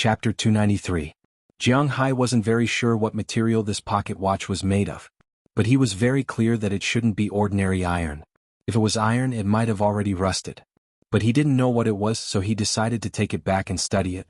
Chapter 293. Jiang Hai wasn't very sure what material this pocket watch was made of, but he was very clear that it shouldn't be ordinary iron. If it was iron, it might have already rusted. But he didn't know what it was, so he decided to take it back and study it.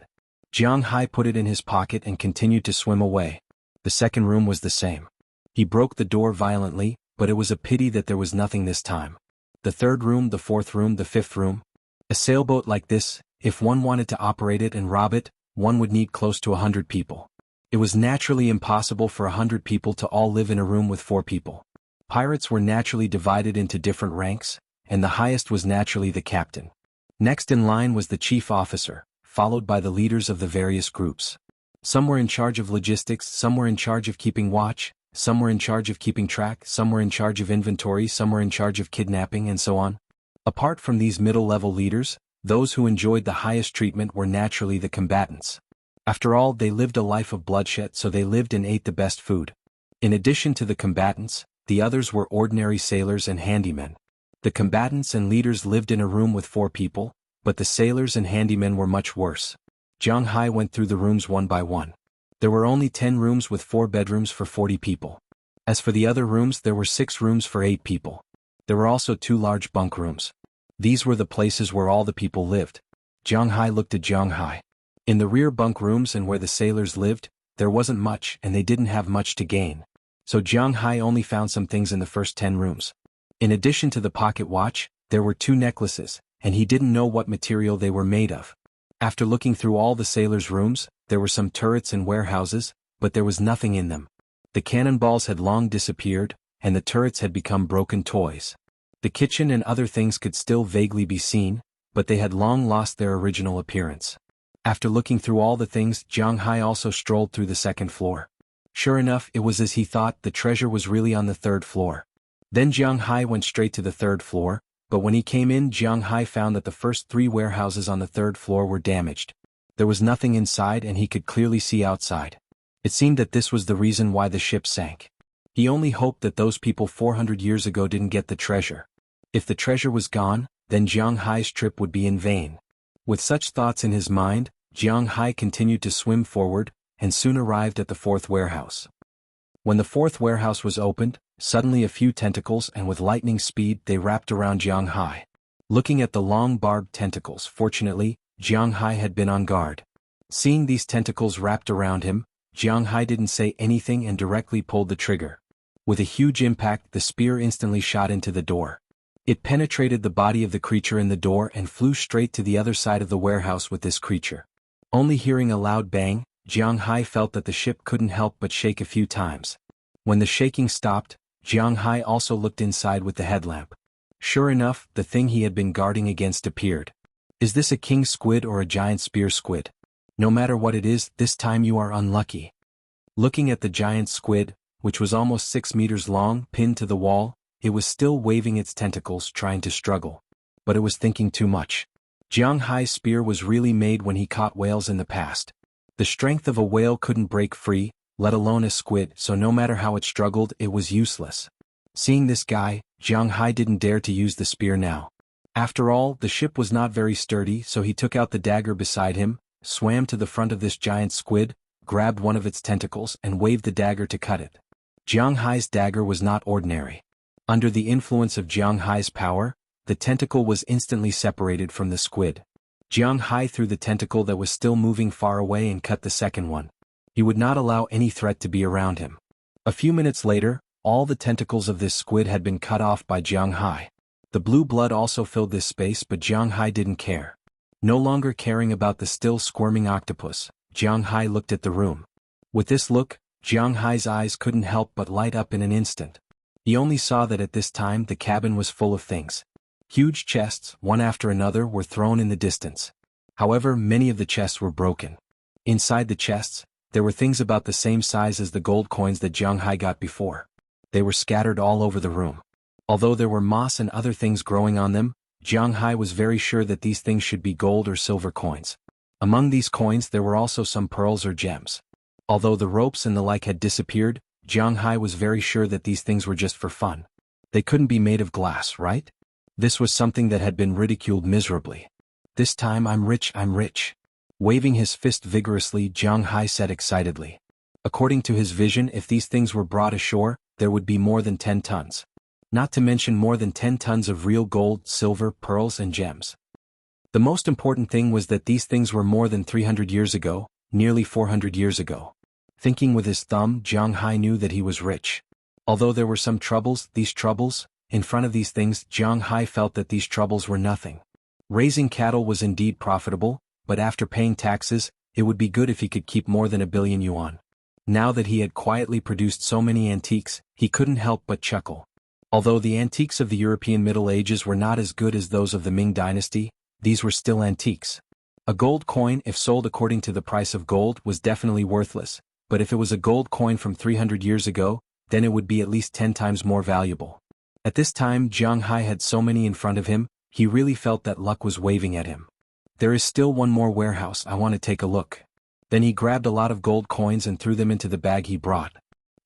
Jiang Hai put it in his pocket and continued to swim away. The second room was the same. He broke the door violently, but it was a pity that there was nothing this time. The third room, the fourth room, the fifth room. A sailboat like this, if one wanted to operate it and rob it, one would need close to 100 people. It was naturally impossible for 100 people to all live in a room with 4 people. Pirates were naturally divided into different ranks, and the highest was naturally the captain. Next in line was the chief officer, followed by the leaders of the various groups. Some were in charge of logistics, some were in charge of keeping watch, some were in charge of keeping track, some were in charge of inventory, some were in charge of kidnapping, and so on. Apart from these middle-level leaders, those who enjoyed the highest treatment were naturally the combatants. After all, they lived a life of bloodshed, so they lived and ate the best food. In addition to the combatants, the others were ordinary sailors and handymen. The combatants and leaders lived in a room with 4 people, but the sailors and handymen were much worse. Jiang Hai went through the rooms one by one. There were only 10 rooms with 4 bedrooms for 40 people. As for the other rooms, there were 6 rooms for 8 people. There were also 2 large bunk rooms. These were the places where all the people lived. Jiang Hai looked at Jiang Hai. In the rear bunk rooms and where the sailors lived, there wasn't much and they didn't have much to gain. So Jiang Hai only found some things in the first 10 rooms. In addition to the pocket watch, there were 2 necklaces, and he didn't know what material they were made of. After looking through all the sailors' rooms, there were some turrets and warehouses, but there was nothing in them. The cannonballs had long disappeared, and the turrets had become broken toys. The kitchen and other things could still vaguely be seen, but they had long lost their original appearance. After looking through all the things, Jiang Hai also strolled through the second floor. Sure enough, it was as he thought, the treasure was really on the 3rd floor. Then Jiang Hai went straight to the 3rd floor, but when he came in, Jiang Hai found that the first 3 warehouses on the 3rd floor were damaged. There was nothing inside and he could clearly see outside. It seemed that this was the reason why the ship sank. He only hoped that those people 400 years ago didn't get the treasure. If the treasure was gone, then Jiang Hai's trip would be in vain. With such thoughts in his mind, Jiang Hai continued to swim forward, and soon arrived at the 4th warehouse. When the 4th warehouse was opened, suddenly a few tentacles and with lightning speed they wrapped around Jiang Hai. Looking at the long barbed tentacles, fortunately, Jiang Hai had been on guard. Seeing these tentacles wrapped around him, Jiang Hai didn't say anything and directly pulled the trigger. With a huge impact, the spear instantly shot into the door. It penetrated the body of the creature in the door and flew straight to the other side of the warehouse with this creature. Only hearing a loud bang, Jiang Hai felt that the ship couldn't help but shake a few times. When the shaking stopped, Jiang Hai also looked inside with the headlamp. Sure enough, the thing he had been guarding against appeared. Is this a king squid or a giant spear squid? No matter what it is, this time you are unlucky. Looking at the giant squid, which was almost 6 meters long, pinned to the wall, it was still waving its tentacles, trying to struggle. But it was thinking too much. Jiang Hai's spear was really made when he caught whales in the past. The strength of a whale couldn't break free, let alone a squid, so no matter how it struggled, it was useless. Seeing this guy, Jiang Hai didn't dare to use the spear now. After all, the ship was not very sturdy, so he took out the dagger beside him, swam to the front of this giant squid, grabbed one of its tentacles and waved the dagger to cut it. Jiang Hai's dagger was not ordinary. Under the influence of Jiang Hai's power, the tentacle was instantly separated from the squid. Jiang Hai threw the tentacle that was still moving far away and cut the second one. He would not allow any threat to be around him. A few minutes later, all the tentacles of this squid had been cut off by Jiang Hai. The blue blood also filled this space, but Jiang Hai didn't care. No longer caring about the still squirming octopus, Jiang Hai looked at the room. With this look, Jiang Hai's eyes couldn't help but light up in an instant. He only saw that at this time the cabin was full of things. Huge chests, one after another, were thrown in the distance. However, many of the chests were broken. Inside the chests, there were things about the same size as the gold coins that Jiang Hai got before. They were scattered all over the room. Although there were moss and other things growing on them, Jiang Hai was very sure that these things should be gold or silver coins. Among these coins there were also some pearls or gems. Although the ropes and the like had disappeared, Jiang Hai was very sure that these things were just for fun. They couldn't be made of glass, right? This was something that had been ridiculed miserably. This time I'm rich. Waving his fist vigorously, Jiang Hai said excitedly. According to his vision, if these things were brought ashore, there would be more than 10 tons. Not to mention more than 10 tons of real gold, silver, pearls and gems. The most important thing was that these things were more than 300 years ago, nearly 400 years ago. Thinking with his thumb, Jiang Hai knew that he was rich. Although there were some troubles, in front of these things, Jiang Hai felt that these troubles were nothing. Raising cattle was indeed profitable, but after paying taxes, it would be good if he could keep more than 1 billion yuan. Now that he had quietly produced so many antiques, he couldn't help but chuckle. Although the antiques of the European Middle Ages were not as good as those of the Ming Dynasty, these were still antiques. A gold coin, if sold according to the price of gold, was definitely worthless, but if it was a gold coin from 300 years ago, then it would be at least 10 times more valuable. At this time Jiang Hai had so many in front of him, he really felt that luck was waving at him. There is still one more warehouse, I want to take a look. Then he grabbed a lot of gold coins and threw them into the bag he brought.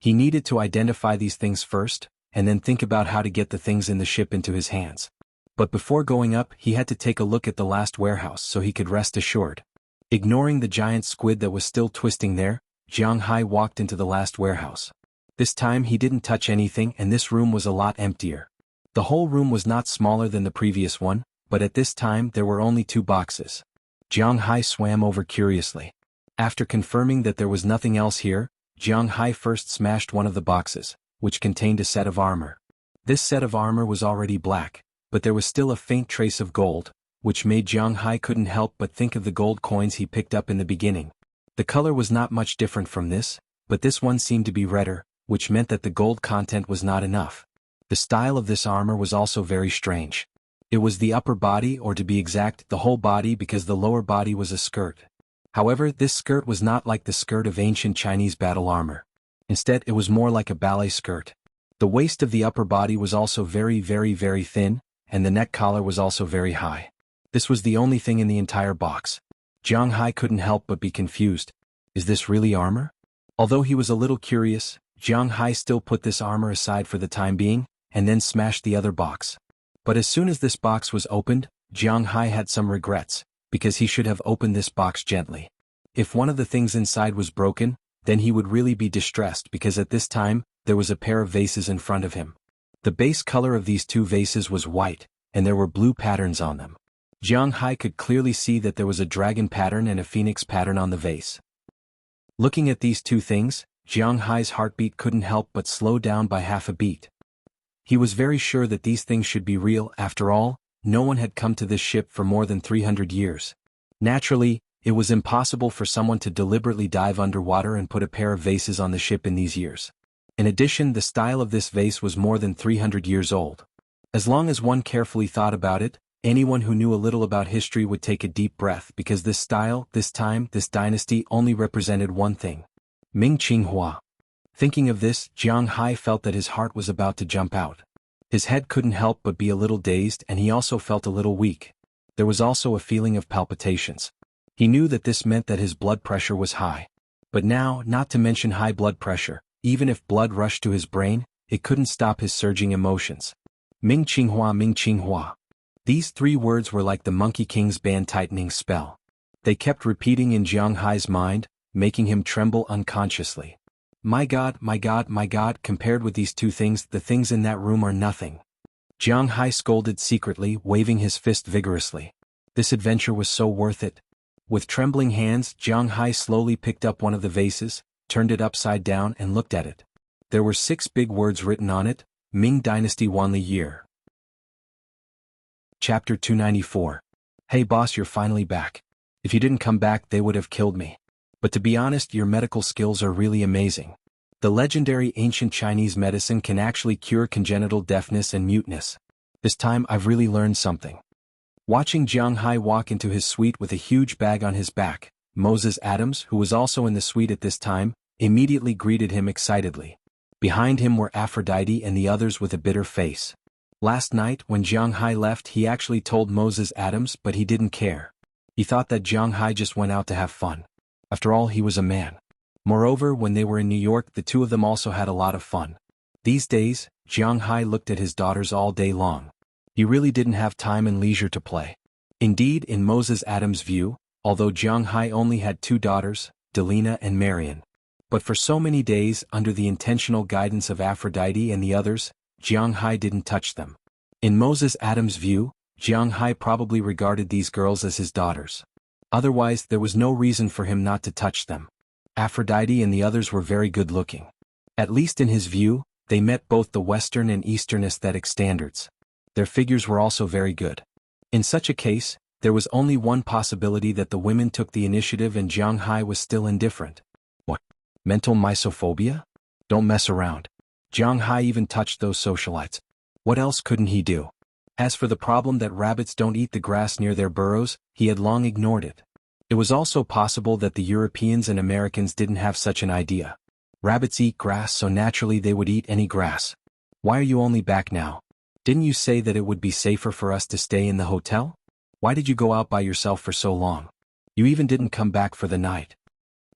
He needed to identify these things first, and then think about how to get the things in the ship into his hands. But before going up, he had to take a look at the last warehouse so he could rest assured. Ignoring the giant squid that was still twisting there, Jiang Hai walked into the last warehouse. This time he didn't touch anything and this room was a lot emptier. The whole room was not smaller than the previous one, but at this time there were only 2 boxes. Jiang Hai swam over curiously. After confirming that there was nothing else here, Jiang Hai first smashed one of the boxes, which contained a set of armor. This set of armor was already black, but there was still a faint trace of gold, which made Jiang Hai couldn't help but think of the gold coins he picked up in the beginning. The color was not much different from this, but this one seemed to be redder, which meant that the gold content was not enough. The style of this armor was also very strange. It was the upper body, or to be exact, the whole body, because the lower body was a skirt. However, this skirt was not like the skirt of ancient Chinese battle armor. Instead, it was more like a ballet skirt. The waist of the upper body was also very thin, and the neck collar was also very high. This was the only thing in the entire box. Jiang Hai couldn't help but be confused. Is this really armor? Although he was a little curious, Jiang Hai still put this armor aside for the time being, and then smashed the other box. But as soon as this box was opened, Jiang Hai had some regrets, because he should have opened this box gently. If one of the things inside was broken, then he would really be distressed because at this time, there was a pair of vases in front of him. The base color of these 2 vases was white, and there were blue patterns on them. Jiang Hai could clearly see that there was a dragon pattern and a phoenix pattern on the vase. Looking at these 2 things, Jiang Hai's heartbeat couldn't help but slow down by half a beat. He was very sure that these things should be real. After all, no one had come to this ship for more than 300 years. Naturally, it was impossible for someone to deliberately dive underwater and put a pair of vases on the ship in these years. In addition, the style of this vase was more than 300 years old. As long as one carefully thought about it, anyone who knew a little about history would take a deep breath because this style, this time, this dynasty only represented one thing. Ming Qinghua. Thinking of this, Jiang Hai felt that his heart was about to jump out. His head couldn't help but be a little dazed and he also felt a little weak. There was also a feeling of palpitations. He knew that this meant that his blood pressure was high. But now, not to mention high blood pressure, even if blood rushed to his brain, it couldn't stop his surging emotions. Ming Qinghua, Ming Qinghua. These 3 words were like the Monkey King's band-tightening spell. They kept repeating in Jiang Hai's mind, making him tremble unconsciously. My God, my God, my God, compared with these 2 things, the things in that room are nothing. Jiang Hai scolded secretly, waving his fist vigorously. This adventure was so worth it. With trembling hands, Jiang Hai slowly picked up one of the vases, turned it upside down and looked at it. There were 6 big words written on it, Ming Dynasty Wanli Year. Chapter 294. Hey boss, you're finally back. If you didn't come back they would have killed me. But to be honest, your medical skills are really amazing. The legendary ancient Chinese medicine can actually cure congenital deafness and muteness. This time I've really learned something. Watching Jiang Hai walk into his suite with a huge bag on his back, Moses Adams, who was also in the suite at this time, immediately greeted him excitedly. Behind him were Aphrodite and the others with a bitter face. Last night, when Jiang Hai left, he actually told Moses Adams, but he didn't care. He thought that Jiang Hai just went out to have fun. After all, he was a man. Moreover, when they were in New York, the 2 of them also had a lot of fun. These days, Jiang Hai looked at his daughters all day long. He really didn't have time and leisure to play. Indeed, in Moses Adams' view, although Jiang Hai only had two daughters, Delina and Marian. But for so many days, under the intentional guidance of Aphrodite and the others, Jiang Hai didn't touch them. In Moses Adams' view, Jiang Hai probably regarded these girls as his daughters. Otherwise, there was no reason for him not to touch them. Aphrodite and the others were very good-looking. At least in his view, they met both the Western and Eastern aesthetic standards. Their figures were also very good. In such a case, there was only one possibility that the women took the initiative and Jiang Hai was still indifferent. What? Mental misophobia? Don't mess around. Jiang Hai even touched those socialites. What else couldn't he do? As for the problem that rabbits don't eat the grass near their burrows, he had long ignored it. It was also possible that the Europeans and Americans didn't have such an idea. Rabbits eat grass, so naturally they would eat any grass. Why are you only back now? Didn't you say that it would be safer for us to stay in the hotel? Why did you go out by yourself for so long? You even didn't come back for the night.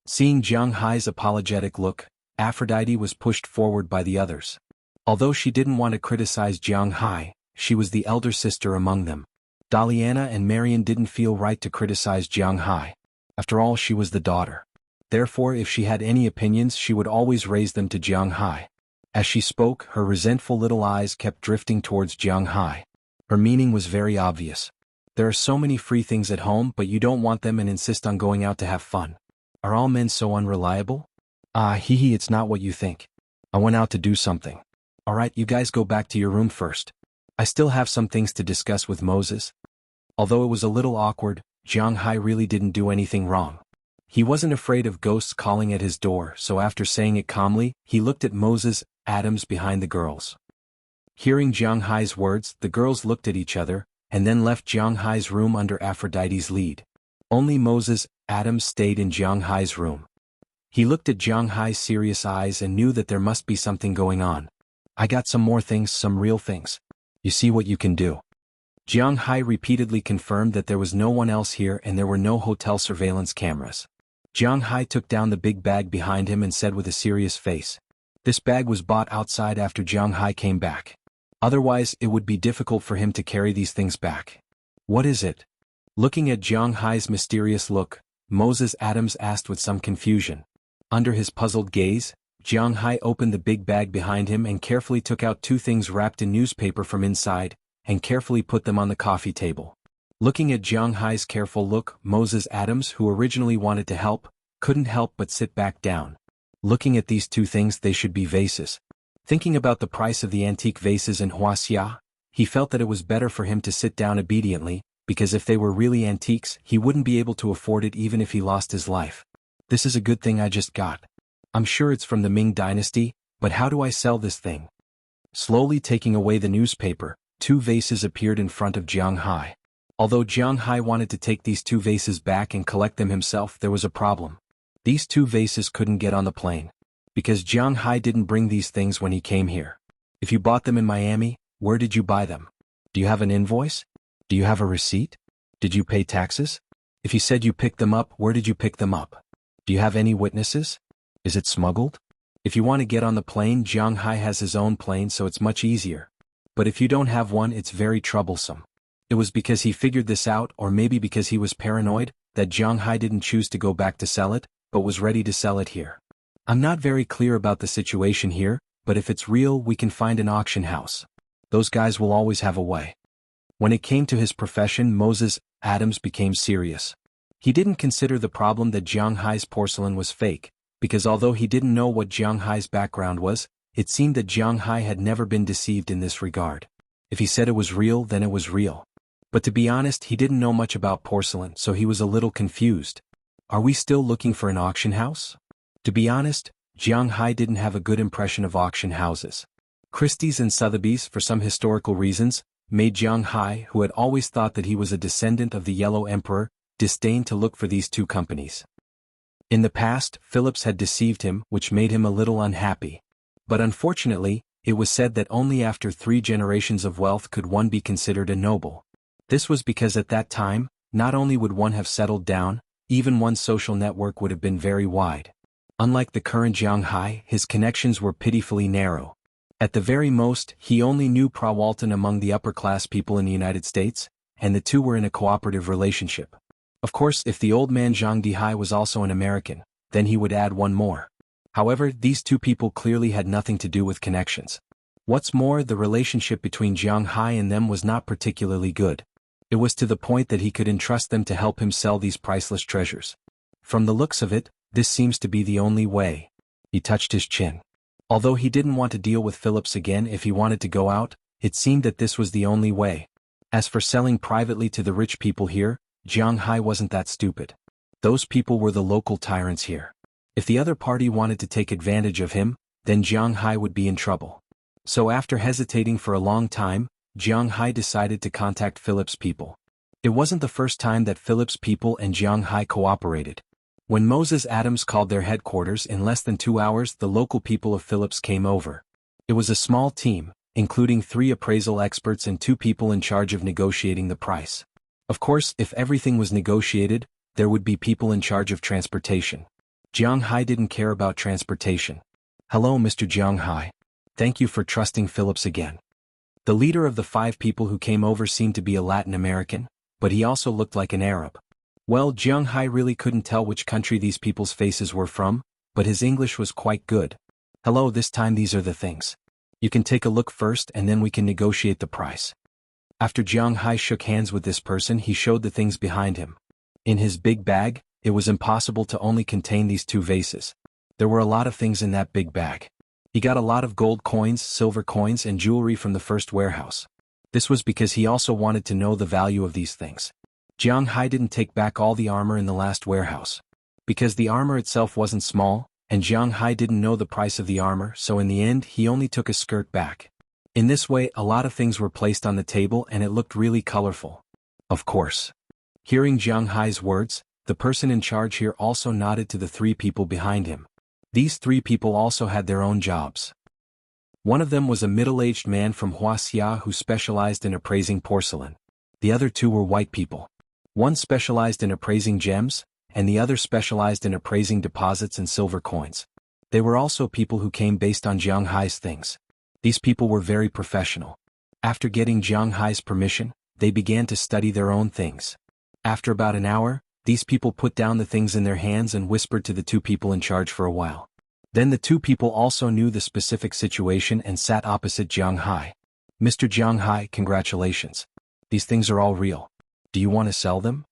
Seeing Jiang Hai's apologetic look, Aphrodite was pushed forward by the others. Although she didn't want to criticize Jiang Hai, she was the elder sister among them. Daliana and Marian didn't feel right to criticize Jiang Hai. After all, she was the daughter. Therefore, if she had any opinions, she would always raise them to Jiang Hai. As she spoke, her resentful little eyes kept drifting towards Jiang Hai. Her meaning was very obvious. There are so many free things at home, but you don't want them and insist on going out to have fun. Are all men so unreliable? It's not what you think. I went out to do something. Alright, you guys go back to your room first. I still have some things to discuss with Moses. Although it was a little awkward, Jiang Hai really didn't do anything wrong. He wasn't afraid of ghosts calling at his door, so after saying it calmly, he looked at Moses Adams behind the girls. Hearing Jiang Hai's words, the girls looked at each other, and then left Jiang Hai's room under Aphrodite's lead. Only Moses Adams stayed in Jiang Hai's room. He looked at Jiang Hai's serious eyes and knew that there must be something going on. I got some more things, some real things. You see what you can do. Jiang Hai repeatedly confirmed that there was no one else here and there were no hotel surveillance cameras. Jiang Hai took down the big bag behind him and said with a serious face, "This bag was bought outside after Jiang Hai came back. Otherwise, it would be difficult for him to carry these things back." "What is it?" Looking at Jiang Hai's mysterious look, Moses Adams asked with some confusion. Under his puzzled gaze, Jiang Hai opened the big bag behind him and carefully took out two things wrapped in newspaper from inside, and carefully put them on the coffee table. Looking at Jiang Hai's careful look, Moses Adams, who originally wanted to help, couldn't help but sit back down. Looking at these two things, they should be vases. Thinking about the price of the antique vases in Wuxia, he felt that it was better for him to sit down obediently, because if they were really antiques, he wouldn't be able to afford it even if he lost his life. This is a good thing I just got. I'm sure it's from the Ming dynasty, but how do I sell this thing? Slowly taking away the newspaper, two vases appeared in front of Jiang Hai. Although Jiang Hai wanted to take these two vases back and collect them himself, there was a problem. These two vases couldn't get on the plane. Because Jiang Hai didn't bring these things when he came here. If you bought them in Miami, where did you buy them? Do you have an invoice? Do you have a receipt? Did you pay taxes? If you said you picked them up, where did you pick them up? Do you have any witnesses? Is it smuggled? If you want to get on the plane, Jiang Hai has his own plane, so it's much easier. But if you don't have one, it's very troublesome. It was because he figured this out, or maybe because he was paranoid, that Jiang Hai didn't choose to go back to sell it, but was ready to sell it here. I'm not very clear about the situation here, but if it's real, we can find an auction house. Those guys will always have a way. When it came to his profession, Moses Adams became serious. He didn't consider the problem that Jiang Hai's porcelain was fake, because although he didn't know what Jiang Hai's background was, it seemed that Jiang Hai had never been deceived in this regard. If he said it was real, then it was real. But to be honest, he didn't know much about porcelain, so he was a little confused. Are we still looking for an auction house? To be honest, Jiang Hai didn't have a good impression of auction houses. Christie's and Sotheby's, for some historical reasons, made Jiang Hai, who had always thought that he was a descendant of the Yellow Emperor, disdain to look for these two companies. In the past, Phillips had deceived him, which made him a little unhappy. But unfortunately, it was said that only after 3 generations of wealth could one be considered a noble. This was because at that time, not only would one have settled down, even one's social network would have been very wide. Unlike the current Jiang Hai, his connections were pitifully narrow. At the very most, he only knew Pra Walton among the upper-class people in the United States, and the two were in a cooperative relationship. Of course, if the old man Zhang Dihai was also an American, then he would add one more. However, these two people clearly had nothing to do with connections. What's more, the relationship between Jiang Hai and them was not particularly good. It was to the point that he could entrust them to help him sell these priceless treasures. From the looks of it, this seems to be the only way. He touched his chin. Although he didn't want to deal with Phillips again if he wanted to go out, it seemed that this was the only way. As for selling privately to the rich people here, Jiang Hai wasn't that stupid. Those people were the local tyrants here. If the other party wanted to take advantage of him, then Jiang Hai would be in trouble. So after hesitating for a long time, Jiang Hai decided to contact Phillips' people. It wasn't the first time that Phillips' people and Jiang Hai cooperated. When Moses Adams called their headquarters in less than 2 hours, the local people of Phillips came over. It was a small team, including 3 appraisal experts and 2 people in charge of negotiating the price. Of course, if everything was negotiated, there would be people in charge of transportation. Jiang Hai didn't care about transportation. Hello, Mr. Jiang Hai. Thank you for trusting Phillips again. The leader of the 5 people who came over seemed to be a Latin American, but he also looked like an Arab. Well, Jiang Hai really couldn't tell which country these people's faces were from, but his English was quite good. Hello, this time these are the things. You can take a look first and then we can negotiate the price. After Jiang Hai shook hands with this person, he showed the things behind him. In his big bag, it was impossible to only contain these 2 vases. There were a lot of things in that big bag. He got a lot of gold coins, silver coins, and jewelry from the first warehouse. This was because he also wanted to know the value of these things. Jiang Hai didn't take back all the armor in the last warehouse. Because the armor itself wasn't small, and Jiang Hai didn't know the price of the armor, so in the end he only took a skirt back. In this way, a lot of things were placed on the table and it looked really colorful. Of course. Hearing Jiang Hai's words, the person in charge here also nodded to the 3 people behind him. These 3 people also had their own jobs. One of them was a middle-aged man from Wuxia who specialized in appraising porcelain. The other 2 were white people. One specialized in appraising gems, and the other specialized in appraising deposits and silver coins. They were also people who came based on Jiang Hai's things. These people were very professional. After getting Jiang Hai's permission, they began to study their own things. After about an hour, these people put down the things in their hands and whispered to the 2 people in charge for a while. Then the 2 people also knew the specific situation and sat opposite Jiang Hai. Mr. Jiang Hai, congratulations. These things are all real. Do you want to sell them?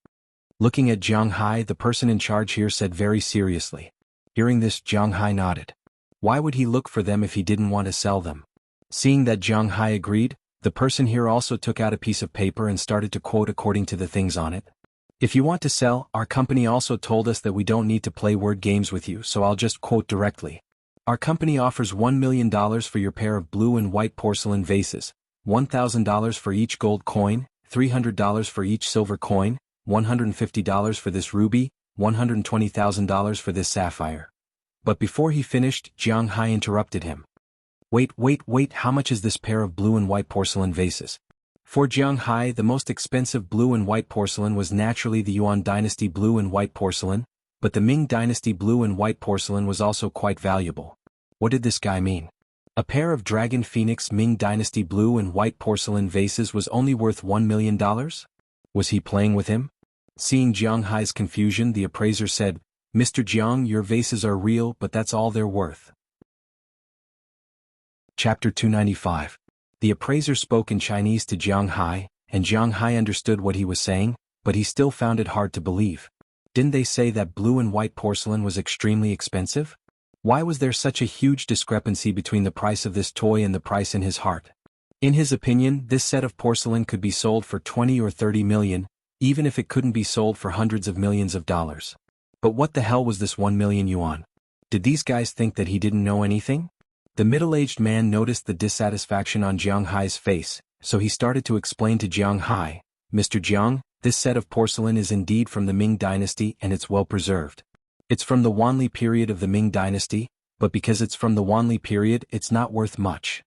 Looking at Jiang Hai, the person in charge here said very seriously. Hearing this, Jiang Hai nodded. Why would he look for them if he didn't want to sell them? Seeing that Jiang Hai agreed, the person here also took out a piece of paper and started to quote according to the things on it. If you want to sell, our company also told us that we don't need to play word games with you, so I'll just quote directly. Our company offers $1 million for your pair of blue and white porcelain vases, $1,000 for each gold coin, $300 for each silver coin, $150 for this ruby, $120,000 for this sapphire. But before he finished, Jiang Hai interrupted him. Wait, how much is this pair of blue and white porcelain vases? For Jiang Hai, the most expensive blue and white porcelain was naturally the Yuan dynasty blue and white porcelain, but the Ming dynasty blue and white porcelain was also quite valuable. What did this guy mean? A pair of Dragon Phoenix Ming dynasty blue and white porcelain vases was only worth $1 million? Was he playing with him? Seeing Jiang Hai's confusion, the appraiser said, Mr. Jiang, your vases are real, but that's all they're worth. Chapter 295. The appraiser spoke in Chinese to Jiang Hai, and Jiang Hai understood what he was saying, but he still found it hard to believe. Didn't they say that blue and white porcelain was extremely expensive? Why was there such a huge discrepancy between the price of this toy and the price in his heart? In his opinion, this set of porcelain could be sold for 20 or 30 million, even if it couldn't be sold for hundreds of millions of dollars. But what the hell was this 1 million yuan? Did these guys think that he didn't know anything? The middle-aged man noticed the dissatisfaction on Jiang Hai's face, so he started to explain to Jiang Hai, Mr. Jiang, this set of porcelain is indeed from the Ming dynasty and it's well preserved. It's from the Wanli period of the Ming dynasty, but because it's from the Wanli period, it's not worth much.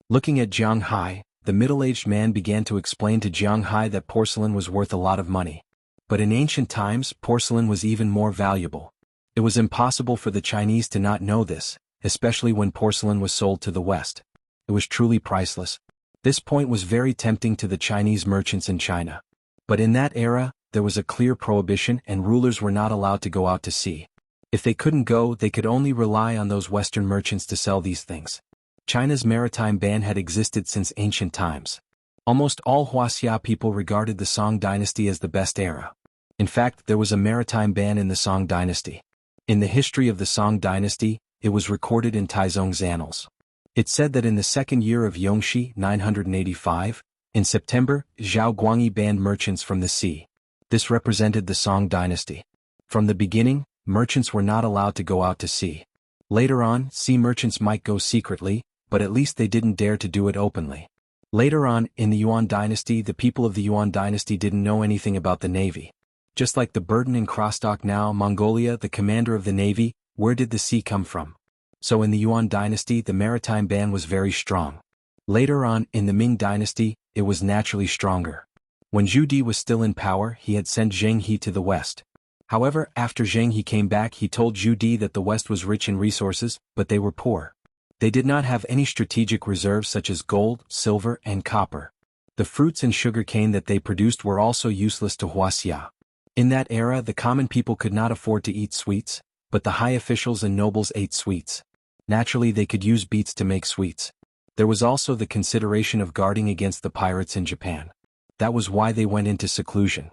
Looking at Jiang Hai, the middle-aged man began to explain to Jiang Hai that porcelain was worth a lot of money. But in ancient times, porcelain was even more valuable. It was impossible for the Chinese to not know this, especially when porcelain was sold to the West. It was truly priceless. This point was very tempting to the Chinese merchants in China. But in that era, there was a clear prohibition and rulers were not allowed to go out to sea. If they couldn't go, they could only rely on those Western merchants to sell these things. China's maritime ban had existed since ancient times. Almost all Wuxia people regarded the Song dynasty as the best era. In fact, there was a maritime ban in the Song dynasty. In the history of the Song dynasty, it was recorded in Taizong's annals. It said that in the second year of Yongxi 985, in September, Zhao Guangyi banned merchants from the sea. This represented the Song dynasty. From the beginning, merchants were not allowed to go out to sea. Later on, sea merchants might go secretly, but at least they didn't dare to do it openly. Later on, in the Yuan dynasty, the people of the Yuan dynasty didn't know anything about the navy. Just like the burden in Krostok now, Mongolia, the commander of the navy, where did the sea come from? So in the Yuan dynasty, the maritime ban was very strong. Later on, in the Ming dynasty, it was naturally stronger. When Zhu Di was still in power, he had sent Zheng He to the west. However, after Zheng He came back, he told Zhu Di that the west was rich in resources, but they were poor. They did not have any strategic reserves such as gold, silver, and copper. The fruits and sugar cane that they produced were also useless to Wuxia. In that era, the common people could not afford to eat sweets, but the high officials and nobles ate sweets. Naturally, they could use beets to make sweets. There was also the consideration of guarding against the pirates in Japan. That was why they went into seclusion.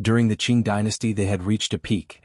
During the Qing dynasty, they had reached a peak.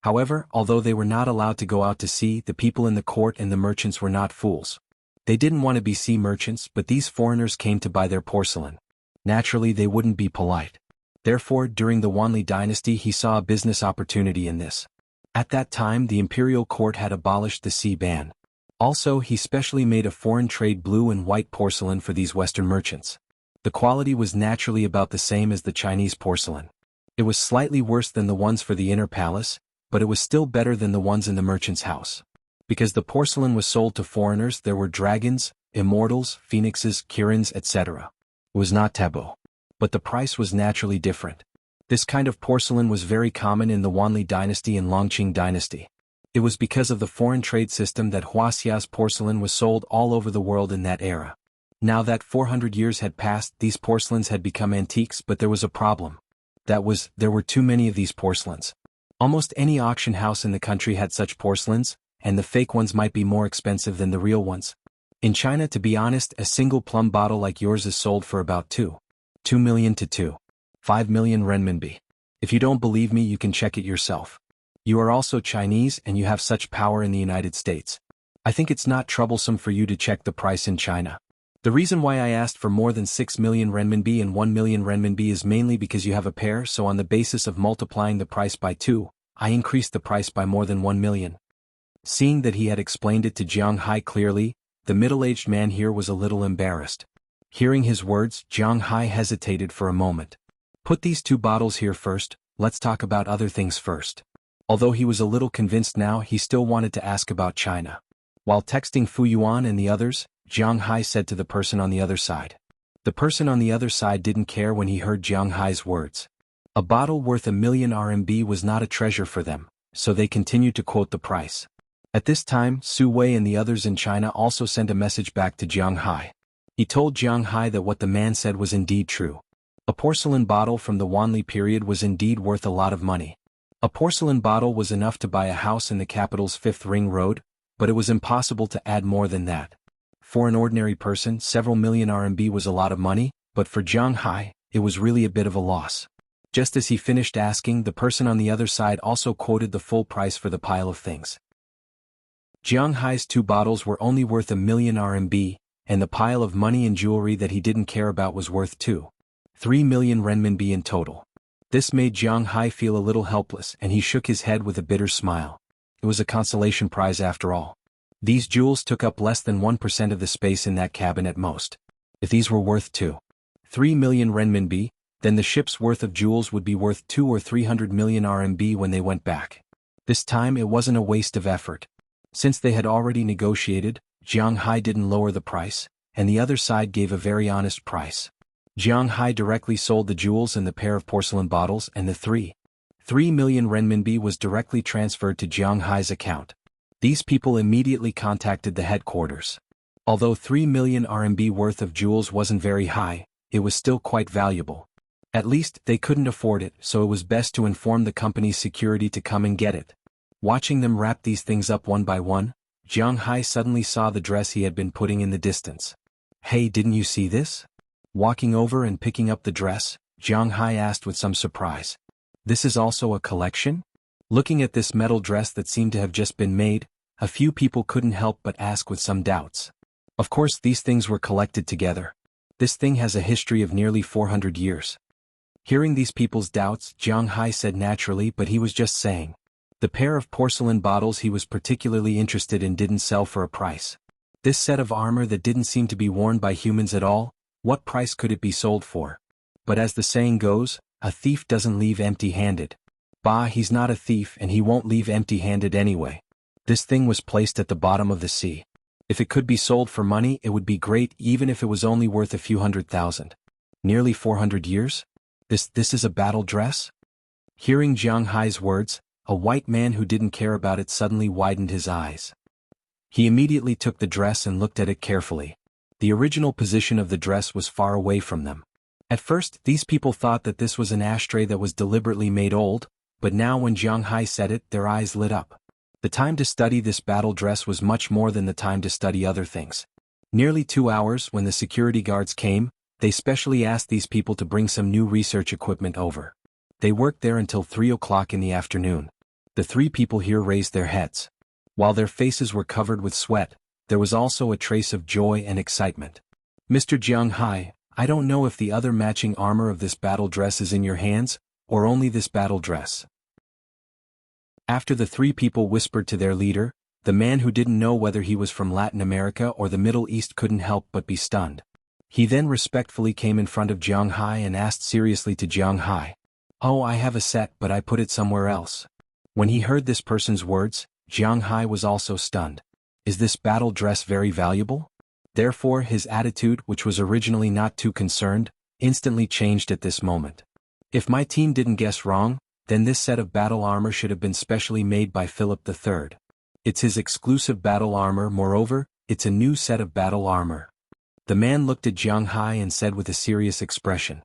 However, although they were not allowed to go out to sea, the people in the court and the merchants were not fools. They didn't want to be sea merchants, but these foreigners came to buy their porcelain. Naturally, they wouldn't be polite. Therefore, during the Wanli dynasty, he saw a business opportunity in this. At that time, the imperial court had abolished the sea ban. Also, he specially made a foreign trade blue and white porcelain for these Western merchants. The quality was naturally about the same as the Chinese porcelain. It was slightly worse than the ones for the inner palace, but it was still better than the ones in the merchant's house. Because the porcelain was sold to foreigners, there were dragons, immortals, phoenixes, kirins, etc. It was not taboo. But the price was naturally different. This kind of porcelain was very common in the Wanli dynasty and Longqing dynasty. It was because of the foreign trade system that Huaxia's porcelain was sold all over the world in that era. Now that 400 years had passed, these porcelains had become antiques, but there was a problem. That was, there were too many of these porcelains. Almost any auction house in the country had such porcelains, and the fake ones might be more expensive than the real ones. In China, to be honest, a single plum bottle like yours is sold for about 2 million to 5 million renminbi. If you don't believe me, you can check it yourself. You are also Chinese and you have such power in the United States. I think it's not troublesome for you to check the price in China. The reason why I asked for more than 6 million renminbi and 1 million renminbi is mainly because you have a pair, so on the basis of multiplying the price by 2, I increased the price by more than 1 million. Seeing that he had explained it to Jiang Hai clearly, the middle-aged man here was a little embarrassed. Hearing his words, Jiang Hai hesitated for a moment. Put these 2 bottles here first, let's talk about other things first. Although he was a little convinced now, he still wanted to ask about China. While texting Fu Yuan and the others, Jiang Hai said to the person on the other side. The person on the other side didn't care when he heard Jiang Hai's words. A bottle worth 1 million RMB was not a treasure for them, so they continued to quote the price. At this time, Su Wei and the others in China also sent a message back to Jiang Hai. He told Jiang Hai that what the man said was indeed true. A porcelain bottle from the Wanli period was indeed worth a lot of money. A porcelain bottle was enough to buy a house in the capital's 5th Ring Road, but it was impossible to add more than that. For an ordinary person, several million RMB was a lot of money, but for Jiang Hai, it was really a bit of a loss. Just as he finished asking, the person on the other side also quoted the full price for the pile of things. Jiang Hai's 2 bottles were only worth 1 million RMB, and the pile of money and jewelry that he didn't care about was worth 3 million renminbi in total. This made Jiang Hai feel a little helpless, and he shook his head with a bitter smile. It was a consolation prize after all. These jewels took up less than 1% of the space in that cabin at most. If these were worth 3 million renminbi, then the ship's worth of jewels would be worth 200 or 300 million RMB when they went back. This time it wasn't a waste of effort. Since they had already negotiated, Jiang Hai didn't lower the price, and the other side gave a very honest price. Jiang Hai directly sold the jewels and the pair of porcelain bottles, and the 3 million renminbi was directly transferred to Jiang Hai's account. These people immediately contacted the headquarters. Although 3 million RMB worth of jewels wasn't very high, it was still quite valuable. At least, they couldn't afford it, so it was best to inform the company's security to come and get it. Watching them wrap these things up one by one, Jiang Hai suddenly saw the dress he had been putting in the distance. "Hey, didn't you see this?" Walking over and picking up the dress, Jiang Hai asked with some surprise. "This is also a collection?" Looking at this metal dress that seemed to have just been made, a few people couldn't help but ask with some doubts. Of course, these things were collected together. This thing has a history of nearly 400 years. Hearing these people's doubts, Jiang Hai said naturally, but he was just saying. The pair of porcelain bottles he was particularly interested in didn't sell for a price. This set of armor that didn't seem to be worn by humans at all, what price could it be sold for? But as the saying goes, a thief doesn't leave empty-handed. Bah, he's not a thief and he won't leave empty-handed anyway. This thing was placed at the bottom of the sea. If it could be sold for money, it would be great even if it was only worth a few 100,000. Nearly 400 years? This is a battle dress? Hearing Jiang Hai's words, a white man who didn't care about it suddenly widened his eyes. He immediately took the dress and looked at it carefully. The original position of the dress was far away from them. At first, these people thought that this was an ashtray that was deliberately made old, but now when Jiang Hai said it, their eyes lit up. The time to study this battle dress was much more than the time to study other things. Nearly 2 hours when the security guards came, they specially asked these people to bring some new research equipment over. They worked there until 3 o'clock in the afternoon. The 3 people here raised their heads. While their faces were covered with sweat, there was also a trace of joy and excitement. "Mr. Jiang Hai, I don't know if the other matching armor of this battle dress is in your hands, or only this battle dress." After the 3 people whispered to their leader, the man who didn't know whether he was from Latin America or the Middle East couldn't help but be stunned. He then respectfully came in front of Jiang Hai and asked seriously to Jiang Hai, "Oh, I have a set but I put it somewhere else." When he heard this person's words, Jiang Hai was also stunned. Is this battle dress very valuable? Therefore his attitude, which was originally not too concerned, instantly changed at this moment. If my team didn't guess wrong, then this set of battle armor should have been specially made by Philip III. It's his exclusive battle armor, moreover, it's a new set of battle armor. The man looked at Jiang Hai and said with a serious expression.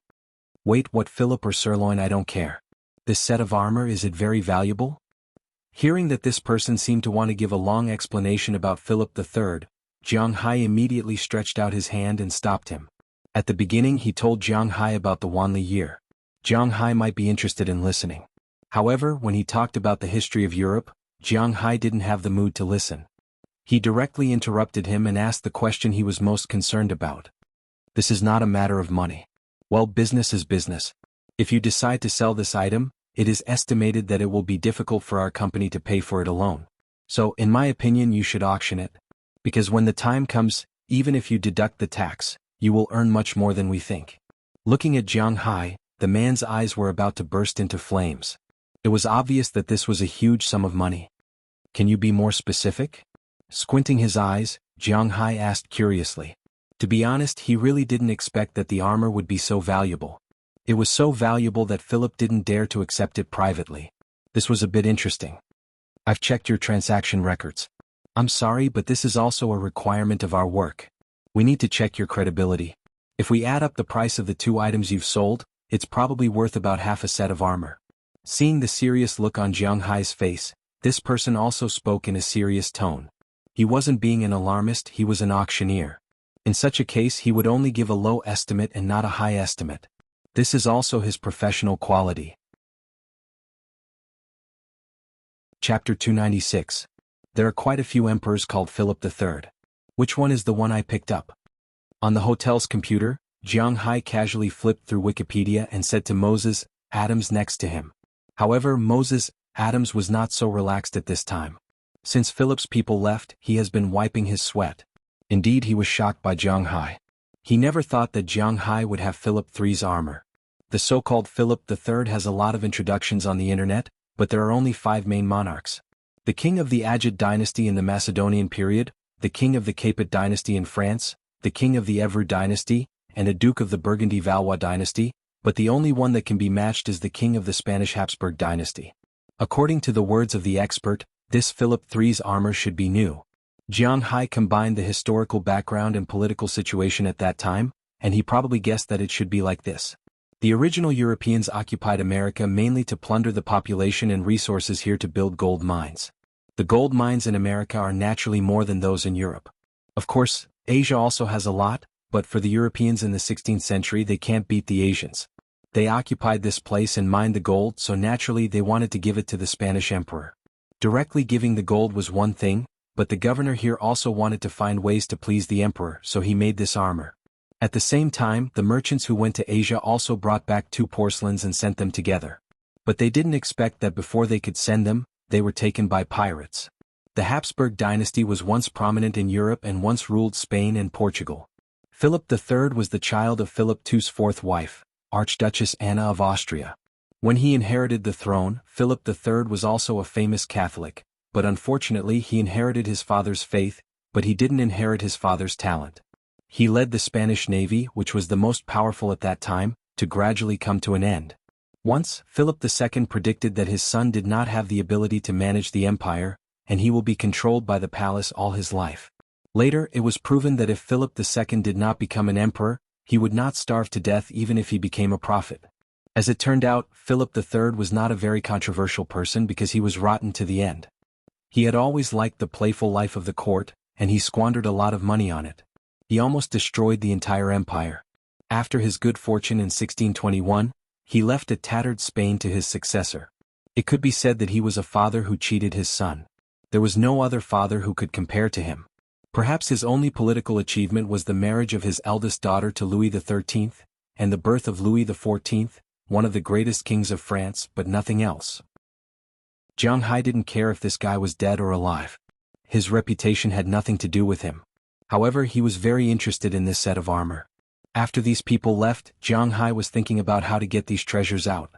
"Wait, what, Philip or sirloin, I don't care. This set of armor, is it very valuable?" Hearing that this person seemed to want to give a long explanation about Philip III, Jiang Hai immediately stretched out his hand and stopped him. At the beginning he told Jiang Hai about the Wanli year. Jiang Hai might be interested in listening. However, when he talked about the history of Europe, Jiang Hai didn't have the mood to listen. He directly interrupted him and asked the question he was most concerned about. "This is not a matter of money. Well, business is business. If you decide to sell this item, it is estimated that it will be difficult for our company to pay for it alone. So, in my opinion, you should auction it. Because when the time comes, even if you deduct the tax, you will earn much more than we think." Looking at Jiang Hai, the man's eyes were about to burst into flames. It was obvious that this was a huge sum of money. "Can you be more specific?" Squinting his eyes, Jiang Hai asked curiously. To be honest, he really didn't expect that the armor would be so valuable. It was so valuable that Philip didn't dare to accept it privately. This was a bit interesting. "I've checked your transaction records. I'm sorry, but this is also a requirement of our work. We need to check your credibility. If we add up the price of the 2 items you've sold, it's probably worth about half a set of armor." Seeing the serious look on Jiang Hai's face, this person also spoke in a serious tone. He wasn't being an alarmist, he was an auctioneer. In such a case he would only give a low estimate and not a high estimate. This is also his professional quality. Chapter 296. There are quite a few emperors called Philip III. Which one is the one I picked up? On the hotel's computer, Jiang Hai casually flipped through Wikipedia and said to Moses Adams next to him. However, Moses Adams was not so relaxed at this time. Since Philip's people left, he has been wiping his sweat. Indeed, he was shocked by Jiang Hai. He never thought that Jiang Hai would have Philip III's armor. The so-called Philip III has a lot of introductions on the internet, but there are only 5 main monarchs. The king of the Ajid dynasty in the Macedonian period, the king of the Capet dynasty in France, the king of the Evreux dynasty, and a duke of the Burgundy-Valois dynasty, but the only one that can be matched is the king of the Spanish Habsburg dynasty. According to the words of the expert, this Philip III's armor should be new. Jiang Hai combined the historical background and political situation at that time, and he probably guessed that it should be like this. The original Europeans occupied America mainly to plunder the population and resources here to build gold mines. The gold mines in America are naturally more than those in Europe. Of course, Asia also has a lot, but for the Europeans in the 16th century they can't beat the Asians. They occupied this place and mined the gold, so naturally they wanted to give it to the Spanish emperor. Directly giving the gold was one thing, but the governor here also wanted to find ways to please the emperor, so he made this armor. At the same time, the merchants who went to Asia also brought back 2 porcelains and sent them together. But they didn't expect that before they could send them, they were taken by pirates. The Habsburg dynasty was once prominent in Europe and once ruled Spain and Portugal. Philip III was the child of Philip II's fourth wife, Archduchess Anna of Austria. When he inherited the throne, Philip III was also a famous Catholic, but unfortunately he inherited his father's faith, but he didn't inherit his father's talent. He led the Spanish Navy, which was the most powerful at that time, to gradually come to an end. Once, Philip II predicted that his son did not have the ability to manage the empire, and he will be controlled by the palace all his life. Later, it was proven that if Philip II did not become an emperor, he would not starve to death even if he became a prophet. As it turned out, Philip III was not a very controversial person because he was rotten to the end. He had always liked the playful life of the court, and he squandered a lot of money on it. He almost destroyed the entire empire. After his good fortune in 1621, he left a tattered Spain to his successor. It could be said that he was a father who cheated his son. There was no other father who could compare to him. Perhaps his only political achievement was the marriage of his eldest daughter to Louis XIII, and the birth of Louis XIV, one of the greatest kings of France, but nothing else. Zhang Hai didn't care if this guy was dead or alive. His reputation had nothing to do with him. However, he was very interested in this set of armor. After these people left, Zhang Hai was thinking about how to get these treasures out.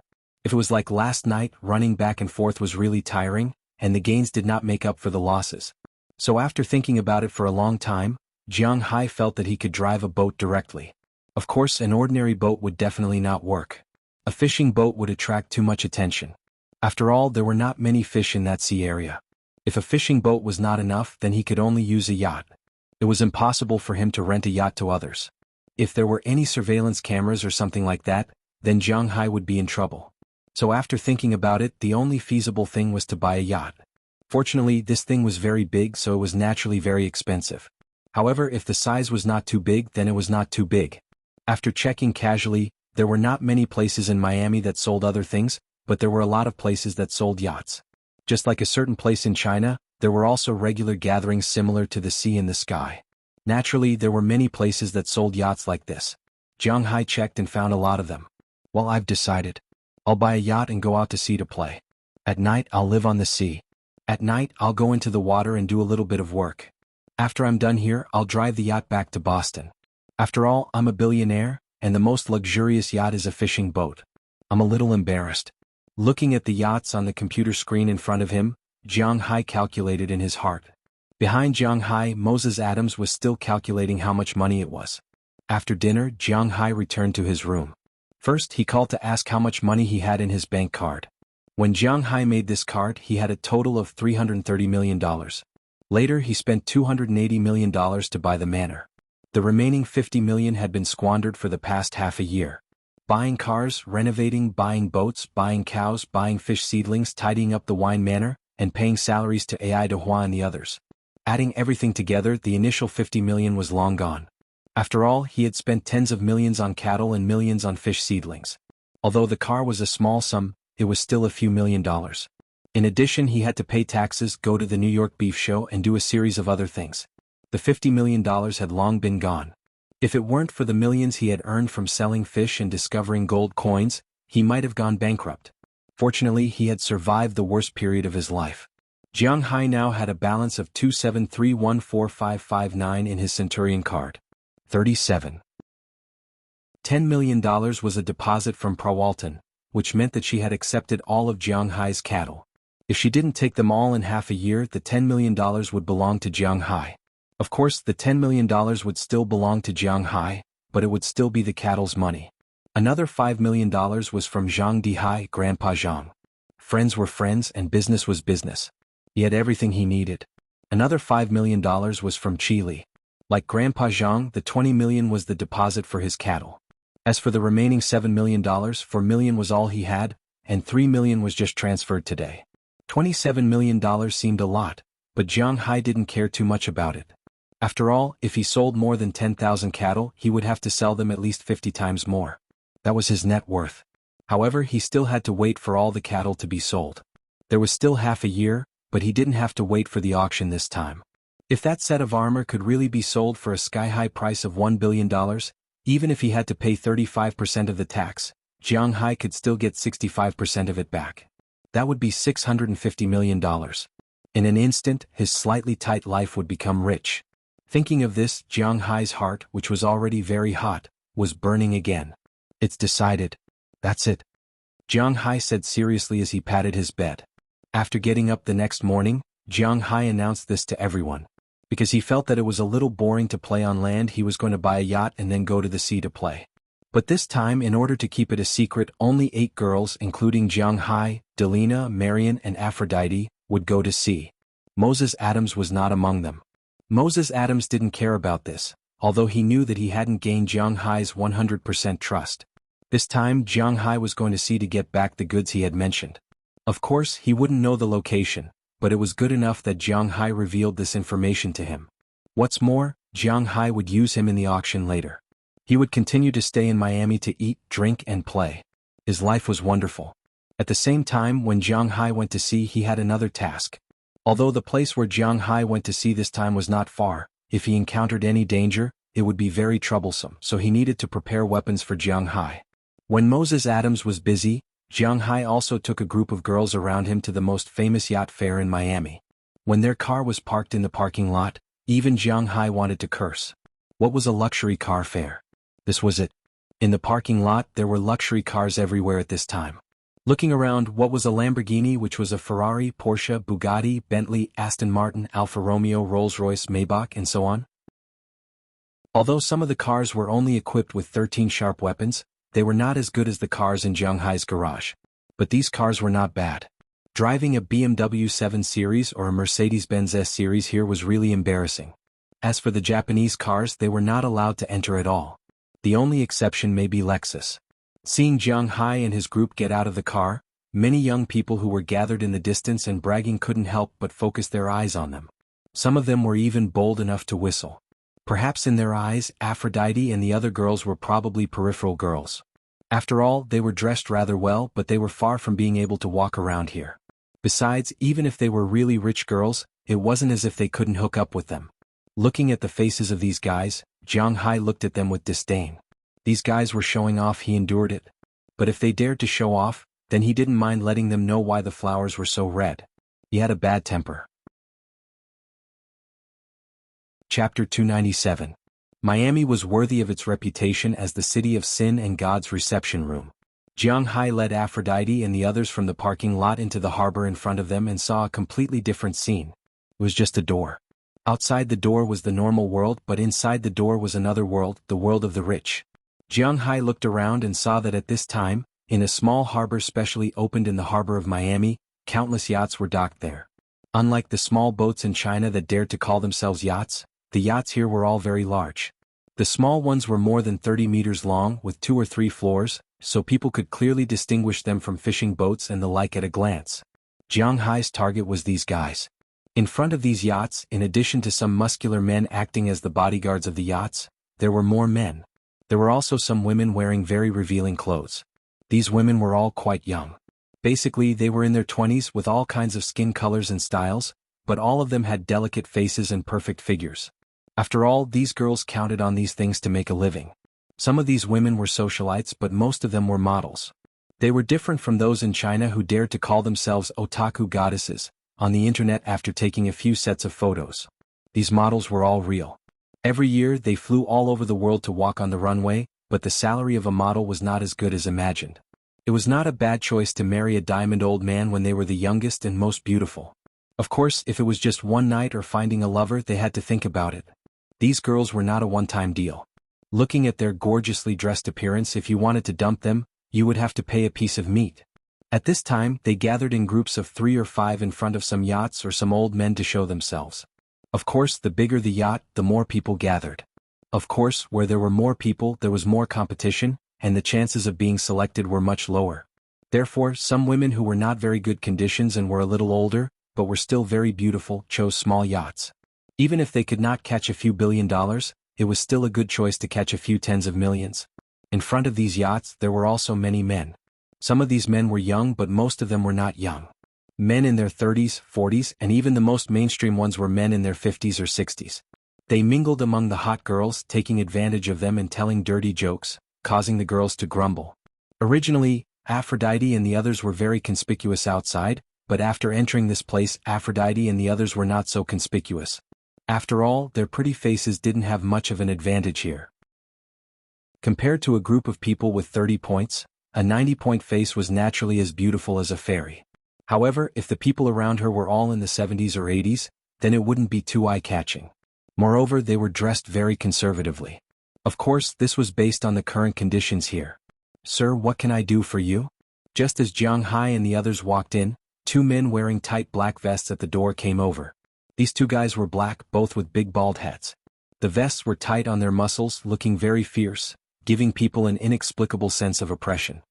If it was like last night, running back and forth was really tiring, and the gains did not make up for the losses. So after thinking about it for a long time, Zhang Hai felt that he could drive a boat directly. Of course, an ordinary boat would definitely not work. A fishing boat would attract too much attention. After all, there were not many fish in that sea area. If a fishing boat was not enough, then he could only use a yacht. It was impossible for him to rent a yacht to others. If there were any surveillance cameras or something like that, then Zhang Hai would be in trouble. So after thinking about it, the only feasible thing was to buy a yacht. Fortunately, this thing was very big, so it was naturally very expensive. However, if the size was not too big, then it was not too big. After checking casually, there were not many places in Miami that sold other things, but there were a lot of places that sold yachts. Just like a certain place in China, there were also regular gatherings similar to the sea in the sky. Naturally, there were many places that sold yachts like this. Zhang Hai checked and found a lot of them. Well, I've decided. I'll buy a yacht and go out to sea to play. At night, I'll live on the sea. At night, I'll go into the water and do a little bit of work. After I'm done here, I'll drive the yacht back to Boston. After all, I'm a billionaire, and the most luxurious yacht is a fishing boat. I'm a little embarrassed. Looking at the yachts on the computer screen in front of him, Zhang Hai calculated in his heart. Behind Zhang Hai, Moses Adams was still calculating how much money it was. After dinner, Zhang Hai returned to his room. First, he called to ask how much money he had in his bank card. When Zhang Hai made this card, he had a total of $330 million. Later, he spent $280 million to buy the manor. The remaining $50 million had been squandered for the past half a year. Buying cars, renovating, buying boats, buying cows, buying fish seedlings, tidying up the wine manor, and paying salaries to Ai De Hua and the others. Adding everything together, the initial $50 million was long gone. After all, he had spent tens of millions on cattle and millions on fish seedlings. Although the car was a small sum, it was still a few $1,000,000. In addition, he had to pay taxes, go to the New York Beef Show, and do a series of other things. The $50 million had long been gone. If it weren't for the millions he had earned from selling fish and discovering gold coins, he might have gone bankrupt. Fortunately, he had survived the worst period of his life. Zhang Hai now had a balance of 273145559 in his Centurion card. 37. $10 million was a deposit from Prawalton, which meant that she had accepted all of Zhang Hai's cattle. If she didn't take them all in half a year, the $10 million would belong to Zhang Hai. Of course, the $10 million would still belong to Zhang Hai, but it would still be the cattle's money. Another $5 million was from Zhang Dihai, Grandpa Zhang. Friends were friends and business was business. He had everything he needed. Another $5 million was from Chi Li. Like Grandpa Zhang, the $20 million was the deposit for his cattle. As for the remaining $7 million, $4 million was all he had, and $3 million was just transferred today. $27 million seemed a lot, but Jiang Hai didn't care too much about it. After all, if he sold more than 10,000 cattle, he would have to sell them at least 50 times more. That was his net worth. However, he still had to wait for all the cattle to be sold. There was still half a year, but he didn't have to wait for the auction this time. If that set of armor could really be sold for a sky-high price of $1 billion, even if he had to pay 35% of the tax, Jiang Hai could still get 65% of it back. That would be $650 million. In an instant, his slightly tight life would become rich. Thinking of this, Jiang Hai's heart, which was already very hot, was burning again. It's decided. That's it. Jiang Hai said seriously as he patted his bed. After getting up the next morning, Jiang Hai announced this to everyone. Because he felt that it was a little boring to play on land, he was going to buy a yacht and then go to the sea to play. But this time, in order to keep it a secret, only 8 girls, including Jiang Hai, Delina, Marion, and Aphrodite, would go to sea. Moses Adams was not among them. Moses Adams didn't care about this, although he knew that he hadn't gained Jiang Hai's 100% trust. This time, Jiang Hai was going to sea to get back the goods he had mentioned. Of course, he wouldn't know the location, but it was good enough that Jiang Hai revealed this information to him. What's more, Jiang Hai would use him in the auction later. He would continue to stay in Miami to eat, drink, and play. His life was wonderful. At the same time, when Jiang Hai went to sea, he had another task. Although the place where Jiang Hai went to sea this time was not far, if he encountered any danger, it would be very troublesome, so he needed to prepare weapons for Jiang Hai. When Moses Adams was busy, Jiang Hai also took a group of girls around him to the most famous yacht fair in Miami. When their car was parked in the parking lot, even Jiang Hai wanted to curse. What was a luxury car fair? This was it. In the parking lot, there were luxury cars everywhere at this time. Looking around, what was a Lamborghini, which was a Ferrari, Porsche, Bugatti, Bentley, Aston Martin, Alfa Romeo, Rolls-Royce, Maybach, and so on? Although some of the cars were only equipped with 13 sharp weapons, they were not as good as the cars in Jiang Hai's garage. But these cars were not bad. Driving a BMW 7 Series or a Mercedes-Benz S Series here was really embarrassing. As for the Japanese cars, they were not allowed to enter at all. The only exception may be Lexus. Seeing Jiang Hai and his group get out of the car, many young people who were gathered in the distance and bragging couldn't help but focus their eyes on them. Some of them were even bold enough to whistle. Perhaps in their eyes, Aphrodite and the other girls were probably peripheral girls. After all, they were dressed rather well, but they were far from being able to walk around here. Besides, even if they were really rich girls, it wasn't as if they couldn't hook up with them. Looking at the faces of these guys, Jiang Hai looked at them with disdain. These guys were showing off, he endured it. But if they dared to show off, then he didn't mind letting them know why the flowers were so red. He had a bad temper. Chapter 297. Miami was worthy of its reputation as the city of sin and God's reception room. Jiang Hai led Aphrodite and the others from the parking lot into the harbor in front of them and saw a completely different scene. It was just a door. Outside the door was the normal world, but inside the door was another world, the world of the rich. Jiang Hai looked around and saw that at this time, in a small harbor specially opened in the harbor of Miami, countless yachts were docked there. Unlike the small boats in China that dared to call themselves yachts, the yachts here were all very large. The small ones were more than 30 meters long with 2 or 3 floors, so people could clearly distinguish them from fishing boats and the like at a glance. Jiang Hai's target was these guys. In front of these yachts, in addition to some muscular men acting as the bodyguards of the yachts, there were more men. There were also some women wearing very revealing clothes. These women were all quite young. Basically, they were in their 20s with all kinds of skin colors and styles, but all of them had delicate faces and perfect figures. After all, these girls counted on these things to make a living. Some of these women were socialites, but most of them were models. They were different from those in China who dared to call themselves otaku goddesses on the internet after taking a few sets of photos. These models were all real. Every year they flew all over the world to walk on the runway, but the salary of a model was not as good as imagined. It was not a bad choice to marry a diamond old man when they were the youngest and most beautiful. Of course, if it was just one night or finding a lover, they had to think about it. These girls were not a one-time deal. Looking at their gorgeously dressed appearance, if you wanted to dump them, you would have to pay a piece of meat. At this time, they gathered in groups of 3 or 5 in front of some yachts or some old men to show themselves. Of course, the bigger the yacht, the more people gathered. Of course, where there were more people, there was more competition, and the chances of being selected were much lower. Therefore, some women who were not very good conditions and were a little older, but were still very beautiful, chose small yachts. Even if they could not catch a few $1 billion, it was still a good choice to catch a few tens of millions. In front of these yachts there were also many men. Some of these men were young, but most of them were not young. Men in their 30s, 40s, and even the most mainstream ones were men in their 50s or 60s. They mingled among the hot girls, taking advantage of them and telling dirty jokes, causing the girls to grumble. Originally, Aphrodite and the others were very conspicuous outside, but after entering this place, Aphrodite and the others were not so conspicuous. After all, their pretty faces didn't have much of an advantage here. Compared to a group of people with 30 points, a 90-point face was naturally as beautiful as a fairy. However, if the people around her were all in the 70s or 80s, then it wouldn't be too eye-catching. Moreover, they were dressed very conservatively. Of course, this was based on the current conditions here. "Sir, what can I do for you?" Just as Jiang Hai and the others walked in, two men wearing tight black vests at the door came over. These two guys were black, both with big bald heads. The vests were tight on their muscles, looking very fierce, giving people an inexplicable sense of oppression.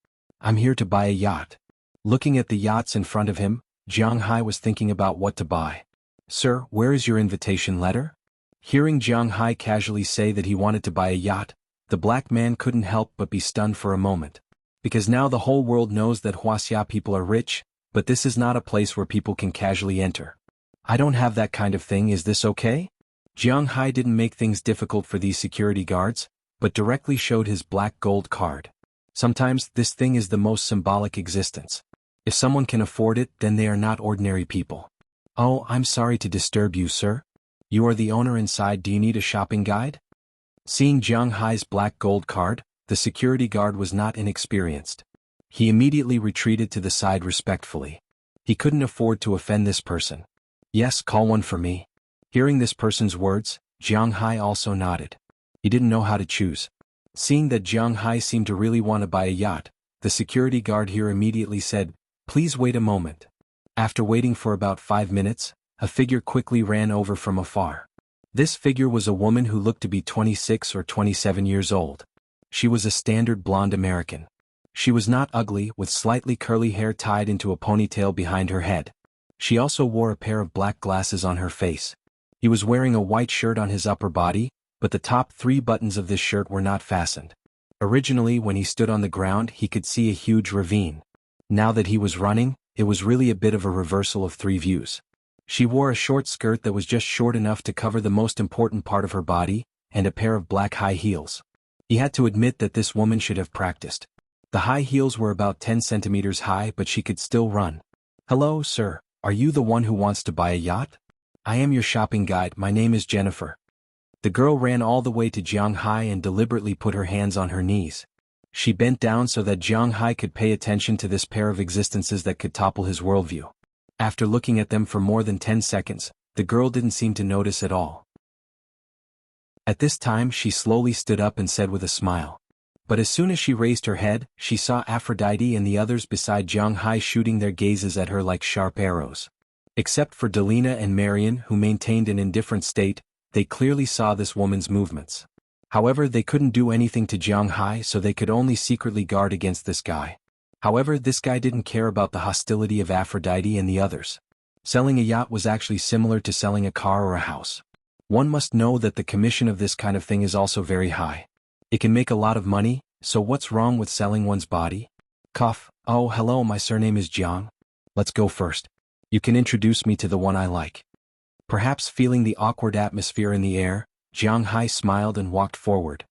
"I'm here to buy a yacht." Looking at the yachts in front of him, Jiang Hai was thinking about what to buy. "Sir, where is your invitation letter?" Hearing Jiang Hai casually say that he wanted to buy a yacht, the black man couldn't help but be stunned for a moment. Because now the whole world knows that Wuxia people are rich, but this is not a place where people can casually enter. "I don't have that kind of thing, is this okay?" Jiang Hai didn't make things difficult for these security guards, but directly showed his black gold card. Sometimes, this thing is the most symbolic existence. If someone can afford it, then they are not ordinary people. "Oh, I'm sorry to disturb you, sir. You are the owner inside. Do you need a shopping guide?" Seeing Jiang Hai's black gold card, the security guard was not inexperienced. He immediately retreated to the side respectfully. He couldn't afford to offend this person. "Yes, call one for me." Hearing this person's words, Jiang Hai also nodded. He didn't know how to choose. Seeing that Jiang Hai seemed to really want to buy a yacht, the security guard here immediately said, "Please wait a moment." After waiting for about 5 minutes, a figure quickly ran over from afar. This figure was a woman who looked to be 26 or 27 years old. She was a standard blonde American. She was not ugly, with slightly curly hair tied into a ponytail behind her head. She also wore a pair of black glasses on her face. He was wearing a white shirt on his upper body, but the top 3 buttons of this shirt were not fastened. Originally, when he stood on the ground, he could see a huge ravine. Now that he was running, it was really a bit of a reversal of 3 views. She wore a short skirt that was just short enough to cover the most important part of her body, and a pair of black high heels. He had to admit that this woman should have practiced. The high heels were about 10 centimeters high, but she could still run. "Hello, sir. Are you the one who wants to buy a yacht?" "I am your shopping guide. My name is Jennifer." The girl ran all the way to Jiang Hai and deliberately put her hands on her knees. She bent down so that Jiang Hai could pay attention to this pair of existences that could topple his worldview. After looking at them for more than 10 seconds, the girl didn't seem to notice at all. At this time she slowly stood up and said with a smile. But as soon as she raised her head, she saw Aphrodite and the others beside Jiang Hai shooting their gazes at her like sharp arrows. Except for Delina and Marion, who maintained an indifferent state, they clearly saw this woman's movements. However, they couldn't do anything to Jiang Hai, so they could only secretly guard against this guy. However, this guy didn't care about the hostility of Aphrodite and the others. Selling a yacht was actually similar to selling a car or a house. One must know that the commission of this kind of thing is also very high. It can make a lot of money, so what's wrong with selling one's body? Cough. "Oh, hello, my surname is Jiang. Let's go first. You can introduce me to the one I like." Perhaps feeling the awkward atmosphere in the air, Jiang Hai smiled and walked forward.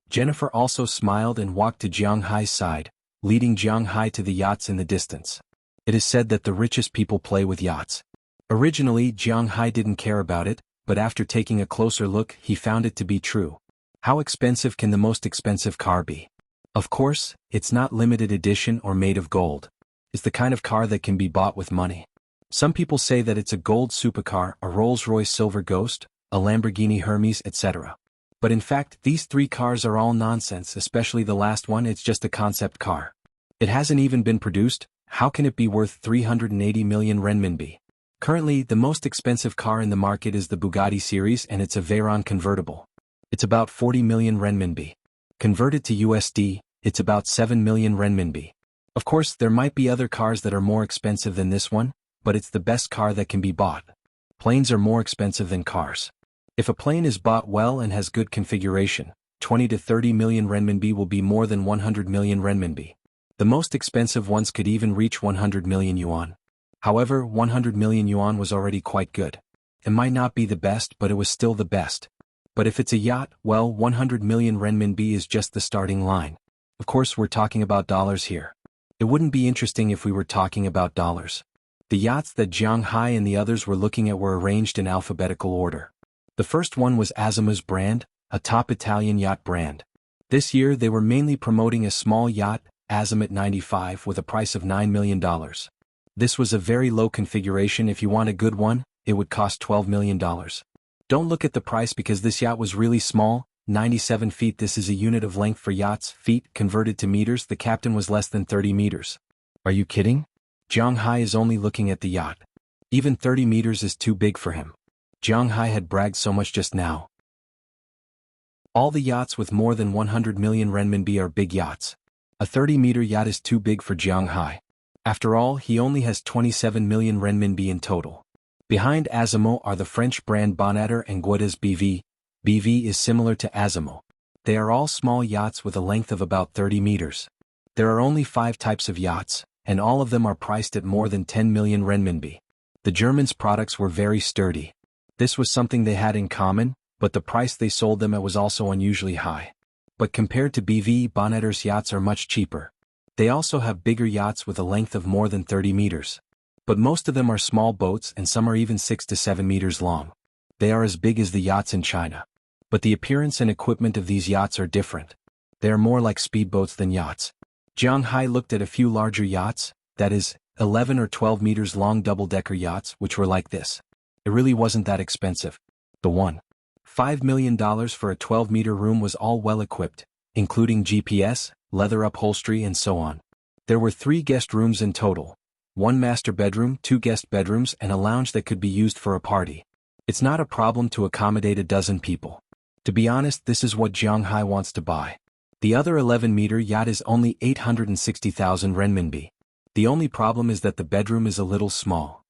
Jennifer also smiled and walked to Jiang Hai's side, leading Jiang Hai to the yachts in the distance. It is said that the richest people play with yachts. Originally, Jiang Hai didn't care about it, but after taking a closer look, he found it to be true. How expensive can the most expensive car be? Of course, it's not limited edition or made of gold. It's the kind of car that can be bought with money. Some people say that it's a gold supercar, a Rolls-Royce Silver Ghost, a Lamborghini Hermes, etc. But in fact, these 3 cars are all nonsense, especially the last one. It's just a concept car. It hasn't even been produced. How can it be worth 380 million renminbi? Currently, the most expensive car in the market is the Bugatti series, and it's a Veyron convertible. It's about 40 million renminbi. Converted to USD, It's about 7 million renminbi. Of course, there might be other cars that are more expensive than this one, but it's the best car that can be bought. Planes are more expensive than cars. If a plane is bought well and has good configuration, 20 to 30 million renminbi will be more than 100 million renminbi. The most expensive ones could even reach 100 million yuan. However, 100 million yuan was already quite good. It might not be the best, but it was still the best. But if it's a yacht, well, 100 million renminbi is just the starting line. Of course, we're talking about dollars here. It wouldn't be interesting if we were talking about dollars. The yachts that Jiang Hai and the others were looking at were arranged in alphabetical order. The first one was Azimuth's brand, a top Italian yacht brand. This year they were mainly promoting a small yacht, Azimuth 95, with a price of $9 million. This was a very low configuration. If you want a good one, it would cost $12 million. Don't look at the price because this yacht was really small, 97 feet. This is a unit of length for yachts, feet converted to meters. The captain was less than 30 meters. Are you kidding? Jiang Hai is only looking at the yacht. Even 30 meters is too big for him. Jiang Hai had bragged so much just now. All the yachts with more than 100 million renminbi are big yachts. A 30-meter yacht is too big for Jiang Hai. After all, he only has 27 million renminbi in total. Behind Azimuth are the French brand Bonatter and Guedes BV. BV is similar to Azimuth. They are all small yachts with a length of about 30 meters. There are only 5 types of yachts, and all of them are priced at more than 10 million renminbi. The Germans' products were very sturdy. This was something they had in common, but the price they sold them at was also unusually high. But compared to BV, Bonatter's yachts are much cheaper. They also have bigger yachts with a length of more than 30 meters. But most of them are small boats and some are even 6 to 7 meters long. They are as big as the yachts in China. But the appearance and equipment of these yachts are different. They are more like speedboats than yachts. Jiang Hai looked at a few larger yachts, that is, 11 or 12 meters long double-decker yachts, which were like this. It really wasn't that expensive. The $1.5 million for a 12-meter room was all well-equipped, including GPS, leather upholstery and so on. There were 3 guest rooms in total. 1 master bedroom, 2 guest bedrooms and a lounge that could be used for a party. It's not a problem to accommodate a dozen people. To be honest, this is what Jiang Hai wants to buy. The other 11-meter yacht is only 860,000 renminbi. The only problem is that the bedroom is a little small.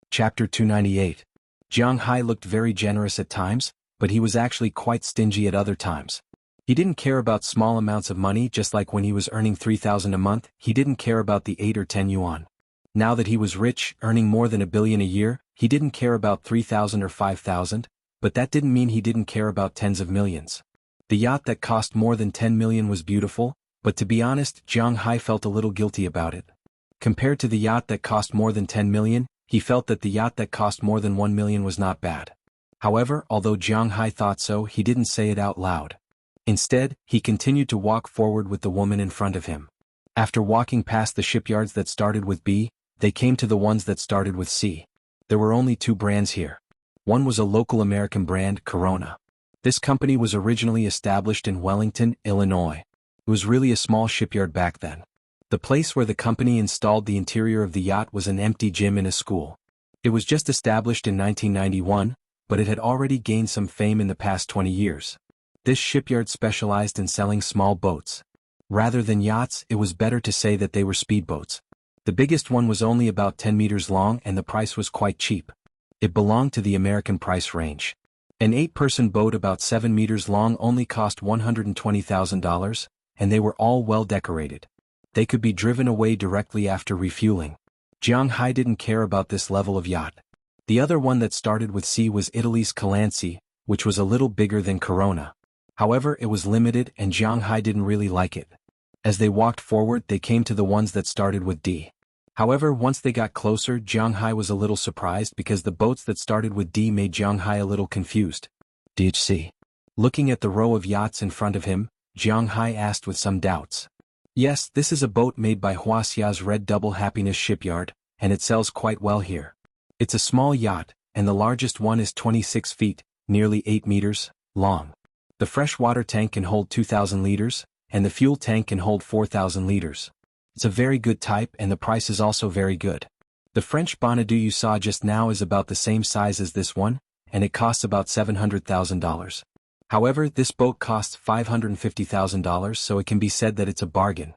Chapter 298. Jiang Hai looked very generous at times, but he was actually quite stingy at other times. He didn't care about small amounts of money. Just like when he was earning 3,000 a month, he didn't care about the 8 or 10 yuan. Now that he was rich, earning more than 1 billion a year, he didn't care about 3,000 or 5,000, but that didn't mean he didn't care about tens of millions. The yacht that cost more than 10 million was beautiful, but to be honest, Jiang Hai felt a little guilty about it. Compared to the yacht that cost more than 10 million, he felt that the yacht that cost more than 1 million was not bad. However, although Jiang Hai thought so, he didn't say it out loud. Instead, he continued to walk forward with the woman in front of him. After walking past the shipyards that started with B, they came to the ones that started with C. There were only 2 brands here. One was a local American brand, Corona. This company was originally established in Wellington, Illinois. It was really a small shipyard back then. The place where the company installed the interior of the yacht was an empty gym in a school. It was just established in 1991, but it had already gained some fame in the past 20 years. This shipyard specialized in selling small boats. Rather than yachts, it was better to say that they were speedboats. The biggest one was only about 10 meters long and the price was quite cheap. It belonged to the American price range. An 8-person boat about 7 meters long only cost $120,000, and they were all well decorated. They could be driven away directly after refueling. Jiang Hai didn't care about this level of yacht. The other one that started with C was Italy's Calanci, which was a little bigger than Corona. However, it was limited and Jiang Hai didn't really like it. As they walked forward, they came to the ones that started with D. However, once they got closer, Jiang Hai was a little surprised because the boats that started with D made Jiang Hai a little confused. DHC. Looking at the row of yachts in front of him, Jiang Hai asked with some doubts. Yes, this is a boat made by Wuxia's Red Double Happiness shipyard, and it sells quite well here. It's a small yacht, and the largest one is 26 feet, nearly 8 meters, long. The freshwater tank can hold 2,000 liters, and the fuel tank can hold 4,000 liters. It's a very good type and the price is also very good. The French Bonadou you saw just now is about the same size as this one, and it costs about $700,000. However, this boat costs $550,000, so it can be said that it's a bargain.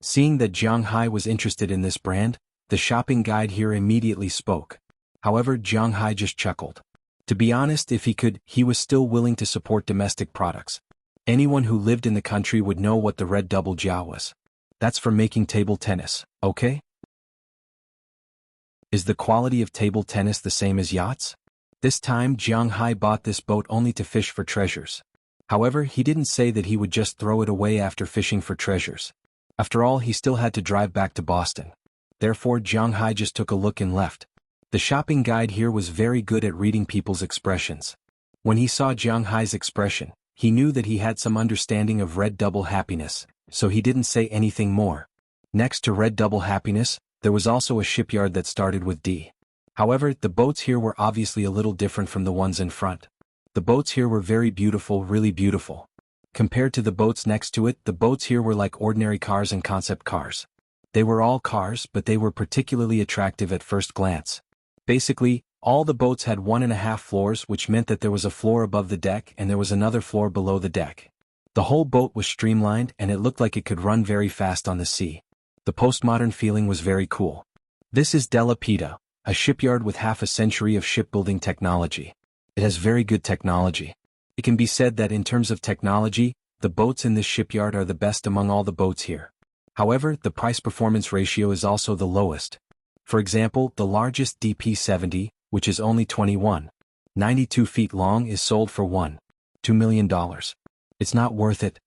Seeing that Jiang Hai was interested in this brand, the shopping guide here immediately spoke. However, Jiang Hai just chuckled. To be honest, if he could, he was still willing to support domestic products. Anyone who lived in the country would know what the red double jia was. That's for making table tennis, okay? Is the quality of table tennis the same as yachts? This time Jiang Hai bought this boat only to fish for treasures. However, he didn't say that he would just throw it away after fishing for treasures. After all, he still had to drive back to Boston. Therefore, Jiang Hai just took a look and left. The shopping guide here was very good at reading people's expressions. When he saw Jiang Hai's expression, he knew that he had some understanding of red double happiness, so he didn't say anything more. Next to red double happiness, there was also a shipyard that started with D. However, the boats here were obviously a little different from the ones in front. The boats here were very beautiful, really beautiful. Compared to the boats next to it, the boats here were like ordinary cars and concept cars. They were all cars, but they were particularly attractive at first glance. Basically, all the boats had 1.5 floors, which meant that there was a floor above the deck and there was another floor below the deck. The whole boat was streamlined and it looked like it could run very fast on the sea. The postmodern feeling was very cool. This is Della Pita, a shipyard with half a century of shipbuilding technology. It has very good technology. It can be said that in terms of technology, the boats in this shipyard are the best among all the boats here. However, the price-performance ratio is also the lowest. For example, the largest DP-70, which is only 92 feet long, is sold for $1.2 million. It's not worth it.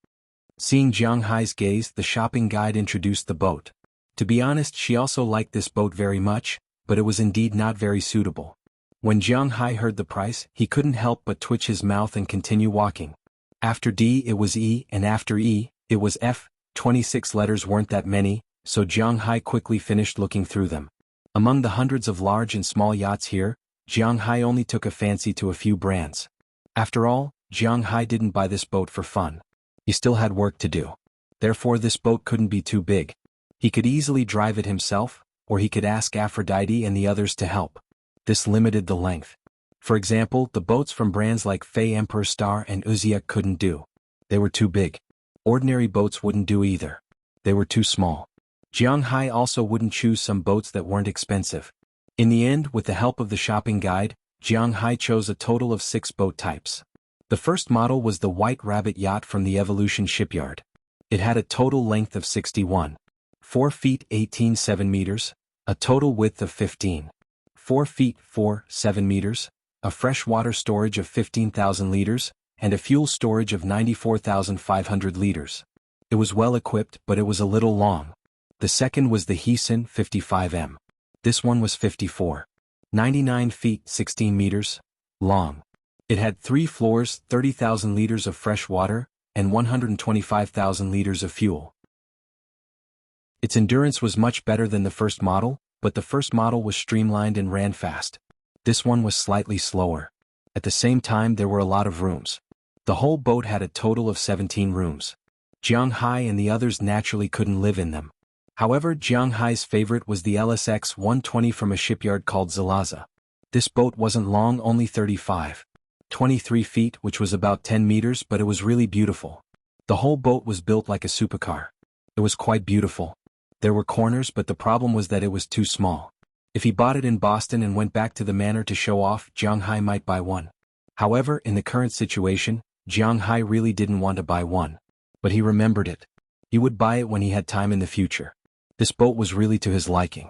Seeing Jiang Hai's gaze, the shopping guide introduced the boat. To be honest, she also liked this boat very much, but it was indeed not very suitable. When Jiang Hai heard the price, he couldn't help but twitch his mouth and continue walking. After D it was E, and after E, it was F. 26 letters weren't that many, so Jiang Hai quickly finished looking through them. Among the hundreds of large and small yachts here, Jiang Hai only took a fancy to a few brands. After all, Jiang Hai didn't buy this boat for fun. He still had work to do. Therefore, this boat couldn't be too big. He could easily drive it himself, or he could ask Aphrodite and the others to help. This limited the length. For example, the boats from brands like Fei Emperor Star and Wuxia couldn't do. They were too big. Ordinary boats wouldn't do either. They were too small. Jiang Hai also wouldn't choose some boats that weren't expensive. In the end, with the help of the shopping guide, Jiang Hai chose a total of 6 boat types. The first model was the White Rabbit yacht from the Evolution shipyard. It had a total length of 4 feet 18.7 meters, a total width of 4 feet 4.7 meters, a freshwater storage of 15,000 liters, and a fuel storage of 94,500 liters. It was well equipped, but it was a little long. The second was the Heesun 55M. This one was 99 feet 16 meters long. It had 3 floors, 30,000 liters of fresh water, and 125,000 liters of fuel. Its endurance was much better than the first model, but the first model was streamlined and ran fast. This one was slightly slower. At the same time, there were a lot of rooms. The whole boat had a total of 17 rooms. Jiang Hai and the others naturally couldn't live in them. However, Jiang Hai's favorite was the LSX 120 from a shipyard called Zalaza. This boat wasn't long, only 23 feet, which was about 10 meters, but it was really beautiful. The whole boat was built like a supercar. It was quite beautiful. There were corners, but the problem was that it was too small. If he bought it in Boston and went back to the manor to show off, Jiang Hai might buy one. However, in the current situation, Jiang Hai really didn't want to buy one. But he remembered it. He would buy it when he had time in the future. This boat was really to his liking.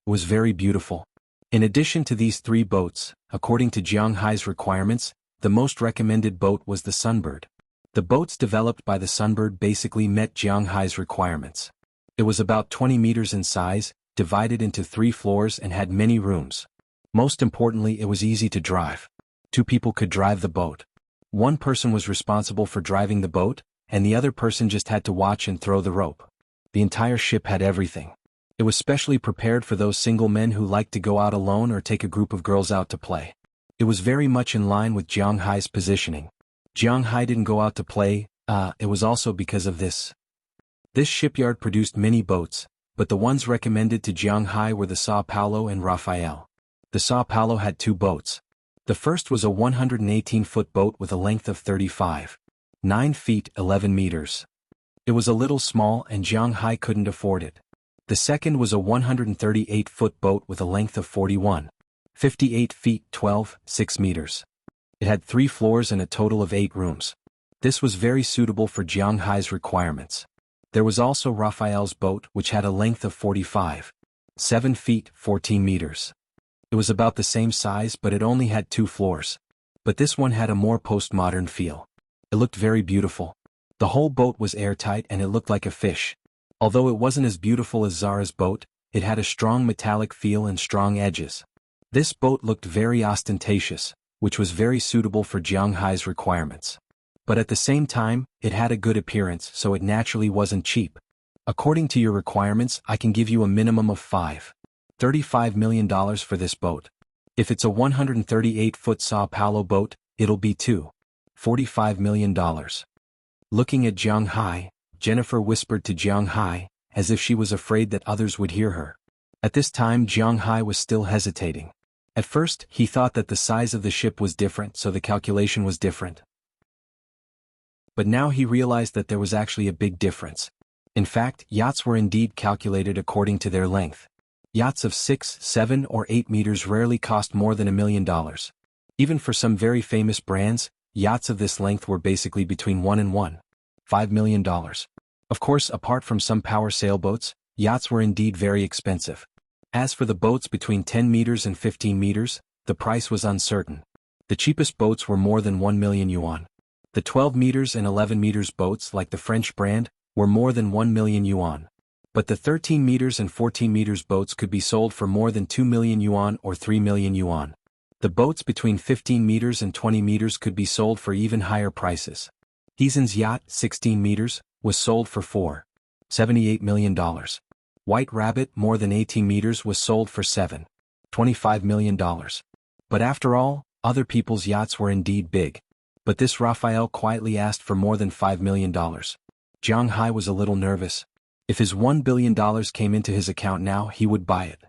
It was very beautiful. In addition to these 3 boats, according to Jiang Hai's requirements, the most recommended boat was the Sunbird. The boats developed by the Sunbird basically met Jiang Hai's requirements. It was about 20 meters in size, divided into 3 floors and had many rooms. Most importantly, it was easy to drive. 2 people could drive the boat. One person was responsible for driving the boat, and the other person just had to watch and throw the rope. The entire ship had everything. It was specially prepared for those single men who liked to go out alone or take a group of girls out to play. It was very much in line with Jiang Hai's positioning. Jiang Hai didn't go out to play, it was also because of this. This shipyard produced many boats, but the ones recommended to Jiang Hai were the Sao Paulo and Rafael. The Sao Paulo had 2 boats. The first was a 118-foot boat with a length of 35.9 feet 11 meters. It was a little small and Jiang Hai couldn't afford it. The second was a 138-foot boat with a length of 41.58 feet 12.6 meters. It had 3 floors and a total of 8 rooms. This was very suitable for Jiang Hai's requirements. There was also Raphael's boat, which had a length of 45.7 feet 14 meters. It was about the same size, but it only had 2 floors. But this one had a more postmodern feel. It looked very beautiful. The whole boat was airtight and it looked like a fish. Although it wasn't as beautiful as Zara's boat, it had a strong metallic feel and strong edges. This boat looked very ostentatious, which was very suitable for Jiang Hai's requirements. But at the same time, it had a good appearance, so it naturally wasn't cheap. According to your requirements, I can give you a minimum of $35 million for this boat. If it's a 138-foot Sao Paulo boat, it'll be $45 million. Looking at Jiang Hai, Jennifer whispered to Jiang Hai, as if she was afraid that others would hear her. At this time Jiang Hai was still hesitating. At first, he thought that the size of the ship was different, so the calculation was different. But now he realized that there was actually a big difference. In fact, yachts were indeed calculated according to their length. Yachts of 6, 7, or 8 meters rarely cost more than $1 million. Even for some very famous brands, yachts of this length were basically between $1 and $1.5 million. Of course, apart from some power sailboats, yachts were indeed very expensive. As for the boats between 10 meters and 15 meters, the price was uncertain. The cheapest boats were more than 1 million yuan. The 12 meters and 11 meters boats, like the French brand, were more than 1 million yuan. But the 13 meters and 14 meters boats could be sold for more than 2 million yuan or 3 million yuan. The boats between 15 meters and 20 meters could be sold for even higher prices. Heezen's yacht, 16 meters, was sold for $4.78 million. White Rabbit, more than 18 meters, was sold for $7.25 million. But after all, other people's yachts were indeed big. But this Raphael quietly asked for more than $5 million. Jiang Hai was a little nervous. If his $1 billion came into his account now, he would buy it.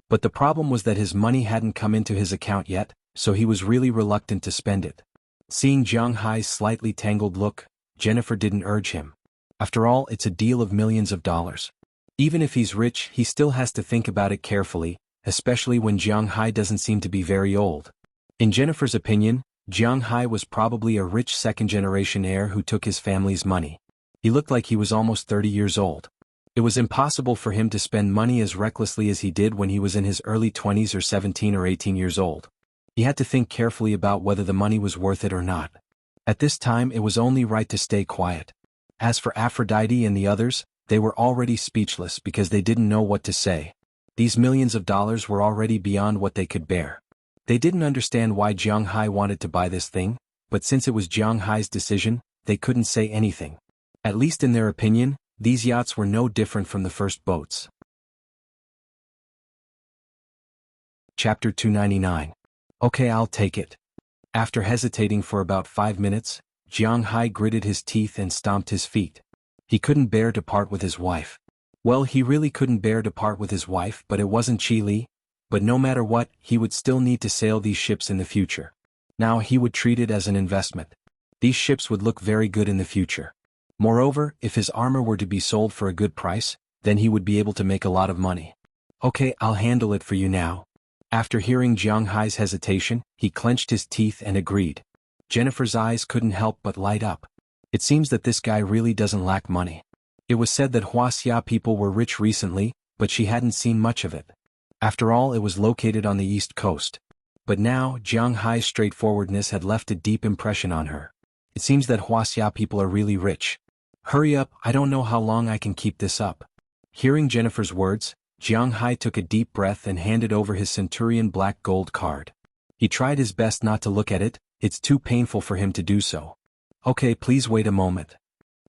But the problem was that his money hadn't come into his account yet, so he was really reluctant to spend it. Seeing Jiang Hai's slightly tangled look, Jennifer didn't urge him. After all, it's a deal of millions of dollars. Even if he's rich, he still has to think about it carefully, especially when Jiang Hai doesn't seem to be very old. In Jennifer's opinion, Jiang Hai was probably a rich second-generation heir who took his family's money. He looked like he was almost 30 years old. It was impossible for him to spend money as recklessly as he did when he was in his early 20s or 17 or 18 years old. He had to think carefully about whether the money was worth it or not. At this time it was only right to stay quiet. As for Aphrodite and the others, they were already speechless because they didn't know what to say. These millions of dollars were already beyond what they could bear. They didn't understand why Jiang Hai wanted to buy this thing, but since it was Jiang Hai's decision, they couldn't say anything. At least in their opinion, these yachts were no different from the first boats. Chapter 299. Okay, I'll take it. After hesitating for about 5 minutes, Jiang Hai gritted his teeth and stomped his feet. He couldn't bear to part with his wife. Well, he really couldn't bear to part with his wife, but it wasn't Chi Li. But no matter what, he would still need to sail these ships in the future. Now he would treat it as an investment. These ships would look very good in the future. Moreover, if his armor were to be sold for a good price, then he would be able to make a lot of money. Okay, I'll handle it for you now. After hearing Jiang Hai's hesitation, he clenched his teeth and agreed. Jennifer's eyes couldn't help but light up. It seems that this guy really doesn't lack money. It was said that Wuxia people were rich recently, but she hadn't seen much of it. After all, it was located on the east coast. But now, Jiang Hai's straightforwardness had left a deep impression on her. It seems that Wuxia people are really rich. Hurry up, I don't know how long I can keep this up. Hearing Jennifer's words, Jiang Hai took a deep breath and handed over his Centurion black gold card. He tried his best not to look at it, it's too painful for him to do so. Okay, please wait a moment.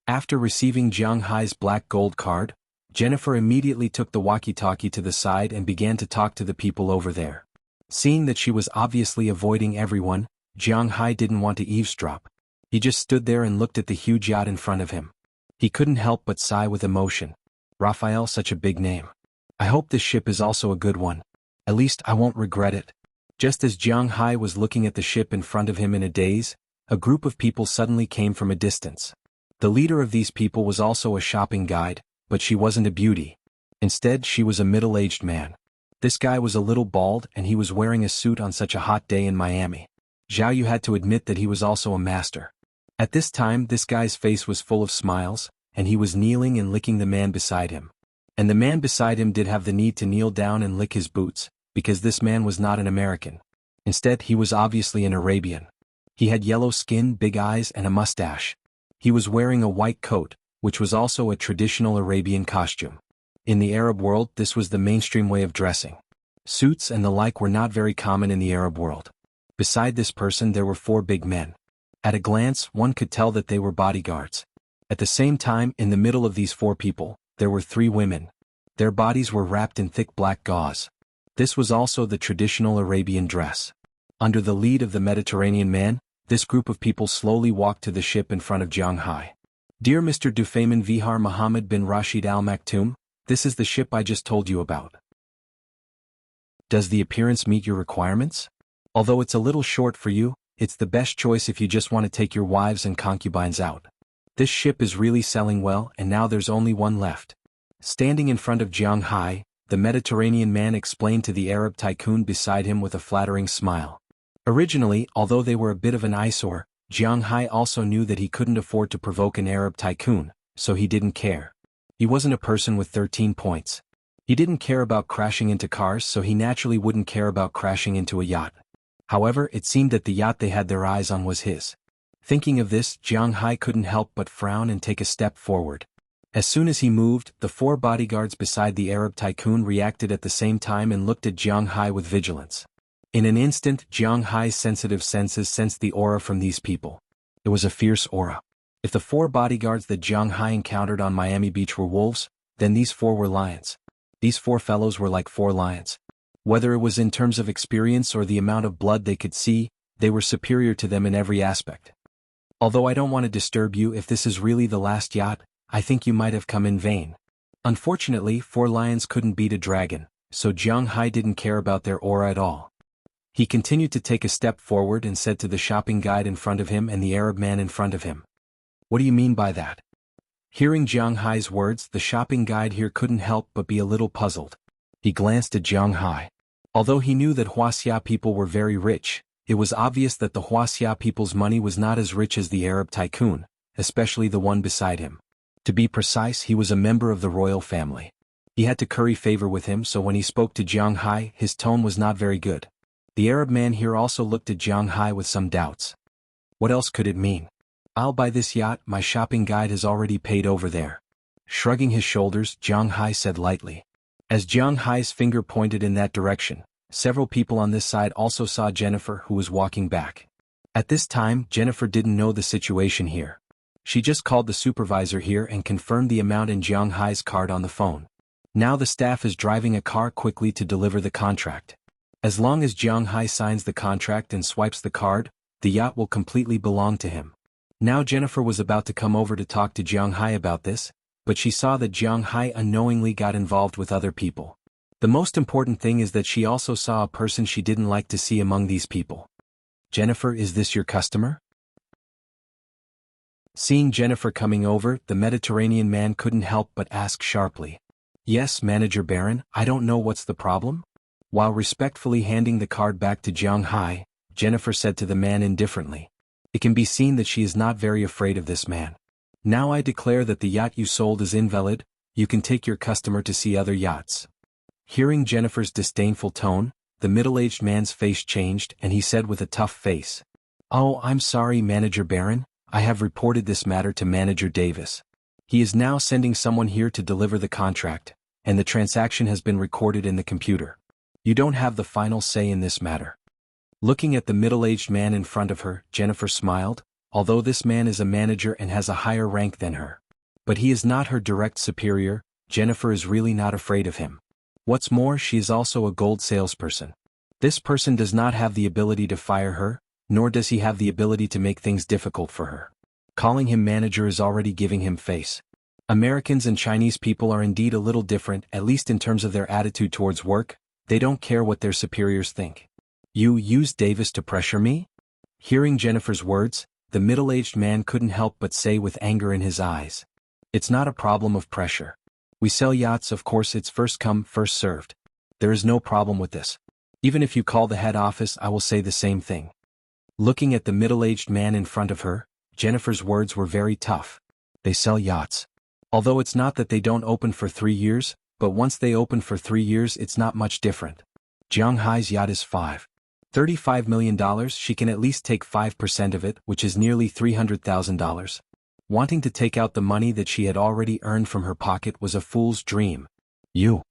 After receiving Jiang Hai's black gold card, Jennifer immediately took the walkie-talkie to the side and began to talk to the people over there. Seeing that she was obviously avoiding everyone, Jiang Hai didn't want to eavesdrop. He just stood there and looked at the huge yacht in front of him. He couldn't help but sigh with emotion. Raphael, such a big name. I hope this ship is also a good one. At least I won't regret it. Just as Jiang Hai was looking at the ship in front of him in a daze, a group of people suddenly came from a distance. The leader of these people was also a shopping guide, but she wasn't a beauty. Instead, she was a middle-aged man. This guy was a little bald and he was wearing a suit on such a hot day in Miami. Zhao Yu had to admit that he was also a master. At this time, this guy's face was full of smiles, and he was kneeling and licking the man beside him. And the man beside him did have the need to kneel down and lick his boots, because this man was not an American. Instead, he was obviously an Arabian. He had yellow skin, big eyes, and a mustache. He was wearing a white coat, which was also a traditional Arabian costume. In the Arab world, this was the mainstream way of dressing. Suits and the like were not very common in the Arab world. Beside this person there were 4 big men. At a glance, one could tell that they were bodyguards. At the same time, in the middle of these 4 people, there were 3 women. Their bodies were wrapped in thick black gauze. This was also the traditional Arabian dress. Under the lead of the Mediterranean man, this group of people slowly walked to the ship in front of Jiang Hai. Dear Mr. Dufayman Vihar Muhammad bin Rashid Al Maktoum, this is the ship I just told you about. Does the appearance meet your requirements? Although it's a little short for you, it's the best choice if you just want to take your wives and concubines out. This ship is really selling well and now there's only one left. Standing in front of Jiang Hai, the Mediterranean man explained to the Arab tycoon beside him with a flattering smile. Originally, although they were a bit of an eyesore, Jiang Hai also knew that he couldn't afford to provoke an Arab tycoon, so he didn't care. He wasn't a person with 13 points. He didn't care about crashing into cars, so he naturally wouldn't care about crashing into a yacht. However, it seemed that the yacht they had their eyes on was his. Thinking of this, Jiang Hai couldn't help but frown and take a step forward. As soon as he moved, the 4 bodyguards beside the Arab tycoon reacted at the same time and looked at Jiang Hai with vigilance. In an instant, Jiang Hai's sensitive senses sensed the aura from these people. It was a fierce aura. If the 4 bodyguards that Jiang Hai encountered on Miami Beach were wolves, then these 4 were lions. These 4 fellows were like 4 lions. Whether it was in terms of experience or the amount of blood they could see, they were superior to them in every aspect. Although I don't want to disturb you, if this is really the last yacht, I think you might have come in vain. Unfortunately, 4 lions couldn't beat a dragon, so Jiang Hai didn't care about their aura at all. He continued to take a step forward and said to the shopping guide in front of him and the Arab man in front of him, "What do you mean by that?" Hearing Jiang Hai's words, the shopping guide here couldn't help but be a little puzzled. He glanced at Jiang Hai. Although he knew that Wuxia people were very rich, it was obvious that the Wuxia people's money was not as rich as the Arab tycoon, especially the one beside him. To be precise, he was a member of the royal family. He had to curry favor with him, so when he spoke to Jiang Hai, his tone was not very good. The Arab man here also looked at Jiang Hai with some doubts. What else could it mean? I'll buy this yacht, my shopping guide has already paid over there. Shrugging his shoulders, Jiang Hai said lightly. As Jiang Hai's finger pointed in that direction, several people on this side also saw Jennifer, who was walking back. At this time, Jennifer didn't know the situation here. She just called the supervisor here and confirmed the amount in Jiang Hai's card on the phone. Now the staff is driving a car quickly to deliver the contract. As long as Jiang Hai signs the contract and swipes the card, the yacht will completely belong to him. Now Jennifer was about to come over to talk to Jiang Hai about this, but she saw that Jiang Hai unknowingly got involved with other people. The most important thing is that she also saw a person she didn't like to see among these people. Jennifer, is this your customer? Seeing Jennifer coming over, the Mediterranean man couldn't help but ask sharply. Yes, Manager Baron, I don't know what's the problem? While respectfully handing the card back to Jiang Hai, Jennifer said to the man indifferently. It can be seen that she is not very afraid of this man. Now I declare that the yacht you sold is invalid, you can take your customer to see other yachts. Hearing Jennifer's disdainful tone, the middle-aged man's face changed and he said with a tough face. Oh, I'm sorry, Manager Baron, I have reported this matter to Manager Davis. He is now sending someone here to deliver the contract, and the transaction has been recorded in the computer. You don't have the final say in this matter. Looking at the middle-aged man in front of her, Jennifer smiled, although this man is a manager and has a higher rank than her. But he is not her direct superior, Jennifer is really not afraid of him. What's more, she is also a gold salesperson. This person does not have the ability to fire her, nor does he have the ability to make things difficult for her. Calling him manager is already giving him face. Americans and Chinese people are indeed a little different, at least in terms of their attitude towards work, they don't care what their superiors think. You used Davis to pressure me? Hearing Jennifer's words, the middle-aged man couldn't help but say with anger in his eyes. It's not a problem of pressure. We sell yachts, of course it's first come, first served. There is no problem with this. Even if you call the head office, I will say the same thing. Looking at the middle-aged man in front of her, Jennifer's words were very tough. They sell yachts. Although it's not that they don't open for 3 years, but once they open for 3 years it's not much different. Jiang Hai's yacht is $35 million. She can at least take 5% of it, which is nearly $300,000. Wanting to take out the money that she had already earned from her pocket was a fool's dream. You.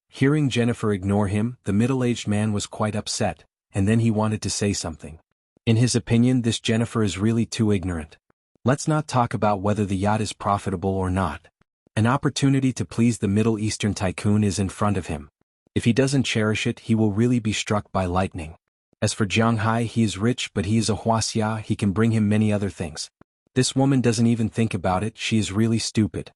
Hearing Jennifer ignore him, the middle-aged man was quite upset, and then he wanted to say something. In his opinion, this Jennifer is really too ignorant. Let's not talk about whether the yacht is profitable or not. An opportunity to please the Middle Eastern tycoon is in front of him. If he doesn't cherish it, he will really be struck by lightning. As for Jiang Hai, he is rich, but he is a Wuxia, he can bring him many other things. This woman doesn't even think about it, she is really stupid.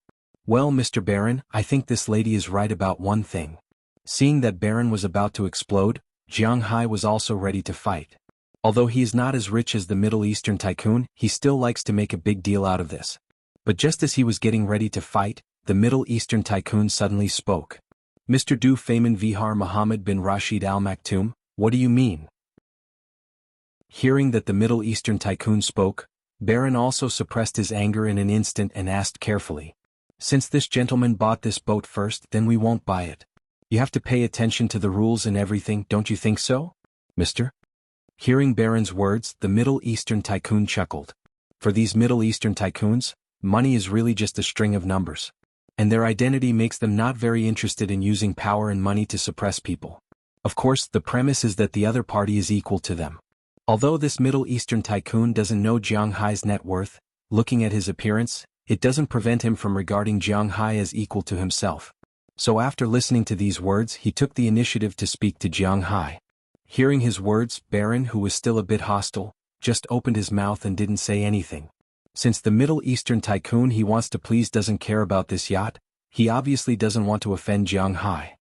Well, Mr. Baron, I think this lady is right about one thing. Seeing that Baron was about to explode, Jiang Hai was also ready to fight. Although he is not as rich as the Middle Eastern tycoon, he still likes to make a big deal out of this. But just as he was getting ready to fight, the Middle Eastern tycoon suddenly spoke. Mr. Du Feynman Vihar Muhammad bin Rashid Al Maktoum, what do you mean? Hearing that the Middle Eastern tycoon spoke, Baron also suppressed his anger in an instant and asked carefully. Since this gentleman bought this boat first, then we won't buy it. You have to pay attention to the rules and everything, don't you think so, Mr.? Hearing Baron's words, the Middle Eastern tycoon chuckled. For these Middle Eastern tycoons, money is really just a string of numbers. And their identity makes them not very interested in using power and money to suppress people. Of course, the premise is that the other party is equal to them. Although this Middle Eastern tycoon doesn't know Jiang Hai's net worth, looking at his appearance, it doesn't prevent him from regarding Jiang Hai as equal to himself. So after listening to these words, he took the initiative to speak to Jiang Hai. Hearing his words, Baron, who was still a bit hostile, just opened his mouth and didn't say anything. Since the Middle Eastern tycoon he wants to please doesn't care about this yacht, he obviously doesn't want to offend Jiang Hai.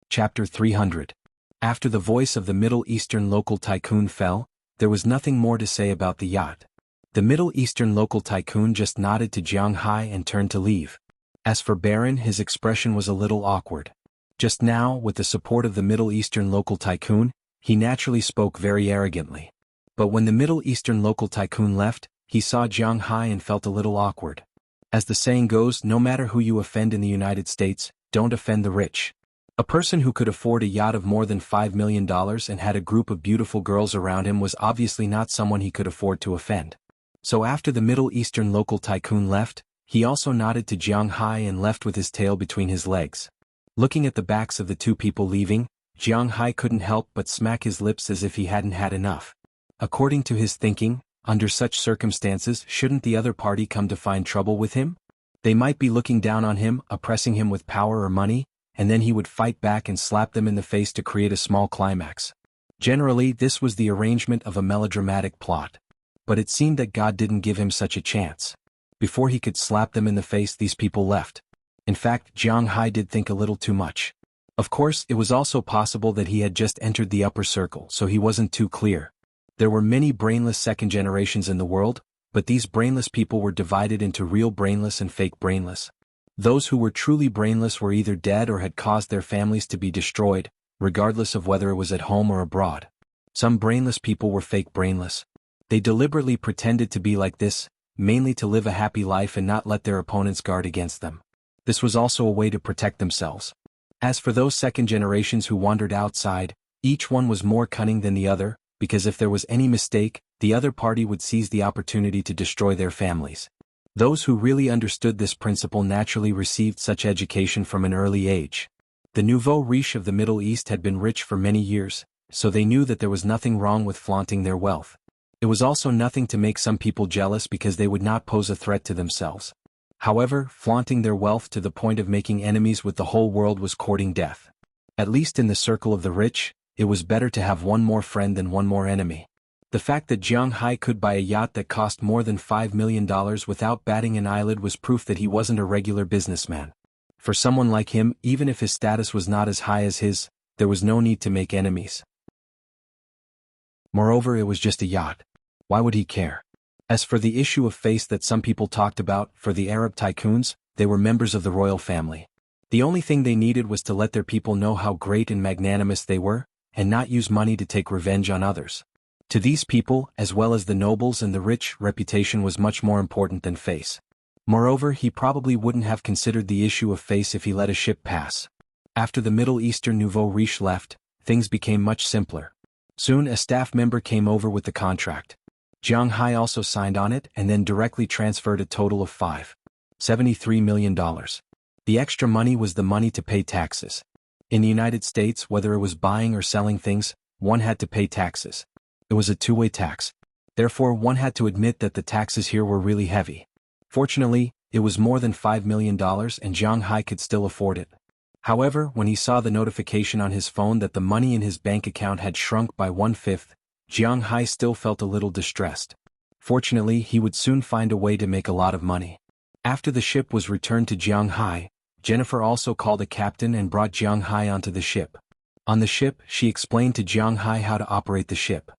Chapter 300. After the voice of the Middle Eastern local tycoon fell, there was nothing more to say about the yacht. The Middle Eastern local tycoon just nodded to Jiang Hai and turned to leave. As for Baron, his expression was a little awkward. Just now, with the support of the Middle Eastern local tycoon, he naturally spoke very arrogantly. But when the Middle Eastern local tycoon left, he saw Jiang Hai and felt a little awkward. As the saying goes, no matter who you offend in the United States, don't offend the rich. A person who could afford a yacht of more than $5 million and had a group of beautiful girls around him was obviously not someone he could afford to offend. So after the Middle Eastern local tycoon left, he also nodded to Jiang Hai and left with his tail between his legs. Looking at the backs of the two people leaving, Jiang Hai couldn't help but smack his lips as if he hadn't had enough. According to his thinking, under such circumstances, shouldn't the other party come to find trouble with him? They might be looking down on him, oppressing him with power or money, and then he would fight back and slap them in the face to create a small climax. Generally, this was the arrangement of a melodramatic plot. But it seemed that God didn't give him such a chance. Before he could slap them in the face, these people left. In fact, Jiang Hai did think a little too much. Of course, it was also possible that he had just entered the upper circle, so he wasn't too clear. There were many brainless second generations in the world, but these brainless people were divided into real brainless and fake brainless. Those who were truly brainless were either dead or had caused their families to be destroyed, regardless of whether it was at home or abroad. Some brainless people were fake brainless. They deliberately pretended to be like this, mainly to live a happy life and not let their opponents guard against them. This was also a way to protect themselves. As for those second generations who wandered outside, each one was more cunning than the other, because if there was any mistake, the other party would seize the opportunity to destroy their families. Those who really understood this principle naturally received such education from an early age. The nouveau riche of the Middle East had been rich for many years, so they knew that there was nothing wrong with flaunting their wealth. It was also nothing to make some people jealous because they would not pose a threat to themselves. However, flaunting their wealth to the point of making enemies with the whole world was courting death. At least in the circle of the rich, it was better to have one more friend than one more enemy. The fact that Jiang Hai could buy a yacht that cost more than $5 million without batting an eyelid was proof that he wasn't a regular businessman. For someone like him, even if his status was not as high as his, there was no need to make enemies. Moreover, it was just a yacht. Why would he care? As for the issue of face that some people talked about, for the Arab tycoons, they were members of the royal family. The only thing they needed was to let their people know how great and magnanimous they were, and not use money to take revenge on others. To these people, as well as the nobles and the rich, reputation was much more important than face. Moreover, he probably wouldn't have considered the issue of face if he let a ship pass. After the Middle Eastern nouveau riche left, things became much simpler. Soon a staff member came over with the contract. Jiang Hai also signed on it and then directly transferred a total of $5.73 million. The extra money was the money to pay taxes. In the United States, whether it was buying or selling things, one had to pay taxes. It was a two-way tax. Therefore, one had to admit that the taxes here were really heavy. Fortunately, it was more than $5 million and Jiang Hai could still afford it. However, when he saw the notification on his phone that the money in his bank account had shrunk by 1/5, Jiang Hai still felt a little distressed. Fortunately, he would soon find a way to make a lot of money. After the ship was returned to Jiang Hai, Jennifer also called a captain and brought Jiang Hai onto the ship. On the ship, she explained to Jiang Hai how to operate the ship.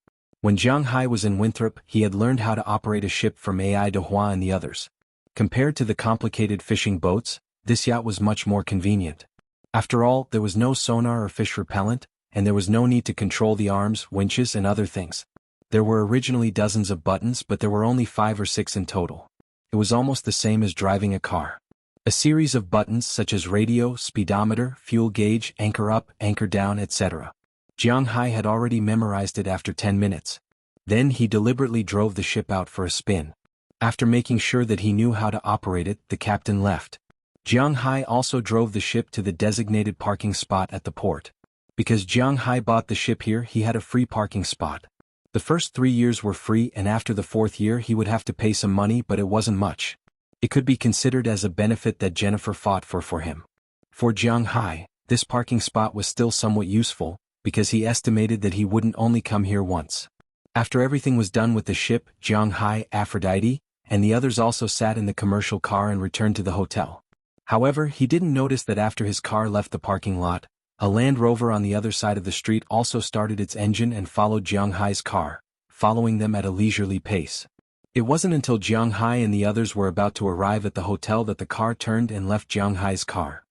When Jiang Hai was in Winthrop, he had learned how to operate a ship from Ai de Hua and the others. Compared to the complicated fishing boats, this yacht was much more convenient. After all, there was no sonar or fish repellent, and there was no need to control the arms, winches and other things. There were originally dozens of buttons, but there were only 5 or 6 in total. It was almost the same as driving a car. A series of buttons such as radio, speedometer, fuel gauge, anchor up, anchor down, etc. Jiang Hai had already memorized it after 10 minutes. Then he deliberately drove the ship out for a spin. After making sure that he knew how to operate it, the captain left. Jiang Hai also drove the ship to the designated parking spot at the port. Because Jiang Hai bought the ship here, he had a free parking spot. The first 3 years were free, and after the 4th year he would have to pay some money, but it wasn't much. It could be considered as a benefit that Jennifer fought for him. For Jiang Hai, this parking spot was still somewhat useful, because he estimated that he wouldn't only come here once. After everything was done with the ship, Jiang Hai, Aphrodite, and the others also sat in the commercial car and returned to the hotel. However, he didn't notice that after his car left the parking lot, a Land Rover on the other side of the street also started its engine and followed Jiang Hai's car, following them at a leisurely pace. It wasn't until Jiang Hai and the others were about to arrive at the hotel that the car turned and left Jiang Hai's car.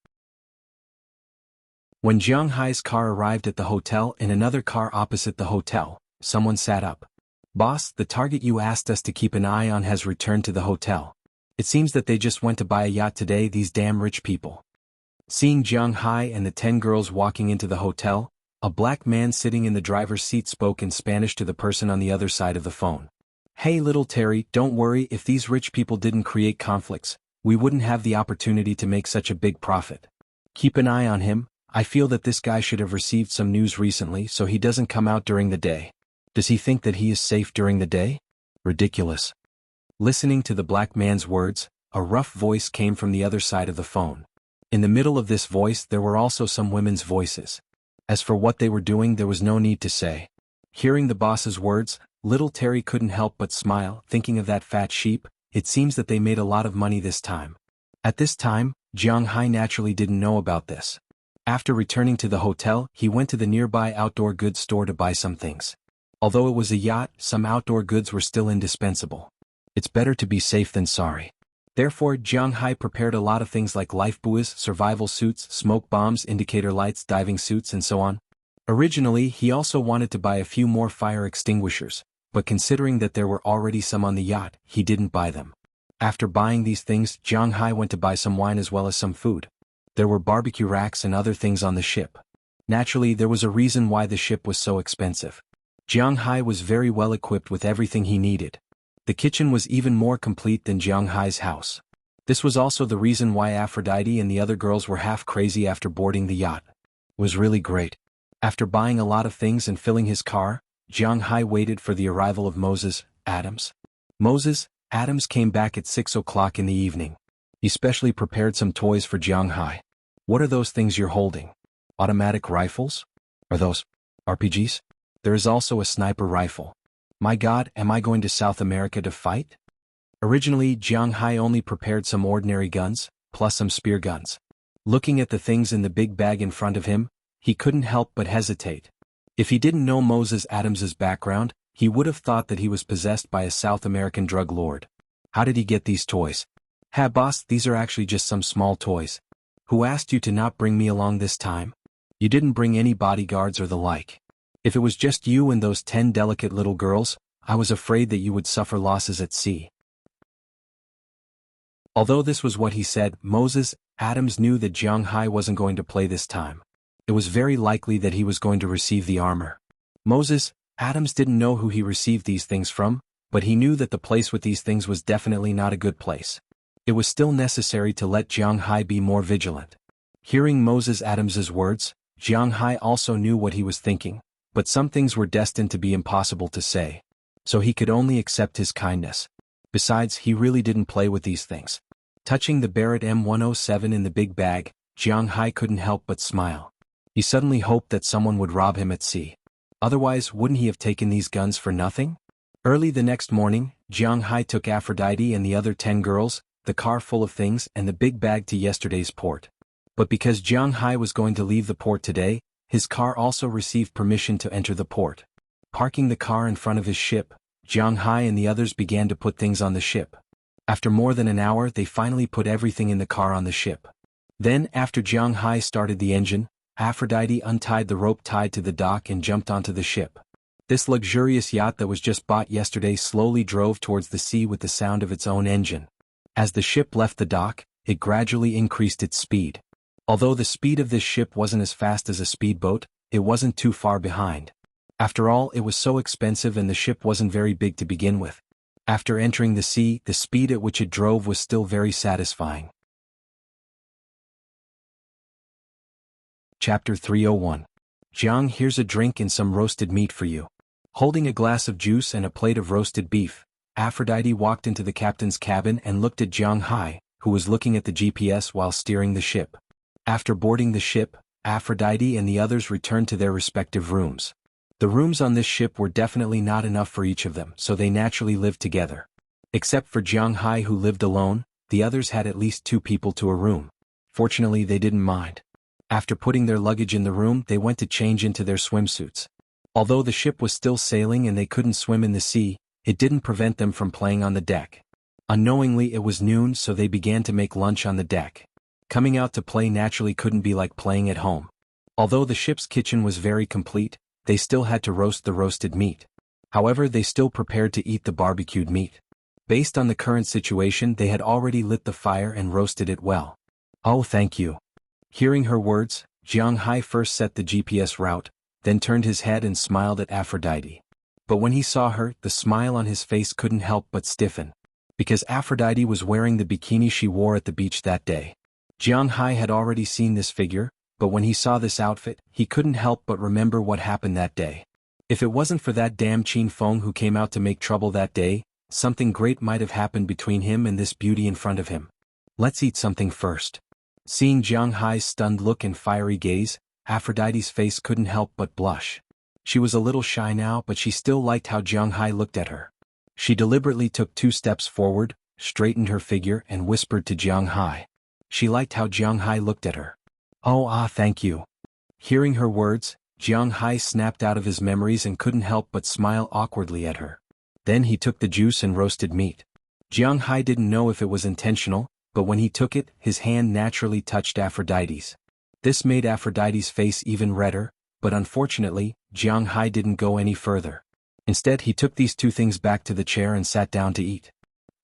When Jiang Hai's car arrived at the hotel, in another car opposite the hotel, someone sat up. "Boss, the target you asked us to keep an eye on has returned to the hotel. It seems that they just went to buy a yacht today, these damn rich people." Seeing Jiang Hai and the 10 girls walking into the hotel, a black man sitting in the driver's seat spoke in Spanish to the person on the other side of the phone. "Hey little Terry, don't worry, if these rich people didn't create conflicts, we wouldn't have the opportunity to make such a big profit. Keep an eye on him. I feel that this guy should have received some news recently so he doesn't come out during the day. Does he think that he is safe during the day? Ridiculous." Listening to the black man's words, a rough voice came from the other side of the phone. In the middle of this voice there were also some women's voices. As for what they were doing, there was no need to say. Hearing the boss's words, little Terry couldn't help but smile, thinking of that fat sheep. It seems that they made a lot of money this time. At this time, Jiang Hai naturally didn't know about this. After returning to the hotel, he went to the nearby outdoor goods store to buy some things. Although it was a yacht, some outdoor goods were still indispensable. It's better to be safe than sorry. Therefore, Jiang Hai prepared a lot of things like lifebuoys, survival suits, smoke bombs, indicator lights, diving suits, and so on. Originally, he also wanted to buy a few more fire extinguishers, but considering that there were already some on the yacht, he didn't buy them. After buying these things, Jiang Hai went to buy some wine as well as some food. There were barbecue racks and other things on the ship. Naturally, there was a reason why the ship was so expensive. Jiang Hai was very well equipped with everything he needed. The kitchen was even more complete than Jiang Hai's house. This was also the reason why Aphrodite and the other girls were half crazy after boarding the yacht. It was really great. After buying a lot of things and filling his car, Jiang Hai waited for the arrival of Moses Adams. Moses Adams came back at 6 o'clock in the evening. He specially prepared some toys for Jiang Hai. "What are those things you're holding? Automatic rifles? Are those RPGs? There is also a sniper rifle. My God, am I going to South America to fight?" Originally, Jiang Hai only prepared some ordinary guns, plus some spear guns. Looking at the things in the big bag in front of him, he couldn't help but hesitate. If he didn't know Moses Adams's background, he would have thought that he was possessed by a South American drug lord. How did he get these toys? "Ha boss, these are actually just some small toys. Who asked you to not bring me along this time? You didn't bring any bodyguards or the like. If it was just you and those 10 delicate little girls, I was afraid that you would suffer losses at sea." Although this was what he said, Moses Adams knew that Jiang Hai wasn't going to play this time. It was very likely that he was going to receive the armor. Moses Adams didn't know who he received these things from, but he knew that the place with these things was definitely not a good place. It was still necessary to let Jiang Hai be more vigilant. Hearing Moses Adams's words, Jiang Hai also knew what he was thinking, but some things were destined to be impossible to say. So he could only accept his kindness. Besides, he really didn't play with these things. Touching the Barrett M107 in the big bag, Jiang Hai couldn't help but smile. He suddenly hoped that someone would rob him at sea. Otherwise, wouldn't he have taken these guns for nothing? Early the next morning, Jiang Hai took Aphrodite and the other 10 girls, the car full of things and the big bag to yesterday's port. But because Jiang Hai was going to leave the port today, his car also received permission to enter the port. Parking the car in front of his ship, Jiang Hai and the others began to put things on the ship. After more than an hour, they finally put everything in the car on the ship. Then, after Jiang Hai started the engine, Aphrodite untied the rope tied to the dock and jumped onto the ship. This luxurious yacht that was just bought yesterday slowly drove towards the sea with the sound of its own engine. As the ship left the dock, it gradually increased its speed. Although the speed of this ship wasn't as fast as a speedboat, it wasn't too far behind. After all, it was so expensive and the ship wasn't very big to begin with. After entering the sea, the speed at which it drove was still very satisfying. Chapter 301. "Jiang, here's a drink and some roasted meat for you." Holding a glass of juice and a plate of roasted beef, Aphrodite walked into the captain's cabin and looked at Jiang Hai, who was looking at the GPS while steering the ship. After boarding the ship, Aphrodite and the others returned to their respective rooms. The rooms on this ship were definitely not enough for each of them, so they naturally lived together. Except for Jiang Hai, who lived alone, the others had at least 2 people to a room. Fortunately, they didn't mind. After putting their luggage in the room, they went to change into their swimsuits. Although the ship was still sailing and they couldn't swim in the sea, it didn't prevent them from playing on the deck. Unknowingly, it was noon, so they began to make lunch on the deck. Coming out to play naturally couldn't be like playing at home. Although the ship's kitchen was very complete, they still had to roast the roasted meat. However, they still prepared to eat the barbecued meat. Based on the current situation, they had already lit the fire and roasted it well. "Oh, thank you." Hearing her words, Jiang Hai first set the GPS route, then turned his head and smiled at Aphrodite. But when he saw her, the smile on his face couldn't help but stiffen. Because Aphrodite was wearing the bikini she wore at the beach that day. Jiang Hai had already seen this figure, but when he saw this outfit, he couldn't help but remember what happened that day. If it wasn't for that damn Qin Feng who came out to make trouble that day, something great might have happened between him and this beauty in front of him. "Let's eat something first." Seeing Jiang Hai's stunned look and fiery gaze, Aphrodite's face couldn't help but blush. She was a little shy now, but she still liked how Jiang Hai looked at her. She deliberately took 2 steps forward, straightened her figure and whispered to Jiang Hai. She liked how Jiang Hai looked at her. "Oh, thank you." Hearing her words, Jiang Hai snapped out of his memories and couldn't help but smile awkwardly at her. Then he took the juice and roasted meat. Jiang Hai didn't know if it was intentional, but when he took it, his hand naturally touched Aphrodite's. This made Aphrodite's face even redder, but unfortunately, Jiang Hai didn't go any further. Instead, he took these 2 things back to the chair and sat down to eat.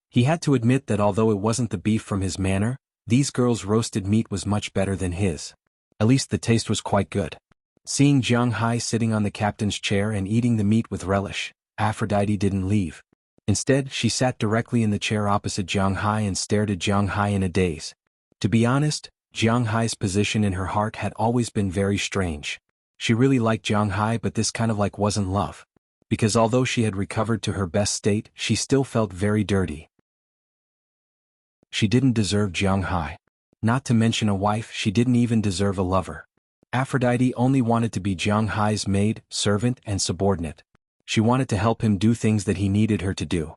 He had to admit that although it wasn't the beef from his manor, these girls' roasted meat was much better than his. At least the taste was quite good. Seeing Jiang Hai sitting on the captain's chair and eating the meat with relish, Aphrodite didn't leave. Instead, she sat directly in the chair opposite Jiang Hai and stared at Jiang Hai in a daze. To be honest, Jiang Hai's position in her heart had always been very strange. She really liked Jiang Hai, but this kind of like wasn't love. Because although she had recovered to her best state, she still felt very dirty. She didn't deserve Jiang Hai. Not to mention a wife, she didn't even deserve a lover. Aphrodite only wanted to be Jiang Hai's maid, servant, and subordinate. She wanted to help him do things that he needed her to do.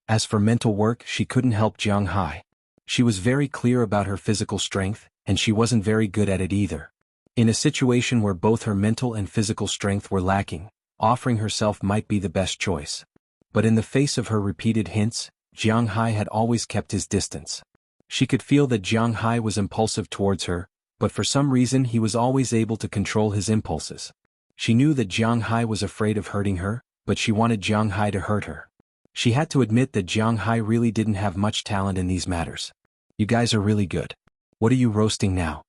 As for mental work, she couldn't help Jiang Hai. She was very clear about her physical strength, and she wasn't very good at it either. In a situation where both her mental and physical strength were lacking, offering herself might be the best choice. But in the face of her repeated hints, Jiang Hai had always kept his distance. She could feel that Jiang Hai was impulsive towards her, but for some reason he was always able to control his impulses. She knew that Jiang Hai was afraid of hurting her, but she wanted Jiang Hai to hurt her. She had to admit that Jiang Hai really didn't have much talent in these matters. You guys are really good. What are you roasting now?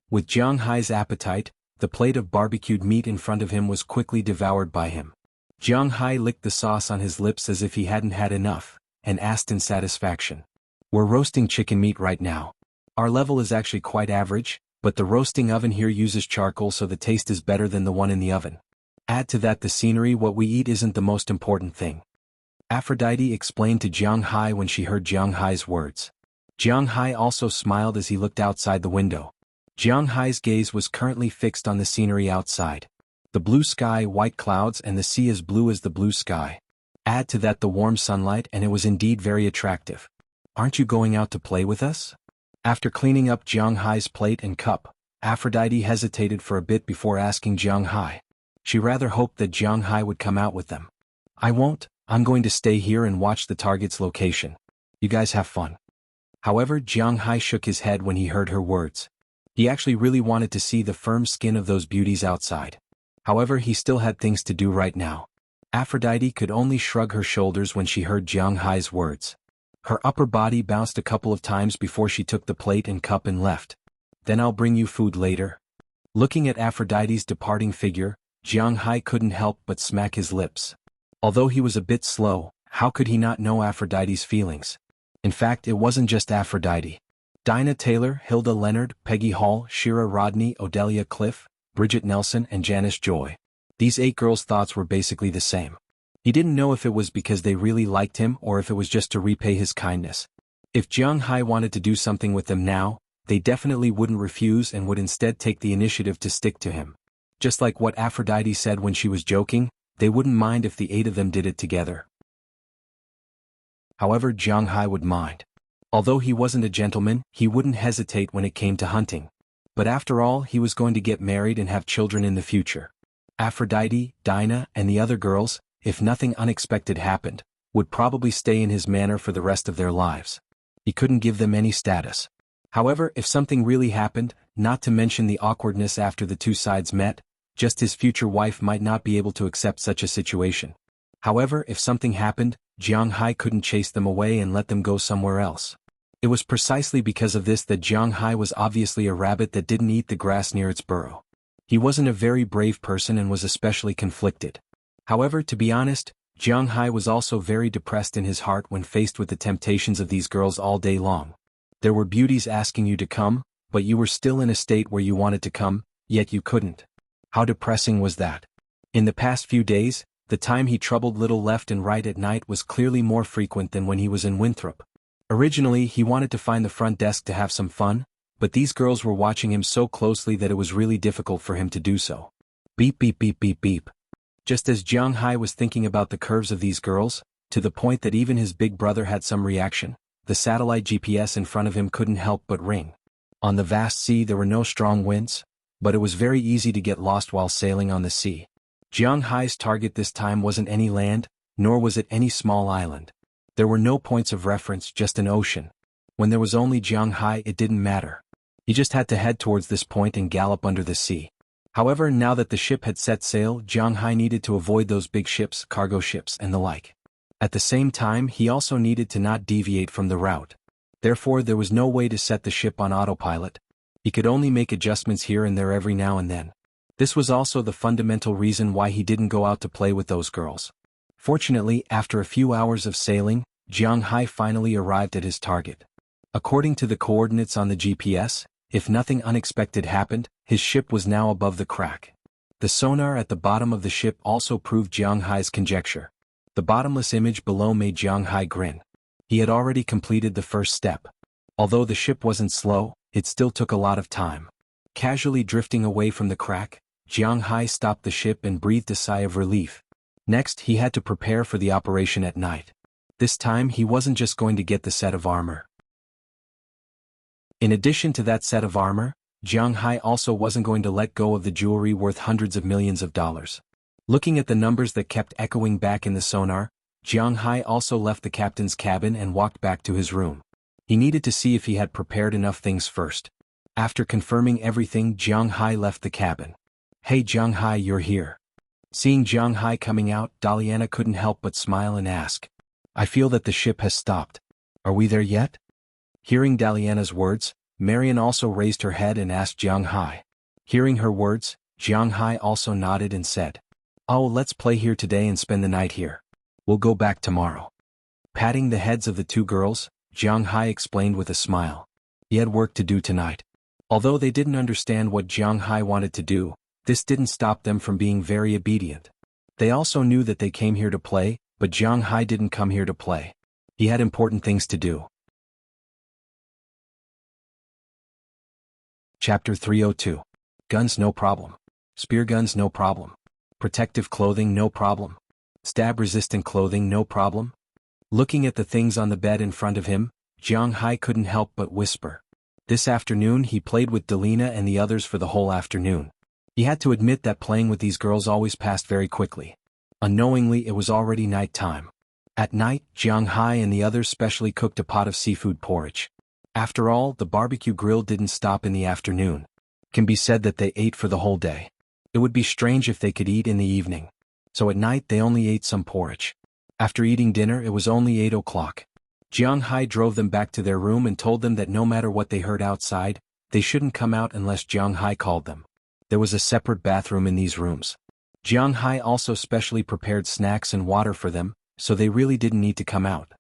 With Jiang Hai's appetite, the plate of barbecued meat in front of him was quickly devoured by him. Jiang Hai licked the sauce on his lips as if he hadn't had enough, and asked in satisfaction. We're roasting chicken meat right now. Our level is actually quite average, but the roasting oven here uses charcoal so the taste is better than the one in the oven. Add to that the scenery. What we eat isn't the most important thing. Aphrodite explained to Jiang Hai when she heard Jiang Hai's words. Jiang Hai also smiled as he looked outside the window. Jiang Hai's gaze was currently fixed on the scenery outside. The blue sky, white clouds, and the sea as blue as the blue sky. Add to that the warm sunlight and it was indeed very attractive. Aren't you going out to play with us? After cleaning up Jiang Hai's plate and cup, Aphrodite hesitated for a bit before asking Jiang Hai. She rather hoped that Jiang Hai would come out with them. I won't, I'm going to stay here and watch the target's location. You guys have fun. However, Jiang Hai shook his head when he heard her words. He actually really wanted to see the firm skin of those beauties outside. However, he still had things to do right now. Aphrodite could only shrug her shoulders when she heard Jiang Hai's words. Her upper body bounced a couple of times before she took the plate and cup and left. Then I'll bring you food later. Looking at Aphrodite's departing figure, Jiang Hai couldn't help but smack his lips. Although he was a bit slow, how could he not know Aphrodite's feelings? In fact, it wasn't just Aphrodite. Dinah Taylor, Hilda Leonard, Peggy Hall, Shira Rodney, Odelia Cliff, Bridget Nelson, and Janice Joy. These 8 girls' thoughts were basically the same. He didn't know if it was because they really liked him or if it was just to repay his kindness. If Jiang Hai wanted to do something with them now, they definitely wouldn't refuse and would instead take the initiative to stick to him. Just like what Aphrodite said when she was joking, they wouldn't mind if the 8 of them did it together. However, Jiang Hai would mind. Although he wasn't a gentleman, he wouldn't hesitate when it came to hunting. But after all, he was going to get married and have children in the future. Aphrodite, Dinah, and the other girls, if nothing unexpected happened, would probably stay in his manor for the rest of their lives. He couldn't give them any status. However, if something really happened, not to mention the awkwardness after the 2 sides met, just his future wife might not be able to accept such a situation. However, if something happened, Jiang Hai couldn't chase them away and let them go somewhere else. It was precisely because of this that Jiang Hai was obviously a rabbit that didn't eat the grass near its burrow. He wasn't a very brave person and was especially conflicted. However, to be honest, Jiang Hai was also very depressed in his heart when faced with the temptations of these girls all day long. There were beauties asking you to come, but you were still in a state where you wanted to come, yet you couldn't. How depressing was that? In the past few days, the time he troubled Little left and right at night was clearly more frequent than when he was in Winthrop. Originally, he wanted to find the front desk to have some fun, but these girls were watching him so closely that it was really difficult for him to do so. Beep beep beep beep beep. Just as Jiang Hai was thinking about the curves of these girls, to the point that even his big brother had some reaction, the satellite GPS in front of him couldn't help but ring. On the vast sea there were no strong winds, but it was very easy to get lost while sailing on the sea. Jiang Hai's target this time wasn't any land, nor was it any small island. There were no points of reference, just an ocean. When there was only Jiang Hai, it didn't matter. He just had to head towards this point and gallop under the sea. However, now that the ship had set sail, Jiang Hai needed to avoid those big ships, cargo ships, and the like. At the same time, he also needed to not deviate from the route. Therefore, there was no way to set the ship on autopilot. He could only make adjustments here and there every now and then. This was also the fundamental reason why he didn't go out to play with those girls. Fortunately, after a few hours of sailing, Jiang Hai finally arrived at his target. According to the coordinates on the GPS, if nothing unexpected happened, his ship was now above the crack. The sonar at the bottom of the ship also proved Jiang Hai's conjecture. The bottomless image below made Jiang Hai grin. He had already completed the first step. Although the ship wasn't slow, it still took a lot of time. Casually drifting away from the crack, Jiang Hai stopped the ship and breathed a sigh of relief. Next, he had to prepare for the operation at night. This time he wasn't just going to get the set of armor. In addition to that set of armor, Jiang Hai also wasn't going to let go of the jewelry worth hundreds of millions of dollars. Looking at the numbers that kept echoing back in the sonar, Jiang Hai also left the captain's cabin and walked back to his room. He needed to see if he had prepared enough things first. After confirming everything, Jiang Hai left the cabin. "Hey Jiang Hai, you're here." Seeing Jiang Hai coming out, Daliana couldn't help but smile and ask, "I feel that the ship has stopped. Are we there yet?" Hearing Daliana's words, Marian also raised her head and asked Jiang Hai. Hearing her words, Jiang Hai also nodded and said, "Oh, let's play here today and spend the night here. We'll go back tomorrow." Patting the heads of the two girls, Jiang Hai explained with a smile. He had work to do tonight. Although they didn't understand what Jiang Hai wanted to do, this didn't stop them from being very obedient. They also knew that they came here to play, but Jiang Hai didn't come here to play. He had important things to do. Chapter 302. Guns no problem. Spear guns no problem. Protective clothing no problem. Stab-resistant clothing no problem. Looking at the things on the bed in front of him, Jiang Hai couldn't help but whisper. This afternoon he played with Delina and the others for the whole afternoon. He had to admit that playing with these girls always passed very quickly. Unknowingly it was already night time. At night, Jiang Hai and the others specially cooked a pot of seafood porridge. After all, the barbecue grill didn't stop in the afternoon. It can be said that they ate for the whole day. It would be strange if they could eat in the evening. So at night they only ate some porridge. After eating dinner it was only 8 o'clock. Jiang Hai drove them back to their room and told them that no matter what they heard outside, they shouldn't come out unless Jiang Hai called them. There was a separate bathroom in these rooms. Jiang Hai also specially prepared snacks and water for them, so they really didn't need to come out.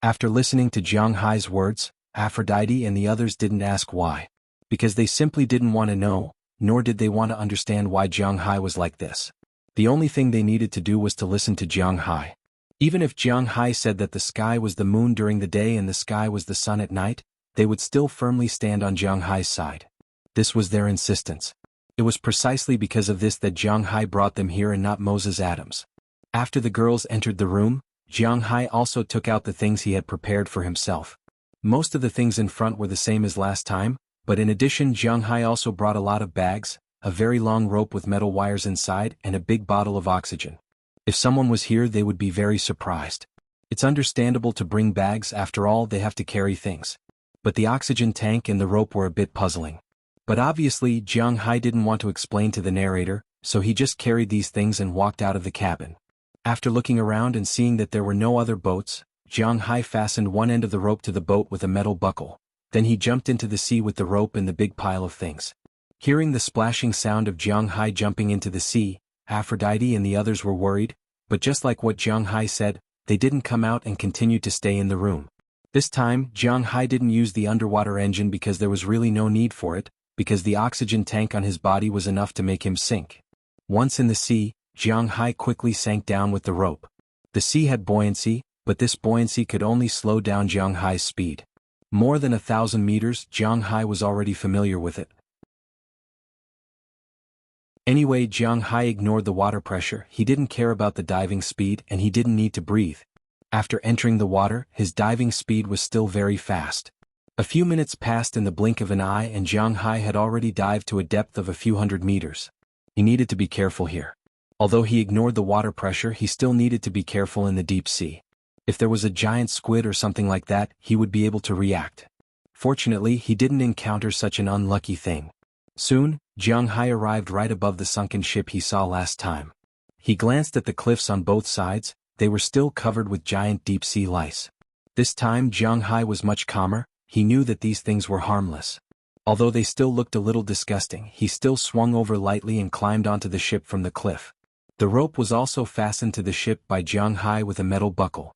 After listening to Jiang Hai's words, Aphrodite and the others didn't ask why. Because they simply didn't want to know, nor did they want to understand why Jiang Hai was like this. The only thing they needed to do was to listen to Jiang Hai. Even if Jiang Hai said that the sky was the moon during the day and the sky was the sun at night, they would still firmly stand on Jiang Hai's side. This was their insistence. It was precisely because of this that Jiang Hai brought them here and not Moses Adams. After the girls entered the room, Jiang Hai also took out the things he had prepared for himself. Most of the things in front were the same as last time, but in addition Jiang Hai also brought a lot of bags, a very long rope with metal wires inside and a big bottle of oxygen. If someone was here they would be very surprised. It's understandable to bring bags, after all they have to carry things. But the oxygen tank and the rope were a bit puzzling. But obviously Jiang Hai didn't want to explain to the narrator, so he just carried these things and walked out of the cabin. After looking around and seeing that there were no other boats, Jiang Hai fastened one end of the rope to the boat with a metal buckle. Then he jumped into the sea with the rope and the big pile of things. Hearing the splashing sound of Jiang Hai jumping into the sea, Aphrodite and the others were worried, but just like what Jiang Hai said, they didn't come out and continued to stay in the room. This time, Jiang Hai didn't use the underwater engine because there was really no need for it, because the oxygen tank on his body was enough to make him sink. Once in the sea, Jiang Hai quickly sank down with the rope. The sea had buoyancy, but this buoyancy could only slow down Jiang Hai's speed. More than 1,000 meters, Jiang Hai was already familiar with it. Anyway, Jiang Hai ignored the water pressure, he didn't care about the diving speed and he didn't need to breathe. After entering the water, his diving speed was still very fast. A few minutes passed in the blink of an eye and Jiang Hai had already dived to a depth of a few hundred meters. He needed to be careful here. Although he ignored the water pressure, he still needed to be careful in the deep sea. If there was a giant squid or something like that, he would be able to react. Fortunately, he didn't encounter such an unlucky thing. Soon, Jiang Hai arrived right above the sunken ship he saw last time. He glanced at the cliffs on both sides, they were still covered with giant deep-sea lice. This time Jiang Hai was much calmer, he knew that these things were harmless. Although they still looked a little disgusting, he still swung over lightly and climbed onto the ship from the cliff. The rope was also fastened to the ship by Jiang Hai with a metal buckle.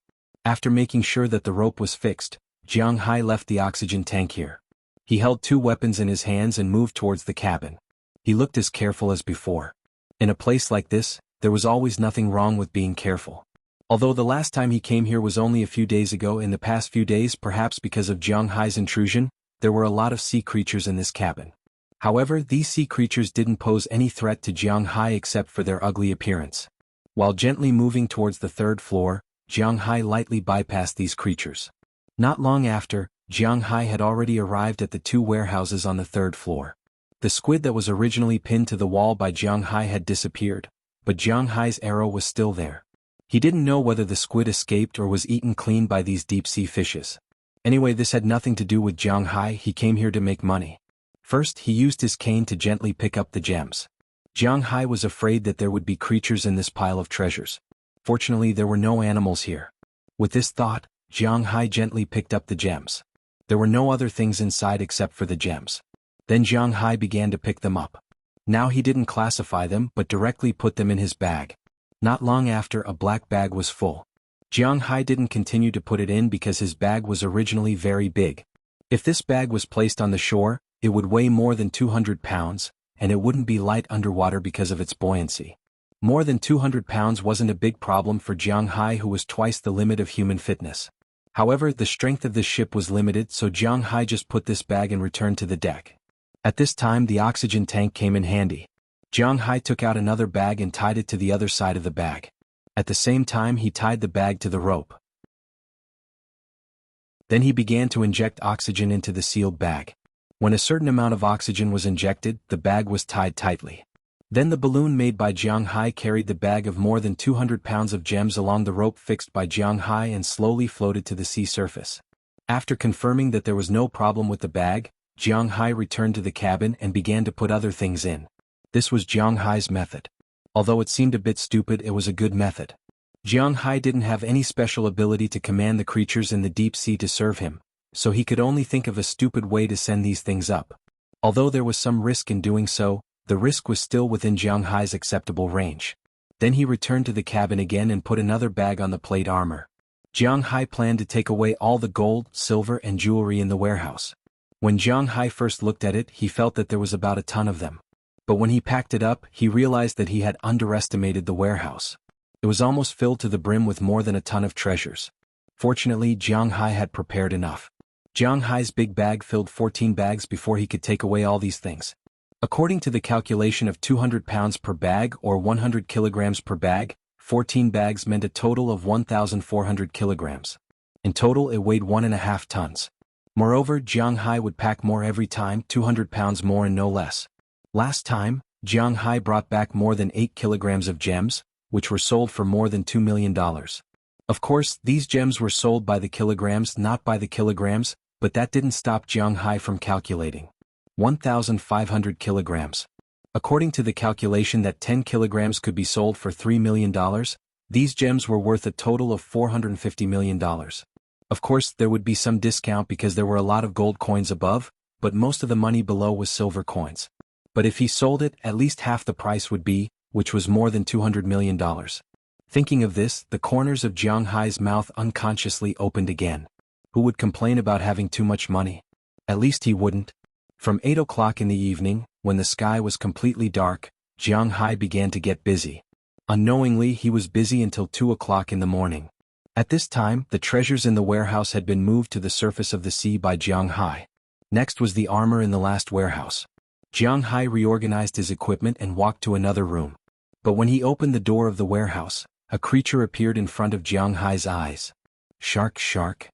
After making sure that the rope was fixed, Jiang Hai left the oxygen tank here. He held 2 weapons in his hands and moved towards the cabin. He looked as careful as before. In a place like this, there was always nothing wrong with being careful. Although the last time he came here was only a few days ago, in the past few days, perhaps because of Jiang Hai's intrusion, there were a lot of sea creatures in this cabin. However, these sea creatures didn't pose any threat to Jiang Hai except for their ugly appearance. While gently moving towards the 3rd floor, Jiang Hai lightly bypassed these creatures. Not long after, Jiang Hai had already arrived at the 2 warehouses on the 3rd floor. The squid that was originally pinned to the wall by Jiang Hai had disappeared, but Jiang Hai's arrow was still there. He didn't know whether the squid escaped or was eaten clean by these deep-sea fishes. Anyway, this had nothing to do with Jiang Hai. He came here to make money. First, he used his cane to gently pick up the gems. Jiang Hai was afraid that there would be creatures in this pile of treasures. Fortunately, there were no animals here. With this thought, Jiang Hai gently picked up the gems. There were no other things inside except for the gems. Then Jiang Hai began to pick them up. Now he didn't classify them but directly put them in his bag. Not long after, a black bag was full. Jiang Hai didn't continue to put it in because his bag was originally very big. If this bag was placed on the shore, it would weigh more than 200 pounds, and it wouldn't be light underwater because of its buoyancy. More than 200 pounds wasn't a big problem for Jiang Hai, who was twice the limit of human fitness. However, the strength of the ship was limited, so Jiang Hai just put this bag and returned to the deck. At this time, the oxygen tank came in handy. Jiang Hai took out another bag and tied it to the other side of the bag. At the same time, he tied the bag to the rope. Then he began to inject oxygen into the sealed bag. When a certain amount of oxygen was injected, the bag was tied tightly. Then the balloon made by Jiang Hai carried the bag of more than 200 pounds of gems along the rope fixed by Jiang Hai and slowly floated to the sea surface. After confirming that there was no problem with the bag, Jiang Hai returned to the cabin and began to put other things in. This was Jiang Hai's method. Although it seemed a bit stupid, it was a good method. Jiang Hai didn't have any special ability to command the creatures in the deep sea to serve him, so he could only think of a stupid way to send these things up. Although there was some risk in doing so, the risk was still within Jiang Hai's acceptable range. Then he returned to the cabin again and put another bag on the plate armor. Jiang Hai planned to take away all the gold, silver and jewelry in the warehouse. When Jiang Hai first looked at it, he felt that there was about a ton of them. But when he packed it up, he realized that he had underestimated the warehouse. It was almost filled to the brim with more than a ton of treasures. Fortunately, Jiang Hai had prepared enough. Jiang Hai's big bag filled 14 bags before he could take away all these things. According to the calculation of 200 pounds per bag or 100 kilograms per bag, 14 bags meant a total of 1,400 kilograms. In total, it weighed 1.5 tons. Moreover, Jiang Hai would pack more every time, 200 pounds more and no less. Last time, Jiang Hai brought back more than 8 kilograms of gems, which were sold for more than $2 million. Of course, these gems were sold by the kilograms, not by the kilograms, but that didn't stop Jiang Hai from calculating. 1,500 kilograms. According to the calculation that 10 kilograms could be sold for $3 million, these gems were worth a total of $450 million. Of course, there would be some discount because there were a lot of gold coins above, but most of the money below was silver coins. But if he sold it, at least half the price would be, which was more than $200 million. Thinking of this, the corners of Jiang Hai's mouth unconsciously opened again. Who would complain about having too much money? At least he wouldn't. From 8 o'clock in the evening, when the sky was completely dark, Jiang Hai began to get busy. Unknowingly, he was busy until 2 o'clock in the morning. At this time, the treasures in the warehouse had been moved to the surface of the sea by Jiang Hai. Next was the armor in the last warehouse. Jiang Hai reorganized his equipment and walked to another room. But when he opened the door of the warehouse, a creature appeared in front of Jiang Hai's eyes. Shark, shark.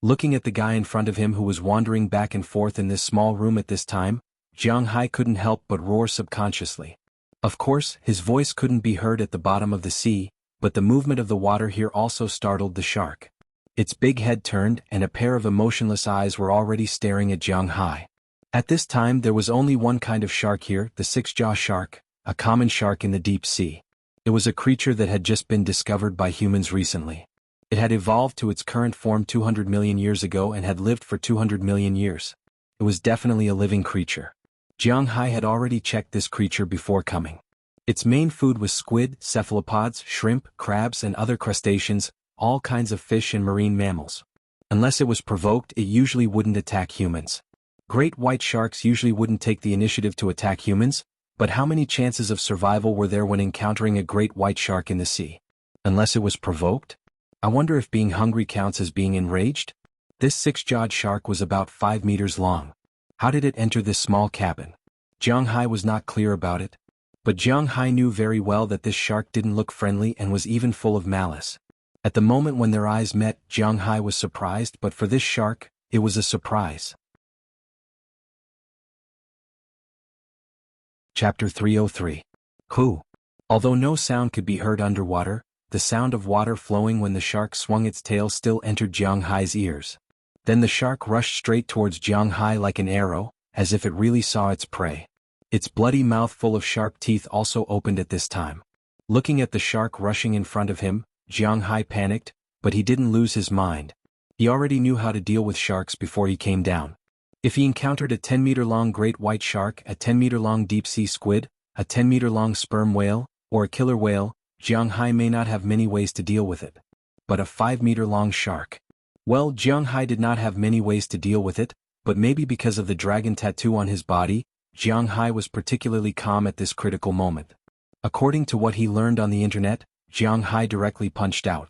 Looking at the guy in front of him who was wandering back and forth in this small room at this time, Jiang Hai couldn't help but roar subconsciously. Of course, his voice couldn't be heard at the bottom of the sea, but the movement of the water here also startled the shark. Its big head turned and a pair of emotionless eyes were already staring at Jiang Hai. At this time there was only one kind of shark here, the six-jaw shark, a common shark in the deep sea. It was a creature that had just been discovered by humans recently. It had evolved to its current form 200 million years ago and had lived for 200 million years. It was definitely a living creature. Jiang Hai had already checked this creature before coming. Its main food was squid, cephalopods, shrimp, crabs and other crustaceans, all kinds of fish and marine mammals. Unless it was provoked, it usually wouldn't attack humans. Great white sharks usually wouldn't take the initiative to attack humans, but how many chances of survival were there when encountering a great white shark in the sea? Unless it was provoked? I wonder if being hungry counts as being enraged? This six-jawed shark was about 5 meters long. How did it enter this small cabin? Jiang Hai was not clear about it. But Jiang Hai knew very well that this shark didn't look friendly and was even full of malice. At the moment when their eyes met, Jiang Hai was surprised, but for this shark, it was a surprise. Chapter 303. Who? Although no sound could be heard underwater, the sound of water flowing when the shark swung its tail still entered Jiang Hai's ears. Then the shark rushed straight towards Jiang Hai like an arrow, as if it really saw its prey. Its bloody mouth full of sharp teeth also opened at this time. Looking at the shark rushing in front of him, Jiang Hai panicked, but he didn't lose his mind. He already knew how to deal with sharks before he came down. If he encountered a 10-meter-long great white shark, a 10-meter-long deep-sea squid, a 10-meter-long sperm whale, or a killer whale, Jiang Hai may not have many ways to deal with it. But a 5-meter-long shark? Well, Jiang Hai did not have many ways to deal with it, but maybe because of the dragon tattoo on his body, Jiang Hai was particularly calm at this critical moment. According to what he learned on the internet, Jiang Hai directly punched out.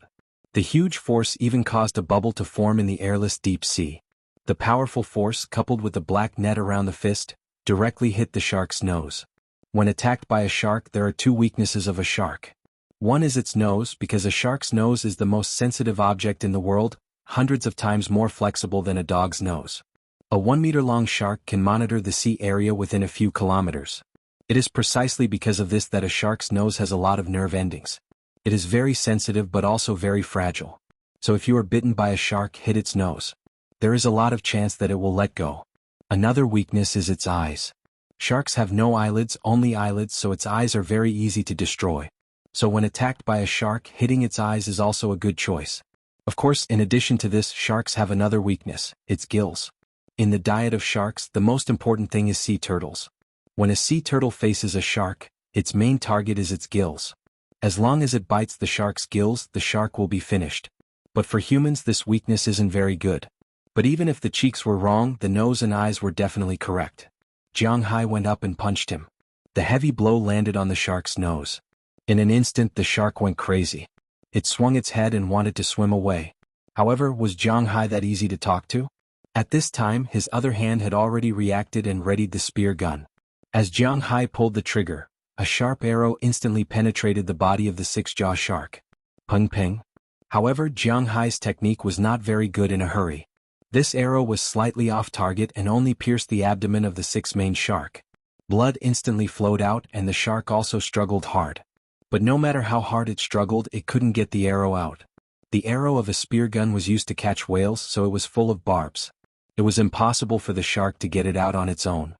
The huge force even caused a bubble to form in the airless deep sea. The powerful force, coupled with the black net around the fist, directly hit the shark's nose. When attacked by a shark, there are two weaknesses of a shark. One is its nose, because a shark's nose is the most sensitive object in the world, hundreds of times more flexible than a dog's nose. A 1-meter-long shark can monitor the sea area within a few kilometers. It is precisely because of this that a shark's nose has a lot of nerve endings. It is very sensitive but also very fragile. So if you are bitten by a shark, hit its nose. There is a lot of chance that it will let go. Another weakness is its eyes. Sharks have no eyelids, only eyelids, so its eyes are very easy to destroy. So when attacked by a shark, hitting its eyes is also a good choice. Of course, in addition to this, sharks have another weakness, its gills. In the diet of sharks, the most important thing is sea turtles. When a sea turtle faces a shark, its main target is its gills. As long as it bites the shark's gills, the shark will be finished. But for humans, this weakness isn't very good. But even if the cheeks were wrong, the nose and eyes were definitely correct. Jiang Hai went up and punched him. The heavy blow landed on the shark's nose. In an instant, the shark went crazy. It swung its head and wanted to swim away. However, was Jiang Hai that easy to talk to? At this time, his other hand had already reacted and readied the spear gun. As Jiang Hai pulled the trigger, a sharp arrow instantly penetrated the body of the six-jaw shark. Peng peng. However, Jiang Hai's technique was not very good in a hurry. This arrow was slightly off target and only pierced the abdomen of the six-maned shark. Blood instantly flowed out and the shark also struggled hard. But no matter how hard it struggled, it couldn't get the arrow out. The arrow of a spear gun was used to catch whales, so it was full of barbs. It was impossible for the shark to get it out on its own.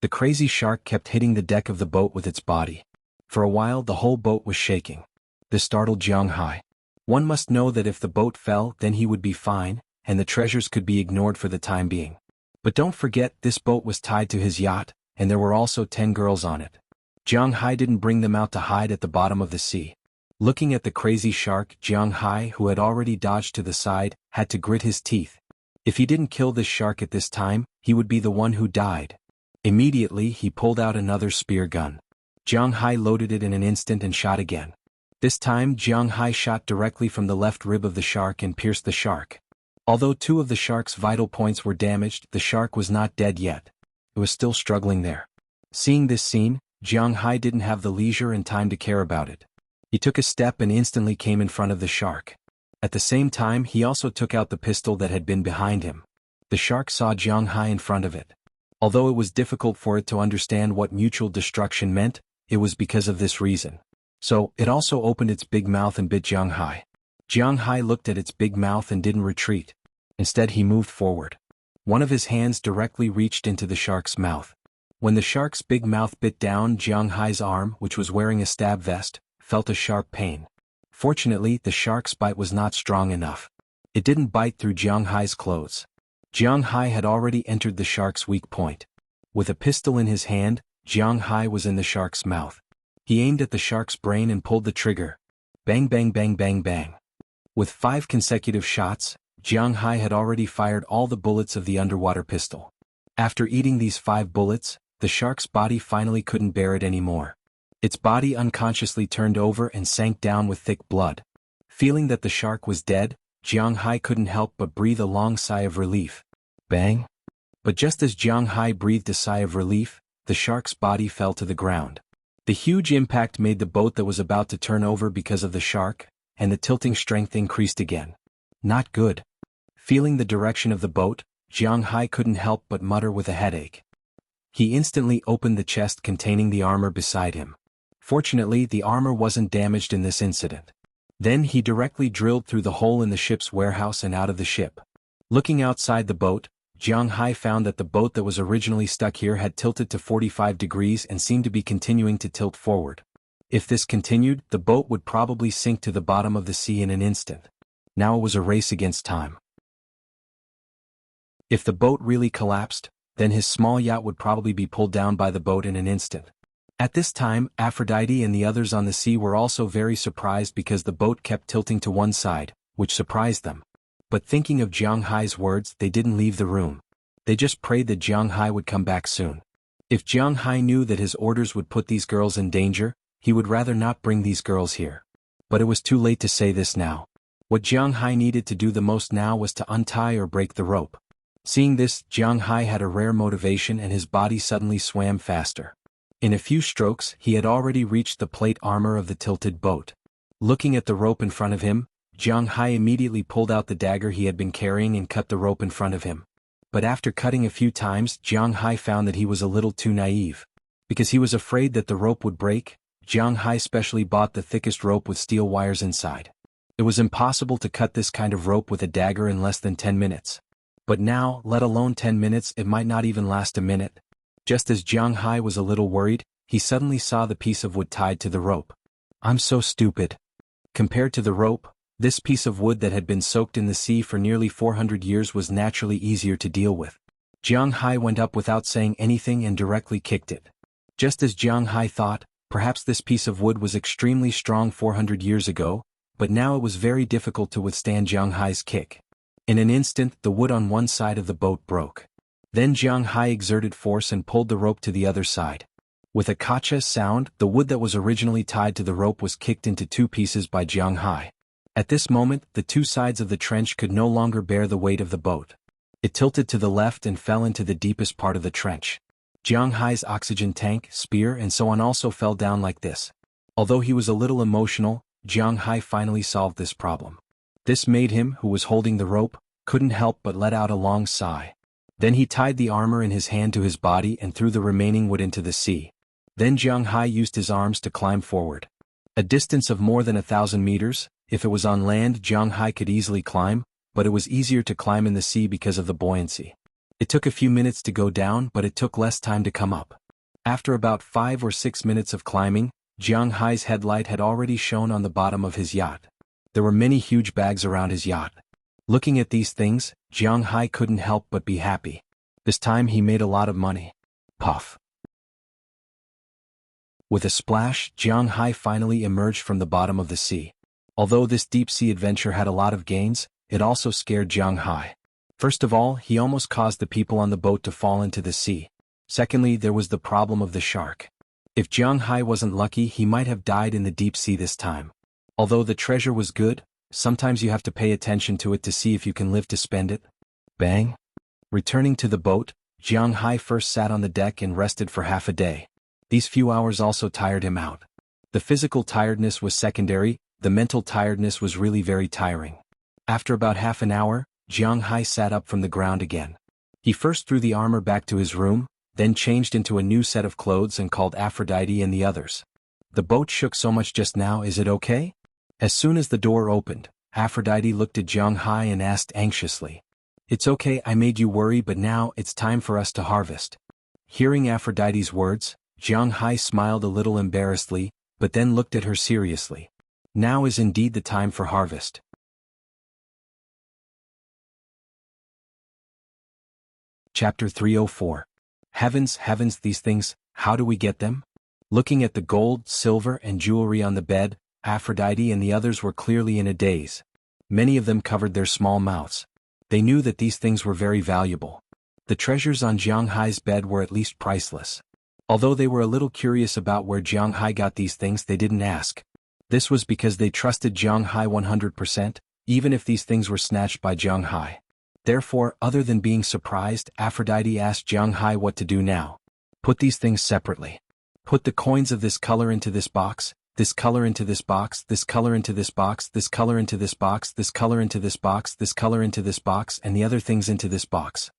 The crazy shark kept hitting the deck of the boat with its body. For a while, the whole boat was shaking. This startled Jiang Hai. One must know that if the boat fell, then he would be fine, and the treasures could be ignored for the time being. But don't forget, this boat was tied to his yacht, and there were also 10 girls on it. Jiang Hai didn't bring them out to hide at the bottom of the sea. Looking at the crazy shark, Jiang Hai, who had already dodged to the side, had to grit his teeth. If he didn't kill this shark at this time, he would be the one who died. Immediately, he pulled out another spear gun. Jiang Hai loaded it in an instant and shot again. This time, Jiang Hai shot directly from the left rib of the shark and pierced the shark. Although 2 of the shark's vital points were damaged, the shark was not dead yet. It was still struggling there. Seeing this scene, Jiang Hai didn't have the leisure and time to care about it. He took a step and instantly came in front of the shark. At the same time, he also took out the pistol that had been behind him. The shark saw Jiang Hai in front of it. Although it was difficult for it to understand what mutual destruction meant, it was because of this reason. So, it also opened its big mouth and bit Jiang Hai. Jiang Hai looked at its big mouth and didn't retreat. Instead, he moved forward. One of his hands directly reached into the shark's mouth. When the shark's big mouth bit down, Jiang Hai's arm, which was wearing a stab vest, felt a sharp pain. Fortunately, the shark's bite was not strong enough. It didn't bite through Jiang Hai's clothes. Jiang Hai had already entered the shark's weak point. With a pistol in his hand, Jiang Hai was in the shark's mouth. He aimed at the shark's brain and pulled the trigger. Bang bang bang bang bang. With 5 consecutive shots, Jiang Hai had already fired all the bullets of the underwater pistol. After eating these 5 bullets, the shark's body finally couldn't bear it anymore. Its body unconsciously turned over and sank down with thick blood. Feeling that the shark was dead, Jiang Hai couldn't help but breathe a long sigh of relief. Bang! But just as Jiang Hai breathed a sigh of relief, the shark's body fell to the ground. The huge impact made the boat that was about to turn over because of the shark, and the tilting strength increased again. Not good. Feeling the direction of the boat, Jiang Hai couldn't help but mutter with a headache. He instantly opened the chest containing the armor beside him. Fortunately, the armor wasn't damaged in this incident. Then he directly drilled through the hole in the ship's warehouse and out of the ship. Looking outside the boat, Jiang Hai found that the boat that was originally stuck here had tilted to 45 degrees and seemed to be continuing to tilt forward. If this continued, the boat would probably sink to the bottom of the sea in an instant. Now it was a race against time. If the boat really collapsed, then his small yacht would probably be pulled down by the boat in an instant. At this time, Aphrodite and the others on the sea were also very surprised because the boat kept tilting to one side, which surprised them. But thinking of Jiang Hai's words, they didn't leave the room. They just prayed that Jiang Hai would come back soon. If Jiang Hai knew that his orders would put these girls in danger, he would rather not bring these girls here. But it was too late to say this now. What Jiang Hai needed to do the most now was to untie or break the rope. Seeing this, Jiang Hai had a rare motivation and his body suddenly swam faster. In a few strokes, he had already reached the plate armor of the tilted boat. Looking at the rope in front of him, Jiang Hai immediately pulled out the dagger he had been carrying and cut the rope in front of him. But after cutting a few times, Jiang Hai found that he was a little too naive. Because he was afraid that the rope would break, Jiang Hai specially bought the thickest rope with steel wires inside. It was impossible to cut this kind of rope with a dagger in less than 10 minutes. But now, let alone 10 minutes, it might not even last a minute. Just as Jiang Hai was a little worried, he suddenly saw the piece of wood tied to the rope. I'm so stupid. Compared to the rope, this piece of wood that had been soaked in the sea for nearly 400 years was naturally easier to deal with. Jiang Hai went up without saying anything and directly kicked it. Just as Jiang Hai thought, perhaps this piece of wood was extremely strong 400 years ago, but now it was very difficult to withstand Jiang Hai's kick. In an instant, the wood on one side of the boat broke. Then Jiang Hai exerted force and pulled the rope to the other side. With a kacha sound, the wood that was originally tied to the rope was kicked into two pieces by Jiang Hai. At this moment, the two sides of the trench could no longer bear the weight of the boat. It tilted to the left and fell into the deepest part of the trench. Jiang Hai's oxygen tank, spear and so on also fell down like this. Although he was a little emotional, Jiang Hai finally solved this problem. This made him, who was holding the rope, couldn't help but let out a long sigh. Then he tied the armor in his hand to his body and threw the remaining wood into the sea. Then Jiang Hai used his arms to climb forward. A distance of more than 1,000 meters, if it was on land Jiang Hai could easily climb, but it was easier to climb in the sea because of the buoyancy. It took a few minutes to go down, but it took less time to come up. After about 5 or 6 minutes of climbing, Jiang Hai's headlight had already shone on the bottom of his yacht. There were many huge bags around his yacht. Looking at these things, Jiang Hai couldn't help but be happy. This time he made a lot of money. Puff. With a splash, Jiang Hai finally emerged from the bottom of the sea. Although this deep-sea adventure had a lot of gains, it also scared Jiang Hai. First of all, he almost caused the people on the boat to fall into the sea. Secondly, there was the problem of the shark. If Jiang Hai wasn't lucky, he might have died in the deep sea this time. Although the treasure was good, sometimes you have to pay attention to it to see if you can live to spend it. Bang! Returning to the boat, Jiang Hai first sat on the deck and rested for half a day. These few hours also tired him out. The physical tiredness was secondary, the mental tiredness was really very tiring. After about half an hour, Jiang Hai sat up from the ground again. He first threw the armor back to his room, then changed into a new set of clothes and called Aphrodite and the others. The boat shook so much just now, is it okay? As soon as the door opened, Aphrodite looked at Jiang Hai and asked anxiously. It's okay, I made you worry, but now it's time for us to harvest. Hearing Aphrodite's words, Jiang Hai smiled a little embarrassedly, but then looked at her seriously. Now is indeed the time for harvest. Chapter 304. Heavens, heavens, these things, how do we get them? Looking at the gold, silver, and jewelry on the bed, Aphrodite and the others were clearly in a daze. Many of them covered their small mouths. They knew that these things were very valuable. The treasures on Jiang Hai's bed were at least priceless. Although they were a little curious about where Jiang Hai got these things, they didn't ask. This was because they trusted Jiang Hai 100%, even if these things were snatched by Jiang Hai. Therefore, other than being surprised, Aphrodite asked Jiang Hai what to do now. Put these things separately. Put the coins of this color into this box, this color into this box, this color into this box, this color into this box, this color into this box, this color into this box, and the other things into this box.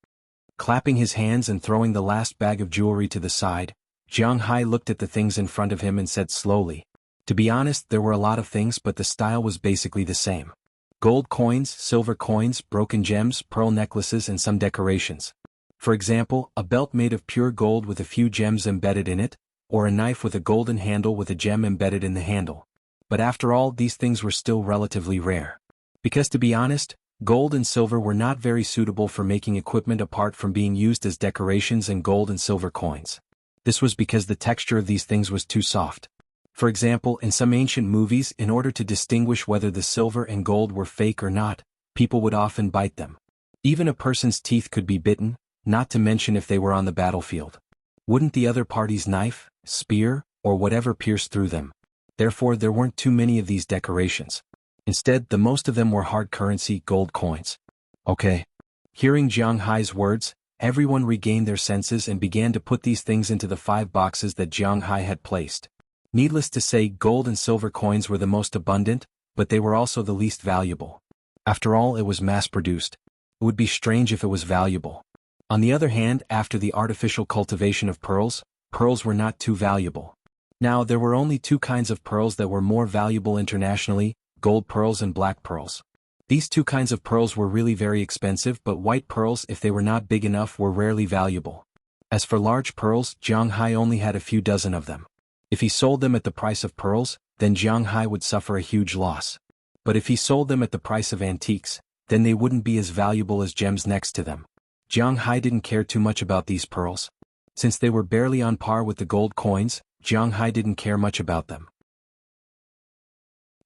Clapping his hands and throwing the last bag of jewelry to the side, Jiang Hai looked at the things in front of him and said slowly, "To be honest, there were a lot of things, but the style was basically the same. Gold coins, silver coins, broken gems, pearl necklaces, and some decorations. For example, a belt made of pure gold with a few gems embedded in it, or a knife with a golden handle with a gem embedded in the handle. But after all, these things were still relatively rare. Because to be honest, gold and silver were not very suitable for making equipment apart from being used as decorations and gold and silver coins. This was because the texture of these things was too soft. For example, in some ancient movies, in order to distinguish whether the silver and gold were fake or not, people would often bite them. Even a person's teeth could be bitten, not to mention if they were on the battlefield. Wouldn't the other party's knife, spear, or whatever pierce through them? Therefore, there weren't too many of these decorations. Instead, the most of them were hard currency gold coins. Okay. Hearing Jiang Hai's words, everyone regained their senses and began to put these things into the 5 boxes that Jiang Hai had placed. Needless to say, gold and silver coins were the most abundant, but they were also the least valuable. After all, it was mass-produced. It would be strange if it was valuable. On the other hand, after the artificial cultivation of pearls, pearls were not too valuable. Now, there were only 2 kinds of pearls that were more valuable internationally, gold pearls and black pearls. These 2 kinds of pearls were really very expensive, but white pearls, if they were not big enough, were rarely valuable. As for large pearls, Jiang Hai only had a few dozen of them. If he sold them at the price of pearls, then Jiang Hai would suffer a huge loss. But if he sold them at the price of antiques, then they wouldn't be as valuable as gems next to them. Jiang Hai didn't care too much about these pearls. Since they were barely on par with the gold coins, Jiang Hai didn't care much about them.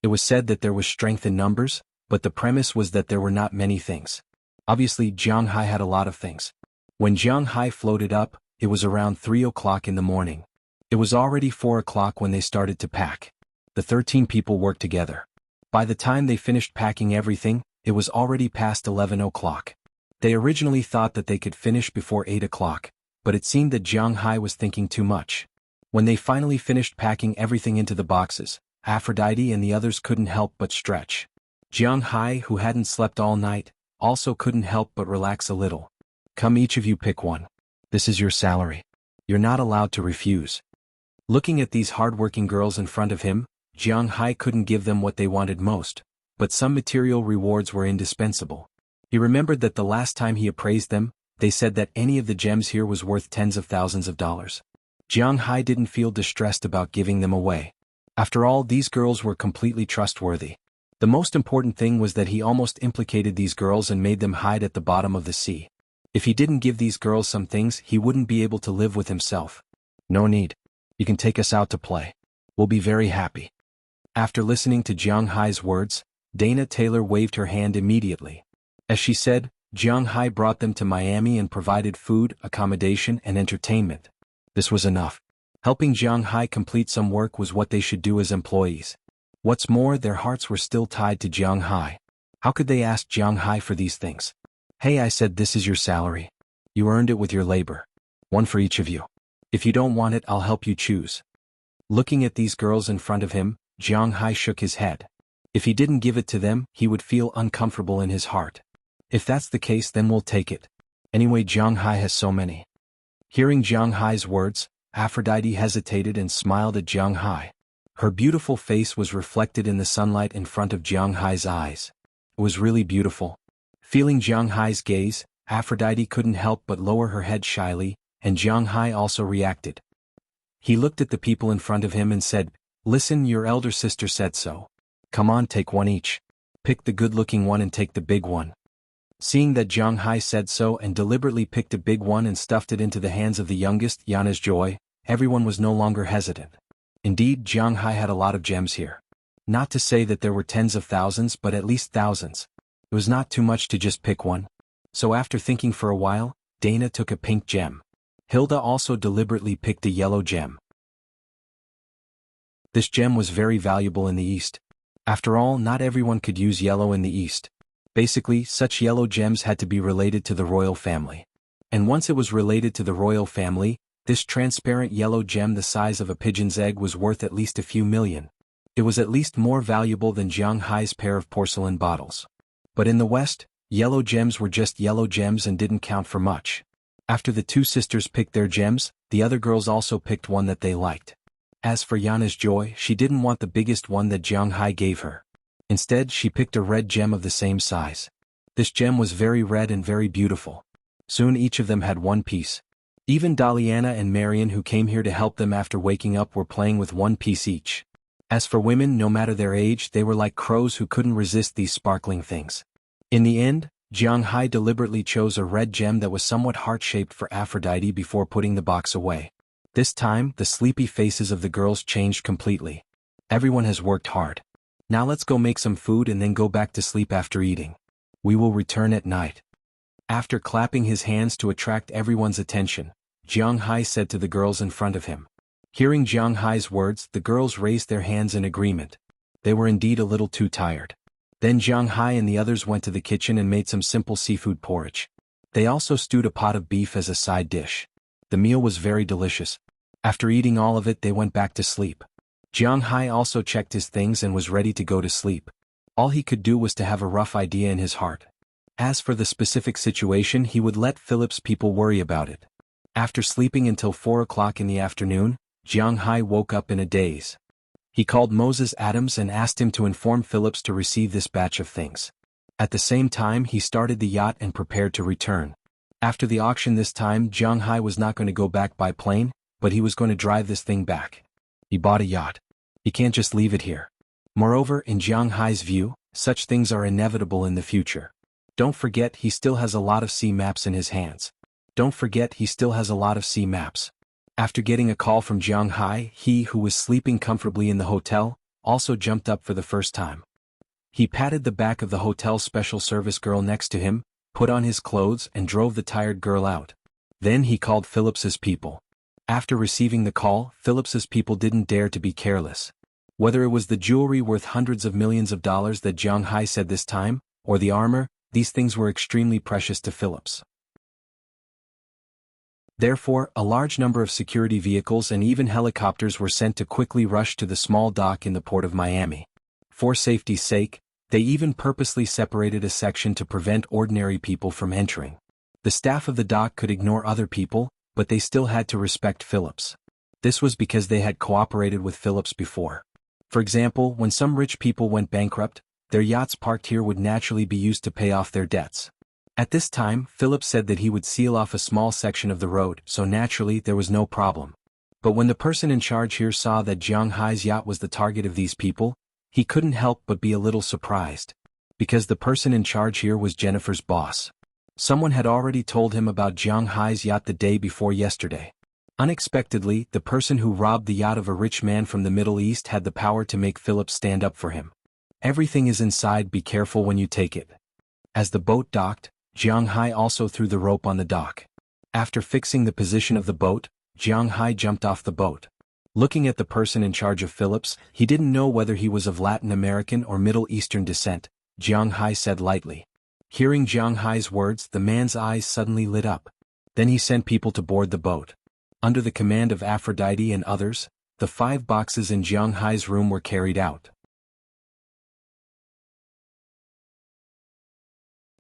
It was said that there was strength in numbers, but the premise was that there were not many things. Obviously, Jiang Hai had a lot of things. When Jiang Hai floated up, it was around 3 o'clock in the morning. It was already 4 o'clock when they started to pack. The 13 people worked together. By the time they finished packing everything, it was already past 11 o'clock. They originally thought that they could finish before 8 o'clock, but it seemed that Jiang Hai was thinking too much. When they finally finished packing everything into the boxes, Aphrodite and the others couldn't help but stretch. Jiang Hai, who hadn't slept all night, also couldn't help but relax a little. "Come, each of you pick one. This is your salary. You're not allowed to refuse." Looking at these hard-working girls in front of him, Jiang Hai couldn't give them what they wanted most, but some material rewards were indispensable. He remembered that the last time he appraised them, they said that any of the gems here was worth tens of thousands of dollars. Jiang Hai didn't feel distressed about giving them away. After all, these girls were completely trustworthy. The most important thing was that he almost implicated these girls and made them hide at the bottom of the sea. If he didn't give these girls some things, he wouldn't be able to live with himself. "No need. You can take us out to play. We'll be very happy." After listening to Jiang Hai's words, Dana Taylor waved her hand immediately. As she said, Jiang Hai brought them to Miami and provided food, accommodation, and entertainment. This was enough. Helping Jiang Hai complete some work was what they should do as employees. What's more, their hearts were still tied to Jiang Hai. How could they ask Jiang Hai for these things? "Hey," I said, "this is your salary. You earned it with your labor. One for each of you. If you don't want it, I'll help you choose." Looking at these girls in front of him, Jiang Hai shook his head. If he didn't give it to them, he would feel uncomfortable in his heart. "If that's the case, then we'll take it. Anyway, Jiang Hai has so many." Hearing Jiang Hai's words, Aphrodite hesitated and smiled at Jiang Hai. Her beautiful face was reflected in the sunlight in front of Jiang Hai's eyes. It was really beautiful. Feeling Jiang Hai's gaze, Aphrodite couldn't help but lower her head shyly, and Jiang Hai also reacted. He looked at the people in front of him and said, "Listen, your elder sister said so. Come on, take one each. Pick the good-looking one and take the big one." Seeing that Jiang Hai said so and deliberately picked a big one and stuffed it into the hands of the youngest, Yana's Joy, everyone was no longer hesitant. Indeed, Jiang Hai had a lot of gems here. Not to say that there were tens of thousands, but at least thousands. It was not too much to just pick one. So after thinking for a while, Dana took a pink gem. Hilda also deliberately picked a yellow gem. This gem was very valuable in the East. After all, not everyone could use yellow in the East. Basically, such yellow gems had to be related to the royal family. And once it was related to the royal family, this transparent yellow gem the size of a pigeon's egg was worth at least a few million. It was at least more valuable than Jiang Hai's pair of porcelain bottles. But in the West, yellow gems were just yellow gems and didn't count for much. After the two sisters picked their gems, the other girls also picked one that they liked. As for Yana's joy, she didn't want the biggest one that Jiang Hai gave her. Instead, she picked a red gem of the same size. This gem was very red and very beautiful. Soon each of them had one piece. Even Daliana and Marian, who came here to help them after waking up, were playing with one piece each. As for women, no matter their age, they were like crows who couldn't resist these sparkling things. In the end, Jiang Hai deliberately chose a red gem that was somewhat heart-shaped for Aphrodite before putting the box away. This time, the sleepy faces of the girls changed completely. Everyone has worked hard. Now let's go make some food and then go back to sleep after eating. We will return at night. After clapping his hands to attract everyone's attention, Jiang Hai said to the girls in front of him. Hearing Jiang Hai's words, the girls raised their hands in agreement. They were indeed a little too tired. Then Jiang Hai and the others went to the kitchen and made some simple seafood porridge. They also stewed a pot of beef as a side dish. The meal was very delicious. After eating all of it, they went back to sleep. Jiang Hai also checked his things and was ready to go to sleep. All he could do was to have a rough idea in his heart. As for the specific situation, he would let Philip's people worry about it. After sleeping until 4 o'clock in the afternoon, Jiang Hai woke up in a daze. He called Moses Adams and asked him to inform Phillips to receive this batch of things. At the same time, he started the yacht and prepared to return. After the auction this time, Jiang Hai was not going to go back by plane, but he was going to drive this thing back. He bought a yacht. He can't just leave it here. Moreover, in Jiang Hai's view, such things are inevitable in the future. Don't forget, he still has a lot of sea maps in his hands. Don't forget, he still has a lot of sea maps. After getting a call from Jiang Hai, he, who was sleeping comfortably in the hotel, also jumped up for the first time. He patted the back of the hotel's special service girl next to him, put on his clothes and drove the tired girl out. Then he called Phillips's people. After receiving the call, Phillips's people didn't dare to be careless. Whether it was the jewelry worth hundreds of millions of dollars that Jiang Hai said this time, or the armor, these things were extremely precious to Phillips. Therefore, a large number of security vehicles and even helicopters were sent to quickly rush to the small dock in the port of Miami. For safety's sake, they even purposely separated a section to prevent ordinary people from entering. The staff of the dock could ignore other people, but they still had to respect Phillips. This was because they had cooperated with Phillips before. For example, when some rich people went bankrupt, their yachts parked here would naturally be used to pay off their debts. At this time, Phillips said that he would seal off a small section of the road, so naturally there was no problem. But when the person in charge here saw that Jiang Hai's yacht was the target of these people, he couldn't help but be a little surprised. Because the person in charge here was Jennifer's boss. Someone had already told him about Jiang Hai's yacht the day before yesterday. Unexpectedly, the person who robbed the yacht of a rich man from the Middle East had the power to make Phillips stand up for him. Everything is inside, be careful when you take it. As the boat docked, Jiang Hai also threw the rope on the dock. After fixing the position of the boat, Jiang Hai jumped off the boat. Looking at the person in charge of Phillips, he didn't know whether he was of Latin American or Middle Eastern descent. Jiang Hai said lightly. Hearing Jiang Hai's words, the man's eyes suddenly lit up. Then he sent people to board the boat. Under the command of Aphrodite and others, the 5 boxes in Jiang Hai's room were carried out.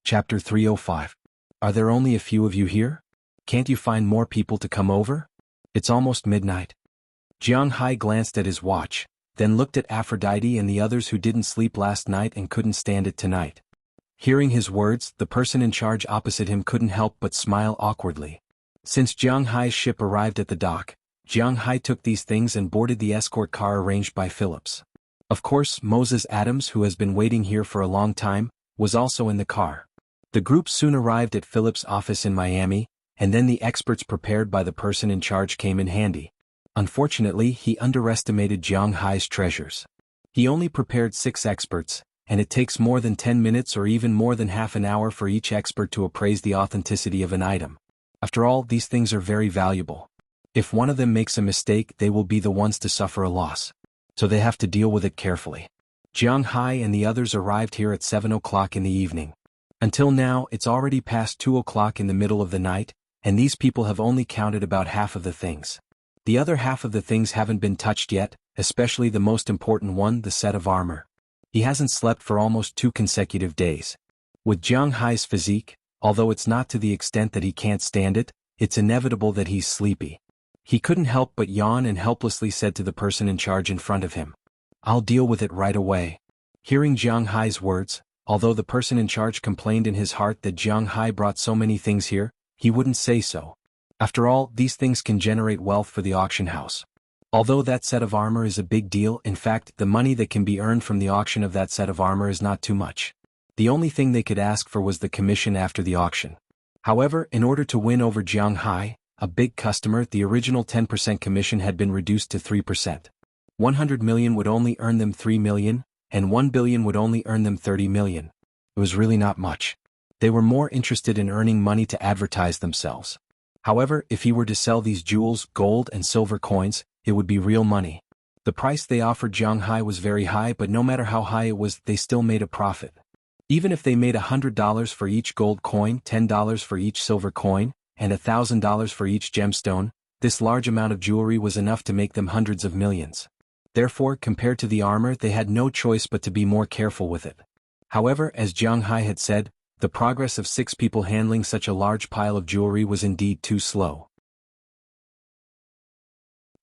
Chapter 305. Are there only a few of you here? Can't you find more people to come over? It's almost midnight. Jiang Hai glanced at his watch, then looked at Aphrodite and the others who didn't sleep last night and couldn't stand it tonight. Hearing his words, the person in charge opposite him couldn't help but smile awkwardly. Since Jiang Hai's ship arrived at the dock, Jiang Hai took these things and boarded the escort car arranged by Phillips. Of course, Moses Adams, who has been waiting here for a long time, was also in the car. The group soon arrived at Phillips' office in Miami, and then the experts prepared by the person in charge came in handy. Unfortunately, he underestimated Jiang Hai's treasures. He only prepared 6 experts, and it takes more than 10 minutes or even more than half an hour for each expert to appraise the authenticity of an item. After all, these things are very valuable. If one of them makes a mistake, they will be the ones to suffer a loss. So they have to deal with it carefully. Jiang Hai and the others arrived here at 7 o'clock in the evening. Until now, it's already past 2 o'clock in the middle of the night, and these people have only counted about half of the things. The other half of the things haven't been touched yet, especially the most important one, the set of armor. He hasn't slept for almost 2 consecutive days. With Jiang Hai's physique, although it's not to the extent that he can't stand it, it's inevitable that he's sleepy. He couldn't help but yawn and helplessly said to the person in charge in front of him, "I'll deal with it right away." Hearing Jiang Hai's words, although the person in charge complained in his heart that Jiang Hai brought so many things here, he wouldn't say so. After all, these things can generate wealth for the auction house. Although that set of armor is a big deal, in fact, the money that can be earned from the auction of that set of armor is not too much. The only thing they could ask for was the commission after the auction. However, in order to win over Jiang Hai, a big customer, the original 10% commission had been reduced to 3%. 100 million would only earn them 3 million, and 1 billion would only earn them 30 million. It was really not much. They were more interested in earning money to advertise themselves. However, if he were to sell these jewels, gold and silver coins, it would be real money. The price they offered Jiang Hai was very high, but no matter how high it was, they still made a profit. Even if they made $100 for each gold coin, $10 for each silver coin, and $1,000 for each gemstone, this large amount of jewelry was enough to make them hundreds of millions. Therefore, compared to the armor, they had no choice but to be more careful with it. However, as Jiang Hai had said, the progress of 6 people handling such a large pile of jewelry was indeed too slow.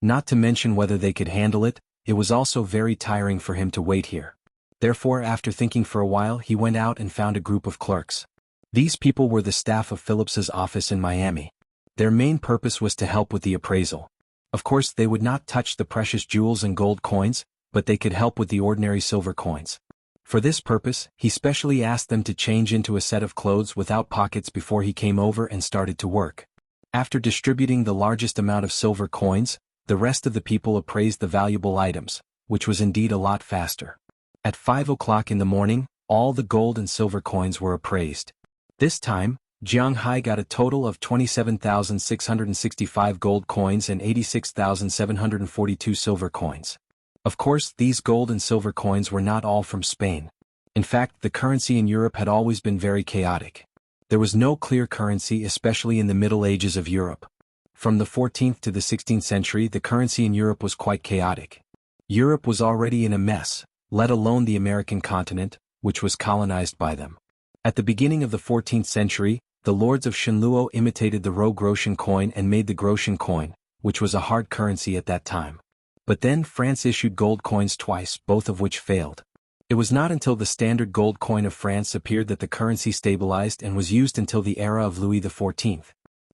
Not to mention whether they could handle it, it was also very tiring for him to wait here. Therefore, after thinking for a while, he went out and found a group of clerks. These people were the staff of Phillips's office in Miami. Their main purpose was to help with the appraisal. Of course, they would not touch the precious jewels and gold coins, but they could help with the ordinary silver coins. For this purpose, he specially asked them to change into a set of clothes without pockets before he came over and started to work. After distributing the largest amount of silver coins, the rest of the people appraised the valuable items, which was indeed a lot faster. At 5 o'clock in the morning, all the gold and silver coins were appraised. This time, Jiang Hai got a total of 27,665 gold coins and 86,742 silver coins. Of course, these gold and silver coins were not all from Spain. In fact, the currency in Europe had always been very chaotic. There was no clear currency, especially in the Middle Ages of Europe. From the 14th to the 16th century, the currency in Europe was quite chaotic. Europe was already in a mess, let alone the American continent, which was colonized by them. At the beginning of the 14th century, the lords of Shenluo imitated the Ro-Groschen coin and made the groschen coin, which was a hard currency at that time. But then France issued gold coins twice, both of which failed. It was not until the standard gold coin of France appeared that the currency stabilized and was used until the era of Louis XIV.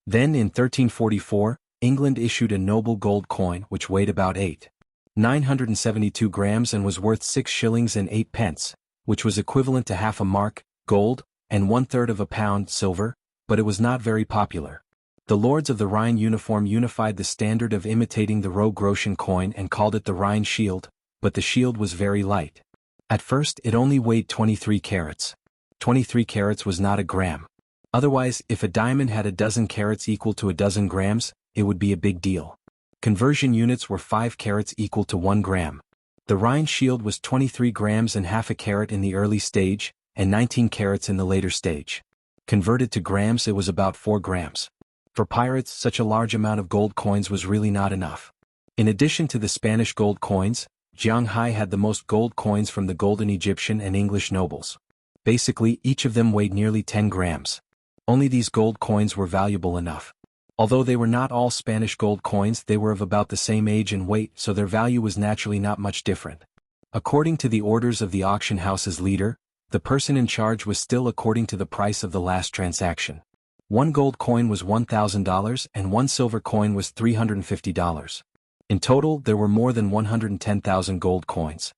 Then in 1344, England issued a noble gold coin which weighed about 8,972 grams and was worth 6 shillings and 8 pence, which was equivalent to half a mark, gold, and 1/3 of a pound, silver, but it was not very popular. The lords of the Rhine unified the standard of imitating the Ro-Groschen coin and called it the Rhine shield, but the shield was very light. At first it only weighed 23 carats. 23 carats was not a gram. Otherwise, if a diamond had a dozen carats equal to a dozen grams, it would be a big deal. Conversion units were 5 carats equal to 1 gram. The Rhine shield was 23 grams and half a carat in the early stage, and 19 carats in the later stage. Converted to grams, it was about 4 grams. For pirates, such a large amount of gold coins was really not enough. In addition to the Spanish gold coins, Jiang Hai had the most gold coins from the golden Egyptian and English nobles. Basically, each of them weighed nearly 10 grams. Only these gold coins were valuable enough. Although they were not all Spanish gold coins, they were of about the same age and weight, so their value was naturally not much different. According to the orders of the auction house's leader, the person in charge was still according to the price of the last transaction. 1 gold coin was $1,000 and 1 silver coin was $350. In total, there were more than 110,000 gold coins.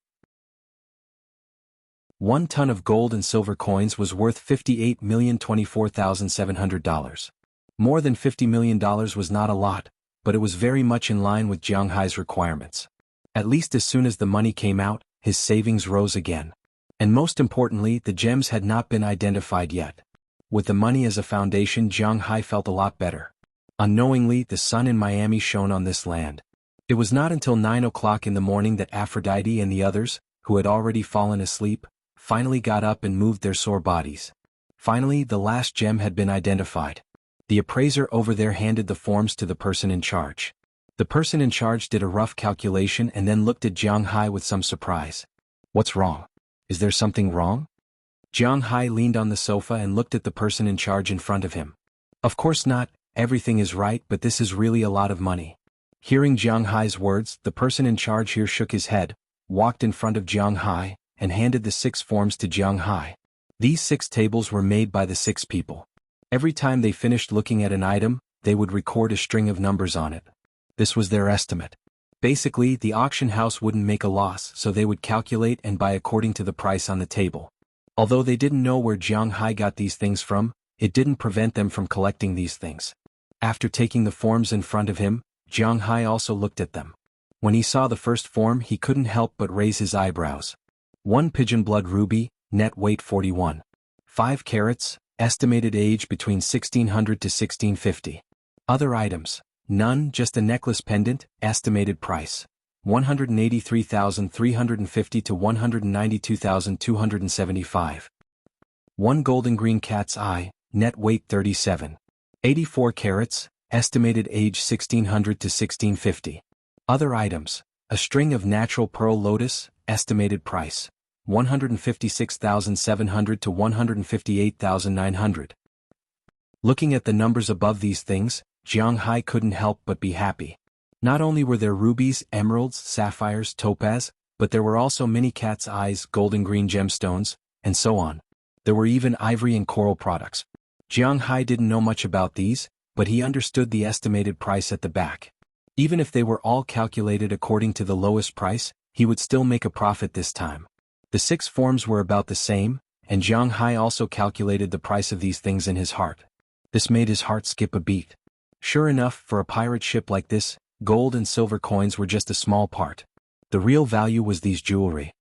1 ton of gold and silver coins was worth $58,024,700. More than $50 million was not a lot, but it was very much in line with Jiang Hai's requirements. At least as soon as the money came out, his savings rose again. And most importantly, the gems had not been identified yet. With the money as a foundation, Jiang Hai felt a lot better. Unknowingly, the sun in Miami shone on this land. It was not until 9 o'clock in the morning that Aphrodite and the others, who had already fallen asleep, finally got up and moved their sore bodies. Finally, the last gem had been identified. The appraiser over there handed the forms to the person in charge. The person in charge did a rough calculation and then looked at Jiang Hai with some surprise. "What's wrong? Is there something wrong?" Jiang Hai leaned on the sofa and looked at the person in charge in front of him. "Of course not, everything is right, but this is really a lot of money. Hearing Jiang Hai's words, the person in charge here shook his head, walked in front of Jiang Hai, and handed the 6 forms to Jiang Hai. These 6 tables were made by the 6 people. Every time they finished looking at an item, they would record a string of numbers on it. This was their estimate. Basically, the auction house wouldn't make a loss, so they would calculate and buy according to the price on the table. Although they didn't know where Jiang Hai got these things from, it didn't prevent them from collecting these things. After taking the forms in front of him, Jiang Hai also looked at them. When he saw the first form, he couldn't help but raise his eyebrows. 1 pigeon blood ruby, net weight 41. 5 carats, estimated age between 1600 to 1650. Other items. None, just a necklace pendant, estimated price. 183,350 to 192,275. 1 golden green cat's eye, net weight 37. 84 carats, estimated age 1600 to 1650. Other items. A string of natural pearl lotus, estimated price. 156,700 to 158,900. Looking at the numbers above these things, Jiang Hai couldn't help but be happy. Not only were there rubies, emeralds, sapphires, topaz, but there were also many cat's eyes, golden green gemstones, and so on. There were even ivory and coral products. Jiang Hai didn't know much about these, but he understood the estimated price at the back. Even if they were all calculated according to the lowest price, he would still make a profit this time. The 6 forms were about the same, and Jiang Hai also calculated the price of these things in his heart. This made his heart skip a beat. Sure enough, for a pirate ship like this, gold and silver coins were just a small part. The real value was these jewelry.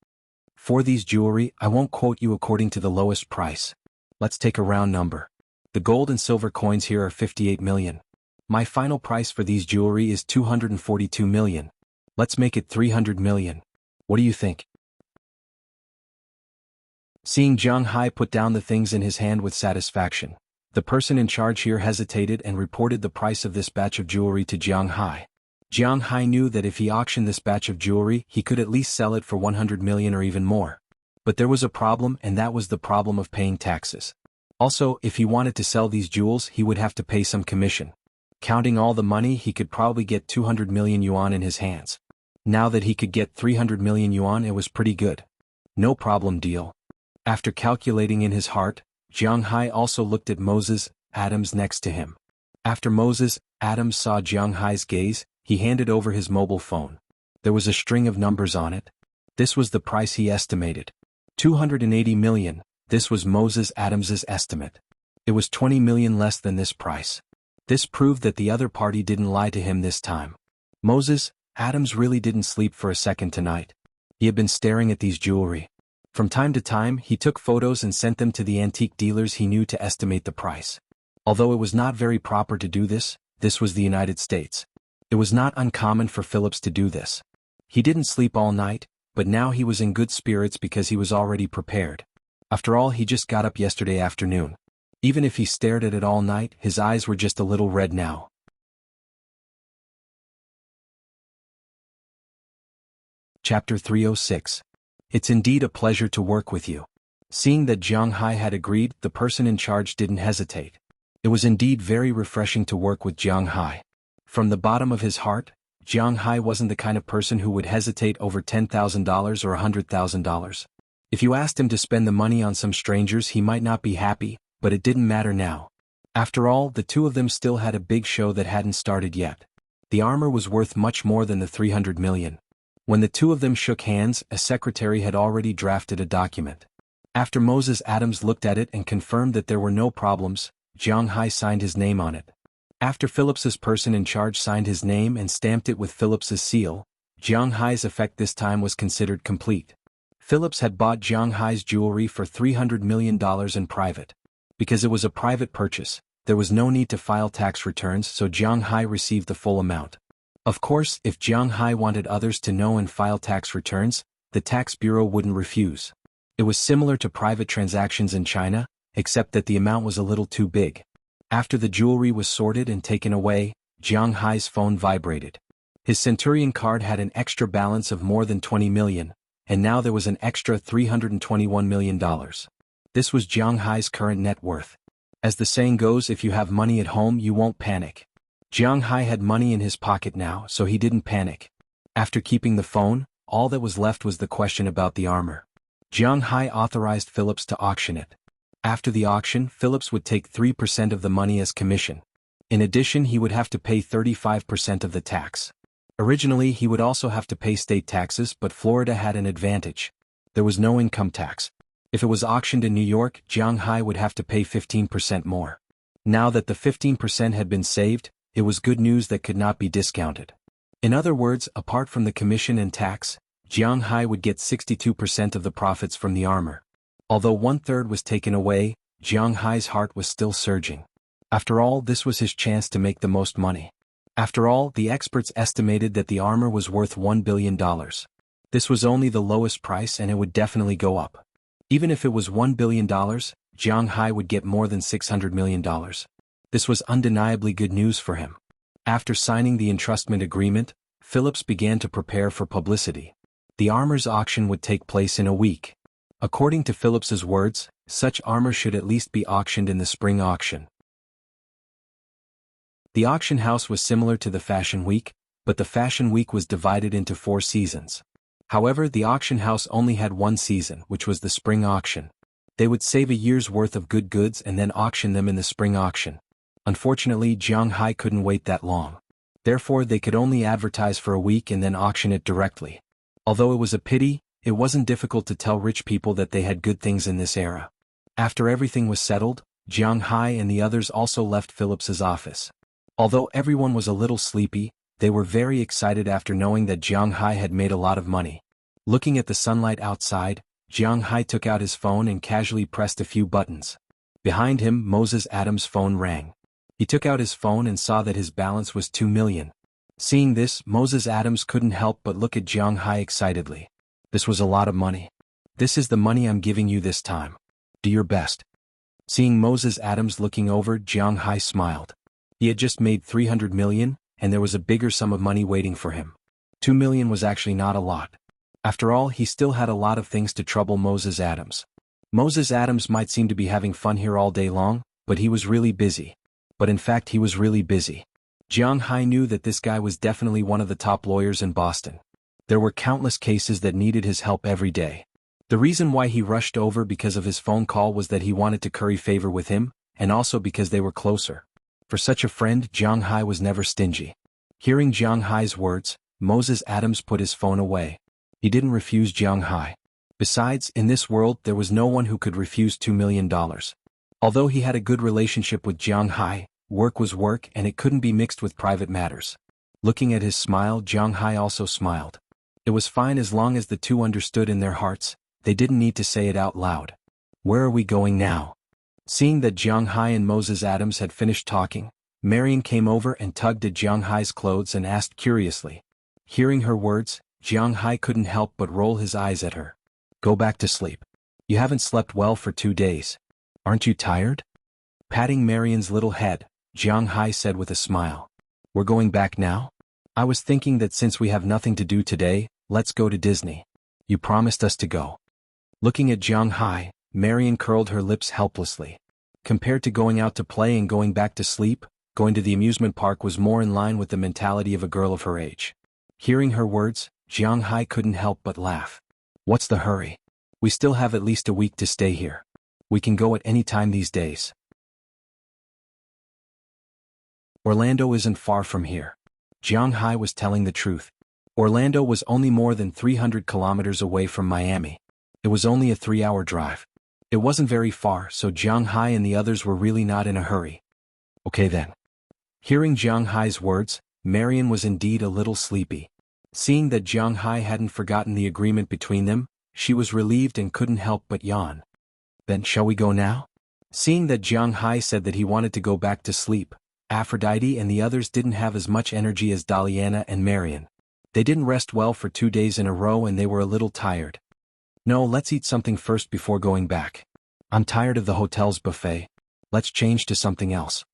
For these jewelry, I won't quote you according to the lowest price. Let's take a round number. The gold and silver coins here are 58 million. My final price for these jewelry is 242 million. Let's make it 300 million. What do you think? Seeing Jiang Hai put down the things in his hand with satisfaction, the person in charge here hesitated and reported the price of this batch of jewelry to Jiang Hai. Jiang Hai knew that if he auctioned this batch of jewelry, he could at least sell it for 100 million or even more. But there was a problem, and that was the problem of paying taxes. Also, if he wanted to sell these jewels, he would have to pay some commission. Counting all the money, he could probably get 200 million yuan in his hands. Now that he could get 300 million yuan, it was pretty good. No problem deal. After calculating in his heart, Jiang Hai also looked at Moses Adams next to him. After Moses Adams saw Jiang Hai's gaze, he handed over his mobile phone. There was a string of numbers on it. This was the price he estimated. 280 million, this was Moses Adams's estimate. It was 20 million less than this price. This proved that the other party didn't lie to him this time. Moses Adams really didn't sleep for a second tonight. He had been staring at these jewelry. From time to time, he took photos and sent them to the antique dealers he knew to estimate the price. Although it was not very proper to do this, this was the United States. It was not uncommon for Phillips to do this. He didn't sleep all night, but now he was in good spirits because he was already prepared. After all, he just got up yesterday afternoon. Even if he stared at it all night, his eyes were just a little red now. Chapter 306. It's indeed a pleasure to work with you. Seeing that Jiang Hai had agreed, the person in charge didn't hesitate. It was indeed very refreshing to work with Jiang Hai. From the bottom of his heart, Jiang Hai wasn't the kind of person who would hesitate over $10,000 or $100,000. If you asked him to spend the money on some strangers, he might not be happy, but it didn't matter now. After all, the two of them still had a big show that hadn't started yet. The armor was worth much more than the 300 million. When the two of them shook hands, a secretary had already drafted a document. After Moses Adams looked at it and confirmed that there were no problems, Jiang Hai signed his name on it. After Phillips's person in charge signed his name and stamped it with Phillips's seal, Jiang Hai's effect this time was considered complete. Phillips had bought Jiang Hai's jewelry for $300 million in private. Because it was a private purchase, there was no need to file tax returns, so Jiang Hai received the full amount. Of course, if Jiang Hai wanted others to know and file tax returns, the tax bureau wouldn't refuse. It was similar to private transactions in China, except that the amount was a little too big. After the jewelry was sorted and taken away, Jiang Hai's phone vibrated. His Centurion card had an extra balance of more than 20 million, and now there was an extra $321 million. This was Jiang Hai's current net worth. As the saying goes, if you have money at home you won't panic. Jiang Hai had money in his pocket now, so he didn't panic. After keeping the phone, all that was left was the question about the armor. Jiang Hai authorized Phillips to auction it. After the auction, Phillips would take 3% of the money as commission. In addition, he would have to pay 35% of the tax. Originally, he would also have to pay state taxes, but Florida had an advantage. There was no income tax. If it was auctioned in New York, Jiang Hai would have to pay 15% more. Now that the 15% had been saved, it was good news that could not be discounted. In other words, apart from the commission and tax, Jiang Hai would get 62% of the profits from the armor. Although 1/3 was taken away, Jiang Hai's heart was still surging. After all, this was his chance to make the most money. After all, the experts estimated that the armor was worth $1 billion. This was only the lowest price and it would definitely go up. Even if it was $1 billion, Jiang Hai would get more than $600 million. This was undeniably good news for him. After signing the entrustment agreement, Phillips began to prepare for publicity. The armor's auction would take place in a week. According to Phillips's words, such armor should at least be auctioned in the spring auction. The auction house was similar to the Fashion Week, but the Fashion Week was divided into 4 seasons. However, the auction house only had one season, which was the spring auction. They would save a year's worth of good goods and then auction them in the spring auction. Unfortunately, Jiang Hai couldn't wait that long. Therefore, they could only advertise for a week and then auction it directly. Although it was a pity, it wasn't difficult to tell rich people that they had good things in this era. After everything was settled, Jiang Hai and the others also left Phillips's office. Although everyone was a little sleepy, they were very excited after knowing that Jiang Hai had made a lot of money. Looking at the sunlight outside, Jiang Hai took out his phone and casually pressed a few buttons. Behind him, Moses Adams' phone rang. He took out his phone and saw that his balance was $2 million. Seeing this, Moses Adams couldn't help but look at Jiang Hai excitedly. This was a lot of money. This is the money I'm giving you this time. Do your best. Seeing Moses Adams looking over, Jiang Hai smiled. He had just made $300 million, and there was a bigger sum of money waiting for him. $2 million was actually not a lot. After all, he still had a lot of things to trouble Moses Adams. Moses Adams might seem to be having fun here all day long, but he was really busy. But in fact, he was really busy. Jiang Hai knew that this guy was definitely one of the top lawyers in Boston. There were countless cases that needed his help every day. The reason why he rushed over because of his phone call was that he wanted to curry favor with him, and also because they were closer. For such a friend, Jiang Hai was never stingy. Hearing Jiang Hai's words, Moses Adams put his phone away. He didn't refuse Jiang Hai. Besides, in this world there was no one who could refuse $2 million. Although he had a good relationship with Jiang Hai, work was work and it couldn't be mixed with private matters. Looking at his smile, Jiang Hai also smiled. It was fine as long as the two understood in their hearts, they didn't need to say it out loud. Where are we going now? Seeing that Jiang Hai and Moses Adams had finished talking, Marian came over and tugged at Jiang Hai's clothes and asked curiously. Hearing her words, Jiang Hai couldn't help but roll his eyes at her. Go back to sleep. You haven't slept well for 2 days. Aren't you tired? Patting Marian's little head, Jiang Hai said with a smile. We're going back now? I was thinking that since we have nothing to do today, let's go to Disney. You promised us to go. Looking at Jiang Hai, Marian curled her lips helplessly. Compared to going out to play and going back to sleep, going to the amusement park was more in line with the mentality of a girl of her age. Hearing her words, Jiang Hai couldn't help but laugh. What's the hurry? We still have at least a week to stay here. We can go at any time these days. Orlando isn't far from here. Jiang Hai was telling the truth. Orlando was only more than 300 kilometers away from Miami. It was only a 3-hour drive. It wasn't very far, so Jiang Hai and the others were really not in a hurry. Okay then. Hearing Jiang Hai's words, Marian was indeed a little sleepy. Seeing that Jiang Hai hadn't forgotten the agreement between them, she was relieved and couldn't help but yawn. Then shall we go now? Seeing that Jiang Hai said that he wanted to go back to sleep, Aphrodite and the others didn't have as much energy as Daliana and Marian. They didn't rest well for 2 days in a row and they were a little tired. No, let's eat something first before going back. I'm tired of the hotel's buffet. Let's change to something else.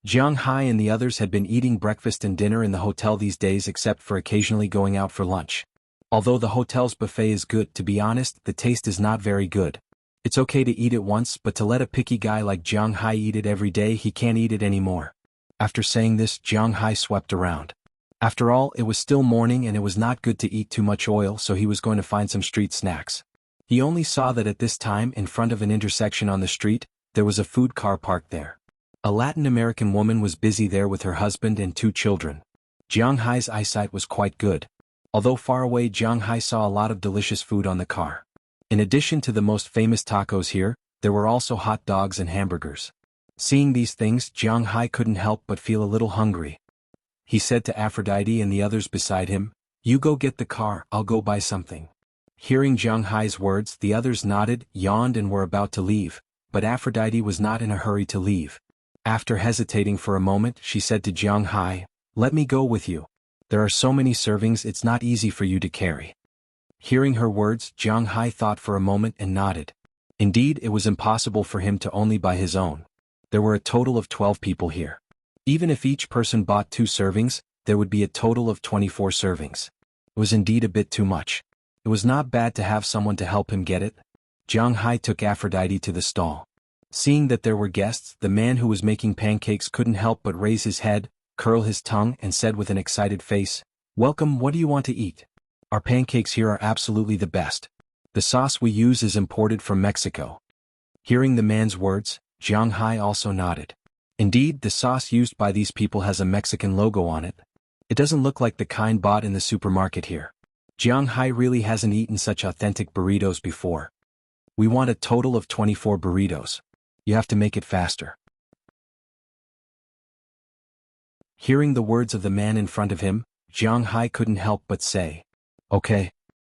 Jiang Hai and the others had been eating breakfast and dinner in the hotel these days except for occasionally going out for lunch. Although the hotel's buffet is good, to be honest, the taste is not very good. It's okay to eat it once, but to let a picky guy like Jiang Hai eat it every day, he can't eat it anymore. After saying this, Jiang Hai swept around. After all, it was still morning and it was not good to eat too much oil, so he was going to find some street snacks. He only saw that at this time, in front of an intersection on the street, there was a food car parked there. A Latin American woman was busy there with her husband and 2 children. Jiang Hai's eyesight was quite good. Although far away, Jiang Hai saw a lot of delicious food on the car. In addition to the most famous tacos here, there were also hot dogs and hamburgers. Seeing these things, Jiang Hai couldn't help but feel a little hungry. He said to Aphrodite and the others beside him, "You go get the car, I'll go buy something." Hearing Jiang Hai's words, the others nodded, yawned and were about to leave, but Aphrodite was not in a hurry to leave. After hesitating for a moment, she said to Jiang Hai, "Let me go with you. There are so many servings, it's not easy for you to carry." Hearing her words, Jiang Hai thought for a moment and nodded. Indeed, it was impossible for him to only buy his own. There were a total of 12 people here. Even if each person bought 2 servings, there would be a total of 24 servings. It was indeed a bit too much. It was not bad to have someone to help him get it. Jiang Hai took Aphrodite to the stall. Seeing that there were guests, the man who was making pancakes couldn't help but raise his head, curl his tongue and said with an excited face, "Welcome, what do you want to eat? Our pancakes here are absolutely the best. The sauce we use is imported from Mexico." Hearing the man's words, Jiang Hai also nodded. Indeed, the sauce used by these people has a Mexican logo on it. It doesn't look like the kind bought in the supermarket here. Jiang Hai really hasn't eaten such authentic burritos before. "We want a total of 24 burritos. You have to make it faster." Hearing the words of the man in front of him, Jiang Hai couldn't help but say, "Okay."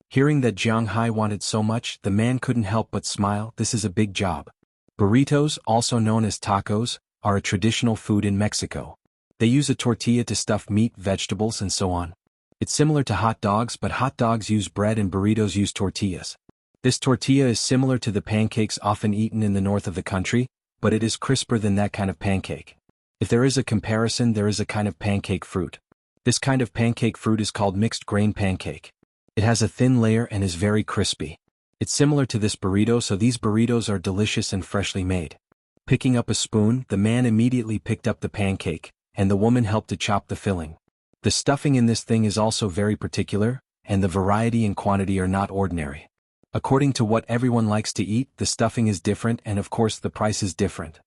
Hearing that Jiang Hai wanted so much, the man couldn't help but smile. This is a big job. Burritos, also known as tacos, are a traditional food in Mexico. They use a tortilla to stuff meat, vegetables and so on. It's similar to hot dogs, but hot dogs use bread and burritos use tortillas. This tortilla is similar to the pancakes often eaten in the north of the country, but it is crisper than that kind of pancake. If there is a comparison, there is a kind of pancake fruit. This kind of pancake fruit is called mixed grain pancake. It has a thin layer and is very crispy. It's similar to this burrito, so these burritos are delicious and freshly made. Picking up a spoon, the man immediately picked up the pancake, and the woman helped to chop the filling. The stuffing in this thing is also very particular, and the variety and quantity are not ordinary. According to what everyone likes to eat, the stuffing is different and of course the price is different.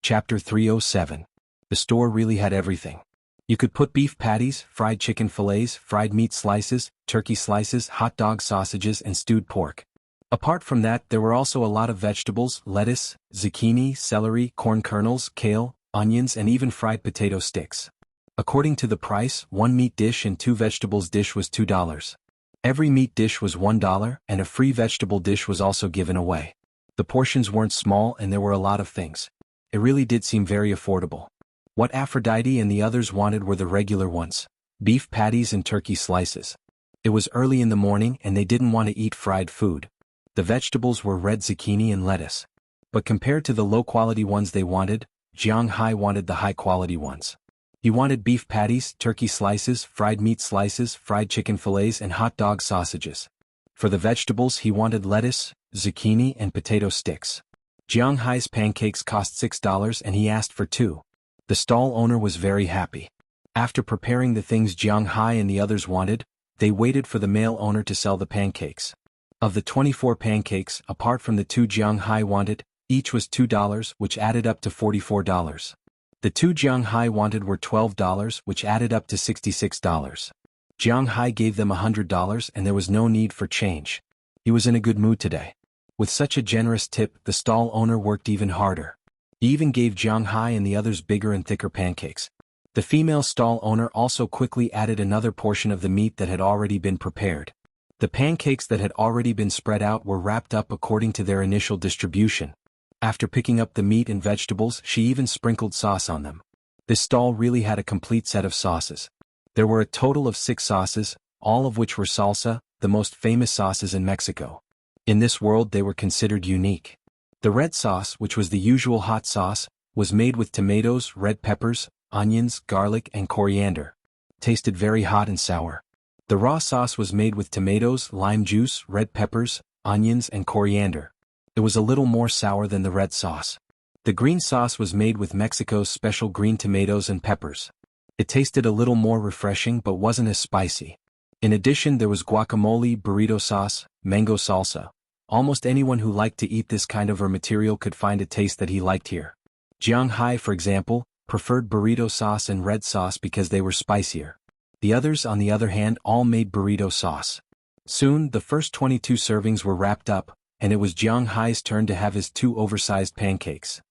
Chapter 307. The store really had everything. You could put beef patties, fried chicken fillets, fried meat slices, turkey slices, hot dog sausages and stewed pork. Apart from that, there were also a lot of vegetables, lettuce, zucchini, celery, corn kernels, kale, onions and even fried potato sticks. According to the price, 1 meat dish and 2 vegetables dish was $2. Every meat dish was $1 and a free vegetable dish was also given away. The portions weren't small and there were a lot of things. It really did seem very affordable. What Aphrodite and the others wanted were the regular ones: beef patties and turkey slices. It was early in the morning and they didn't want to eat fried food. The vegetables were red zucchini and lettuce. But compared to the low-quality ones they wanted, Jiang Hai wanted the high-quality ones. He wanted beef patties, turkey slices, fried meat slices, fried chicken fillets and hot dog sausages. For the vegetables he wanted lettuce, zucchini and potato sticks. Jiang Hai's pancakes cost $6 and he asked for 2. The stall owner was very happy. After preparing the things Jiang Hai and the others wanted, they waited for the male owner to sell the pancakes. Of the 24 pancakes, apart from the 2 Jiang Hai wanted, each was $2, which added up to $44. The 2 Jiang Hai wanted were $12, which added up to $66. Jiang Hai gave them $100 and there was no need for change. He was in a good mood today. With such a generous tip, the stall owner worked even harder. He even gave Jiang Hai and the others bigger and thicker pancakes. The female stall owner also quickly added another portion of the meat that had already been prepared. The pancakes that had already been spread out were wrapped up according to their initial distribution. After picking up the meat and vegetables, she even sprinkled sauce on them. This stall really had a complete set of sauces. There were a total of 6 sauces, all of which were salsa, the most famous sauces in Mexico. In this world they were considered unique. The red sauce, which was the usual hot sauce, was made with tomatoes, red peppers, onions, garlic and coriander. Tasted very hot and sour. The raw sauce was made with tomatoes, lime juice, red peppers, onions and coriander. It was a little more sour than the red sauce. The green sauce was made with Mexico's special green tomatoes and peppers. It tasted a little more refreshing but wasn't as spicy. In addition, there was guacamole, burrito sauce, mango salsa. Almost anyone who liked to eat this kind of material could find a taste that he liked here. Jiang Hai, for example, preferred burrito sauce and red sauce because they were spicier. The others, on the other hand, all made burrito sauce. Soon, the first 22 servings were wrapped up, and it was Jiang Hai's turn to have his 2 oversized pancakes.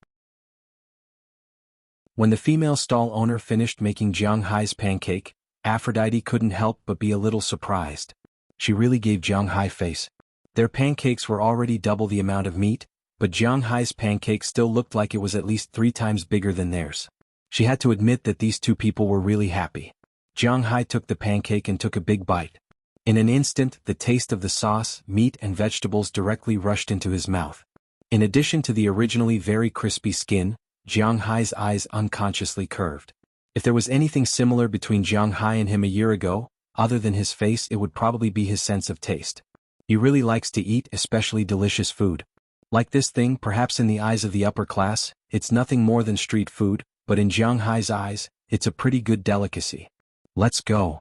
When the female stall owner finished making Jiang Hai's pancake, Aphrodite couldn't help but be a little surprised. She really gave Jiang Hai face. Their pancakes were already double the amount of meat, but Jiang Hai's pancake still looked like it was at least 3 times bigger than theirs. She had to admit that these two people were really happy. Jiang Hai took the pancake and took a big bite. In an instant, the taste of the sauce, meat and vegetables directly rushed into his mouth. In addition to the originally very crispy skin, Jiang Hai's eyes unconsciously curved. If there was anything similar between Jiang Hai and him a year ago, other than his face, it would probably be his sense of taste. He really likes to eat, especially delicious food. Like this thing, perhaps in the eyes of the upper class, it's nothing more than street food, but in Jiang Hai's eyes, it's a pretty good delicacy. Let's go.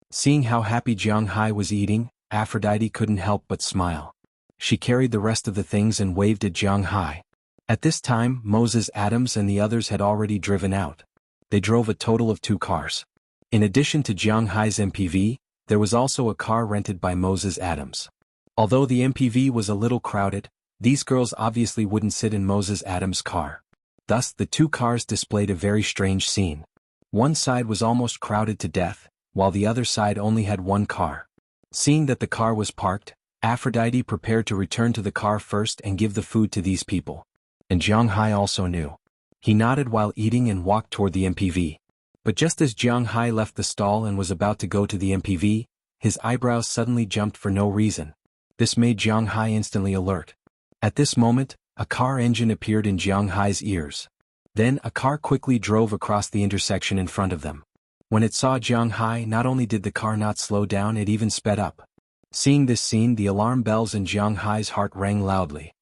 Seeing how happy Jiang Hai was eating, Aphrodite couldn't help but smile. She carried the rest of the things and waved at Jiang Hai. At this time, Moses Adams and the others had already driven out. They drove a total of 2 cars. In addition to Jiang Hai's MPV, there was also a car rented by Moses Adams. Although the MPV was a little crowded, these girls obviously wouldn't sit in Moses Adams' car. Thus, the 2 cars displayed a very strange scene. One side was almost crowded to death, while the other side only had 1 car. Seeing that the car was parked, Aphrodite prepared to return to the car first and give the food to these people. And Jiang Hai also knew. He nodded while eating and walked toward the MPV. But just as Jiang Hai left the stall and was about to go to the MPV, his eyebrows suddenly jumped for no reason. This made Jiang Hai instantly alert. At this moment, a car engine appeared in Jiang Hai's ears. Then a car quickly drove across the intersection in front of them. When it saw Jiang Hai, not only did the car not slow down, it even sped up. Seeing this scene, the alarm bells in Jiang Hai's heart rang loudly.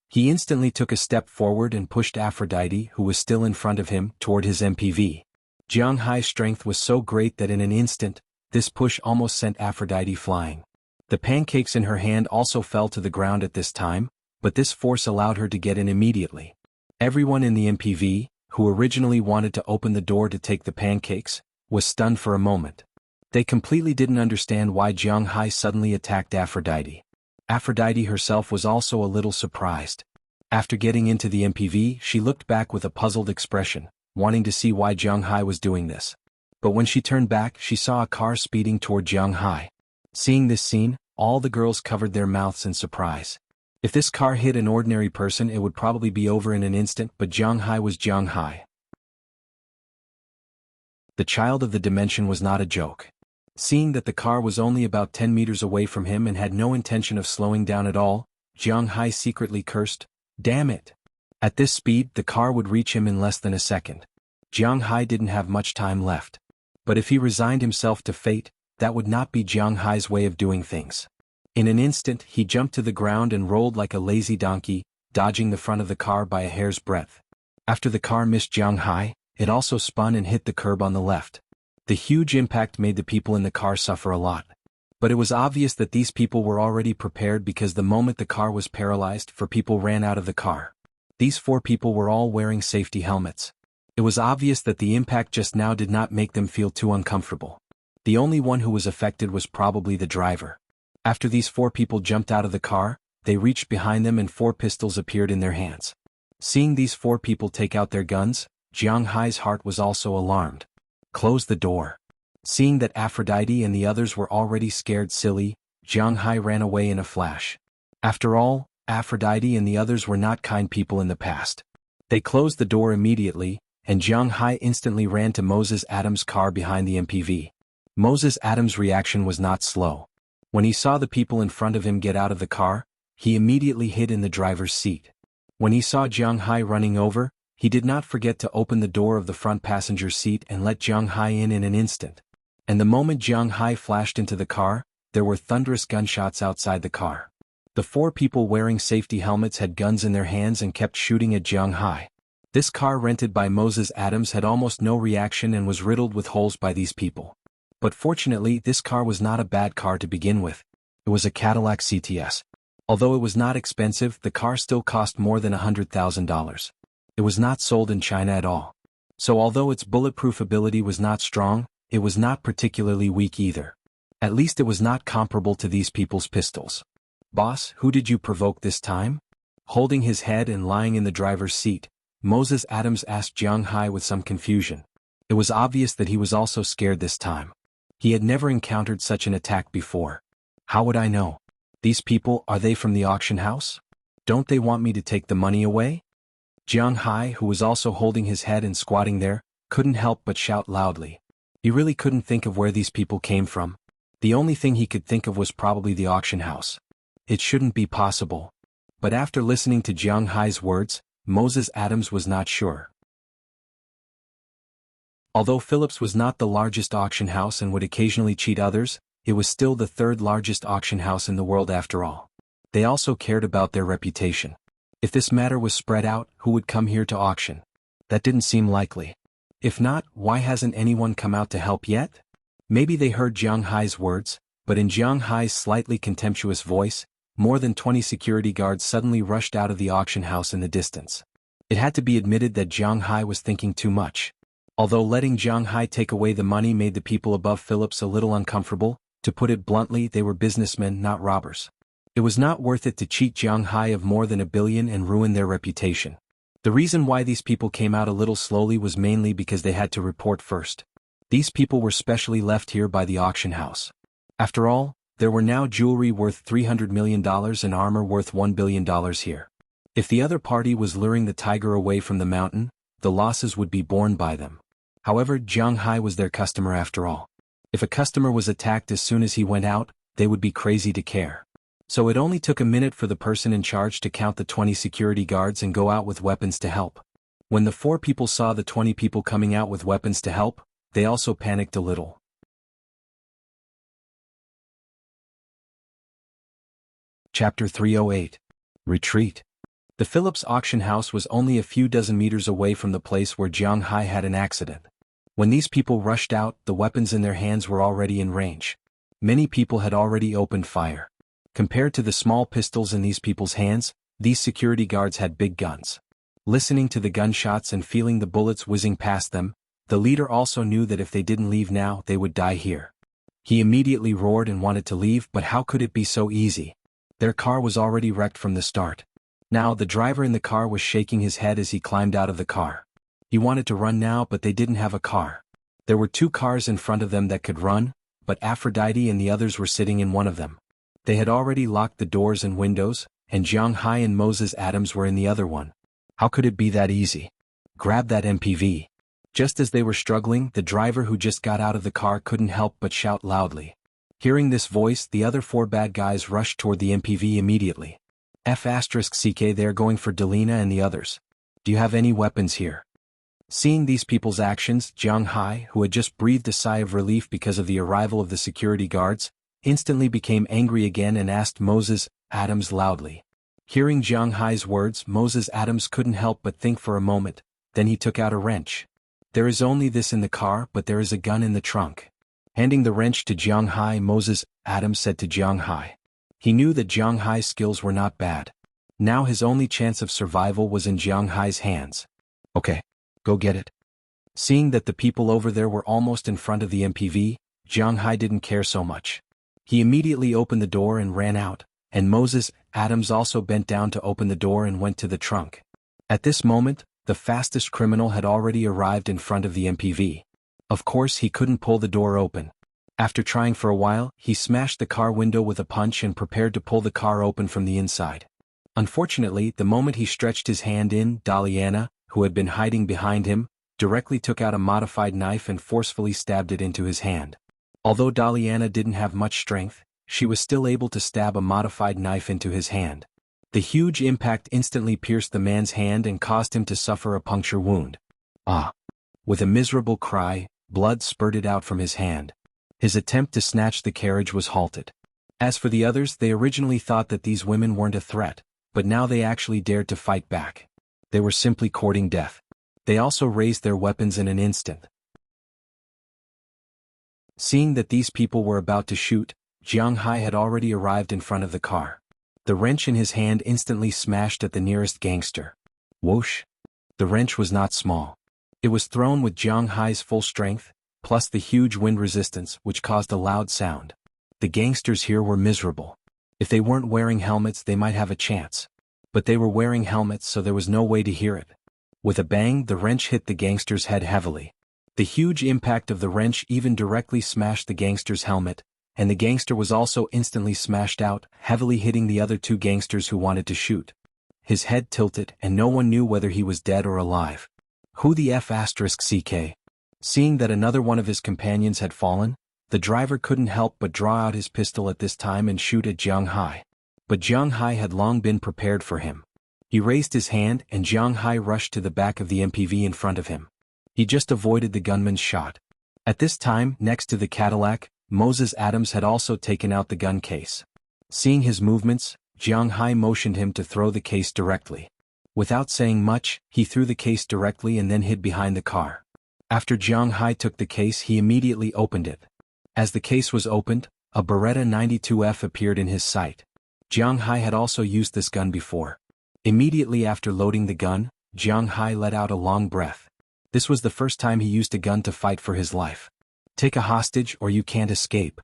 He instantly took a step forward and pushed Aphrodite, who was still in front of him, toward his MPV. Jiang Hai's strength was so great that in an instant, this push almost sent Aphrodite flying. The pancakes in her hand also fell to the ground at this time, but this force allowed her to get in immediately. Everyone in the MPV, who originally wanted to open the door to take the pancakes, was stunned for a moment. They completely didn't understand why Jiang Hai suddenly attacked Aphrodite. Aphrodite herself was also a little surprised. After getting into the MPV, she looked back with a puzzled expression, wanting to see why Jiang Hai was doing this. But when she turned back, she saw a car speeding toward Jiang Hai. Seeing this scene, all the girls covered their mouths in surprise. If this car hit an ordinary person, it would probably be over in an instant, but Jiang Hai was Jiang Hai. The child of the dimension was not a joke. Seeing that the car was only about 10 meters away from him and had no intention of slowing down at all, Jiang Hai secretly cursed, "Damn it!" At this speed, the car would reach him in less than a second. Jiang Hai didn't have much time left. But if he resigned himself to fate, that would not be Jiang Hai's way of doing things. In an instant, he jumped to the ground and rolled like a lazy donkey, dodging the front of the car by a hair's breadth. After the car missed Jiang Hai, it also spun and hit the curb on the left. The huge impact made the people in the car suffer a lot. But it was obvious that these people were already prepared because the moment the car was paralyzed, 4 people ran out of the car. These 4 people were all wearing safety helmets. It was obvious that the impact just now did not make them feel too uncomfortable. The only one who was affected was probably the driver. After these 4 people jumped out of the car, they reached behind them and 4 pistols appeared in their hands. Seeing these 4 people take out their guns, Jiang Hai's heart was also alarmed. Close the door. Seeing that Aphrodite and the others were already scared silly, Jiang Hai ran away in a flash. After all, Aphrodite and the others were not kind people in the past. They closed the door immediately, and Jiang Hai instantly ran to Moses Adams' car behind the MPV. Moses Adams' reaction was not slow. When he saw the people in front of him get out of the car, he immediately hid in the driver's seat. When he saw Jiang Hai running over, he did not forget to open the door of the front passenger seat and let Jiang Hai in an instant. And the moment Jiang Hai flashed into the car, there were thunderous gunshots outside the car. The 4 people wearing safety helmets had guns in their hands and kept shooting at Jiang Hai. This car rented by Moses Adams had almost no reaction and was riddled with holes by these people. But fortunately, this car was not a bad car to begin with. It was a Cadillac CTS. Although it was not expensive, the car still cost more than $100,000. It was not sold in China at all. So although its bulletproof ability was not strong, it was not particularly weak either. At least it was not comparable to these people's pistols. "Boss, who did you provoke this time?" Holding his head and lying in the driver's seat, Moses Adams asked Jiang Hai with some confusion. It was obvious that he was also scared this time. He had never encountered such an attack before. "How would I know? These people, are they from the auction house? Don't they want me to take the money away?" Jiang Hai, who was also holding his head and squatting there, couldn't help but shout loudly. He really couldn't think of where these people came from. The only thing he could think of was probably the auction house. It shouldn't be possible. But after listening to Jiang Hai's words, Moses Adams was not sure. Although Phillips was not the largest auction house and would occasionally cheat others, it was still the 3rd largest auction house in the world after all. They also cared about their reputation. If this matter was spread out, who would come here to auction? That didn't seem likely. If not, why hasn't anyone come out to help yet? Maybe they heard Jiang Hai's words, but in Jiang Hai's slightly contemptuous voice, more than 20 security guards suddenly rushed out of the auction house in the distance. It had to be admitted that Jiang Hai was thinking too much. Although letting Jiang Hai take away the money made the people above Phillips a little uncomfortable, to put it bluntly, they were businessmen, not robbers. It was not worth it to cheat Jiang Hai of more than $1 billion and ruin their reputation. The reason why these people came out a little slowly was mainly because they had to report first. These people were specially left here by the auction house. After all, there were now jewelry worth $300 million and armor worth $1 billion here. If the other party was luring the tiger away from the mountain, the losses would be borne by them. However, Jiang Hai was their customer after all. If a customer was attacked as soon as he went out, they would be crazy to care. So it only took a minute for the person in charge to count the 20 security guards and go out with weapons to help. When the 4 people saw the 20 people coming out with weapons to help, they also panicked a little. Chapter 308. Retreat. The Phillips auction house was only a few dozen meters away from the place where Jiang Hai had an accident. When these people rushed out, the weapons in their hands were already in range. Many people had already opened fire. Compared to the small pistols in these people's hands, these security guards had big guns. Listening to the gunshots and feeling the bullets whizzing past them, the leader also knew that if they didn't leave now, they would die here. He immediately roared and wanted to leave, but how could it be so easy? Their car was already wrecked from the start. Now the driver in the car was shaking his head as he climbed out of the car. He wanted to run now, but they didn't have a car. There were 2 cars in front of them that could run, but Aphrodite and the others were sitting in one of them. They had already locked the doors and windows, and Jiang Hai and Moses Adams were in the other one. How could it be that easy? Grab that MPV. Just as they were struggling, the driver who just got out of the car couldn't help but shout loudly. Hearing this voice, the other 4 bad guys rushed toward the MPV immediately. F***CK, they're going for Delina and the others. Do you have any weapons here? Seeing these people's actions, Jiang Hai, who had just breathed a sigh of relief because of the arrival of the security guards, instantly became angry again and asked Moses Adams loudly. Hearing Jiang Hai's words, Moses Adams couldn't help but think for a moment, then he took out a wrench. There is only this in the car, but there is a gun in the trunk. Handing the wrench to Jiang Hai, Moses Adams said to Jiang Hai. He knew that Jiang Hai's skills were not bad. Now his only chance of survival was in Jiang Hai's hands. Okay, go get it. Seeing that the people over there were almost in front of the MPV, Jiang Hai didn't care so much. He immediately opened the door and ran out, and Moses Adams also bent down to open the door and went to the trunk. At this moment, the fastest criminal had already arrived in front of the MPV. Of course, he couldn't pull the door open. After trying for a while, he smashed the car window with a punch and prepared to pull the car open from the inside. Unfortunately, the moment he stretched his hand in, Daliana, who had been hiding behind him, directly took out a modified knife and forcefully stabbed it into his hand. Although Daliana didn't have much strength, she was still able to stab a modified knife into his hand. The huge impact instantly pierced the man's hand and caused him to suffer a puncture wound. Ah! With a miserable cry, blood spurted out from his hand. His attempt to snatch the carriage was halted. As for the others, they originally thought that these women weren't a threat, but now they actually dared to fight back. They were simply courting death. They also raised their weapons in an instant. Seeing that these people were about to shoot, Jiang Hai had already arrived in front of the car. The wrench in his hand instantly smashed at the nearest gangster. Whoosh! The wrench was not small. It was thrown with Jiang Hai's full strength, plus the huge wind resistance which caused a loud sound. The gangsters here were miserable. If they weren't wearing helmets they might have a chance. But they were wearing helmets, so there was no way to hear it. With a bang, the wrench hit the gangster's head heavily. The huge impact of the wrench even directly smashed the gangster's helmet, and the gangster was also instantly smashed out, heavily hitting the other two gangsters who wanted to shoot. His head tilted, and no one knew whether he was dead or alive. Who the F***ck? Seeing that another one of his companions had fallen, the driver couldn't help but draw out his pistol at this time and shoot at Jiang Hai. But Jiang Hai had long been prepared for him. He raised his hand and Jiang Hai rushed to the back of the MPV in front of him. He just avoided the gunman's shot. At this time, next to the Cadillac, Moses Adams had also taken out the gun case. Seeing his movements, Jiang Hai motioned him to throw the case directly. Without saying much, he threw the case directly and then hid behind the car. After Jiang Hai took the case, he immediately opened it. As the case was opened, a Beretta 92F appeared in his sight. Jiang Hai had also used this gun before. Immediately after loading the gun, Jiang Hai let out a long breath. This was the first time he used a gun to fight for his life. Take a hostage or you can't escape.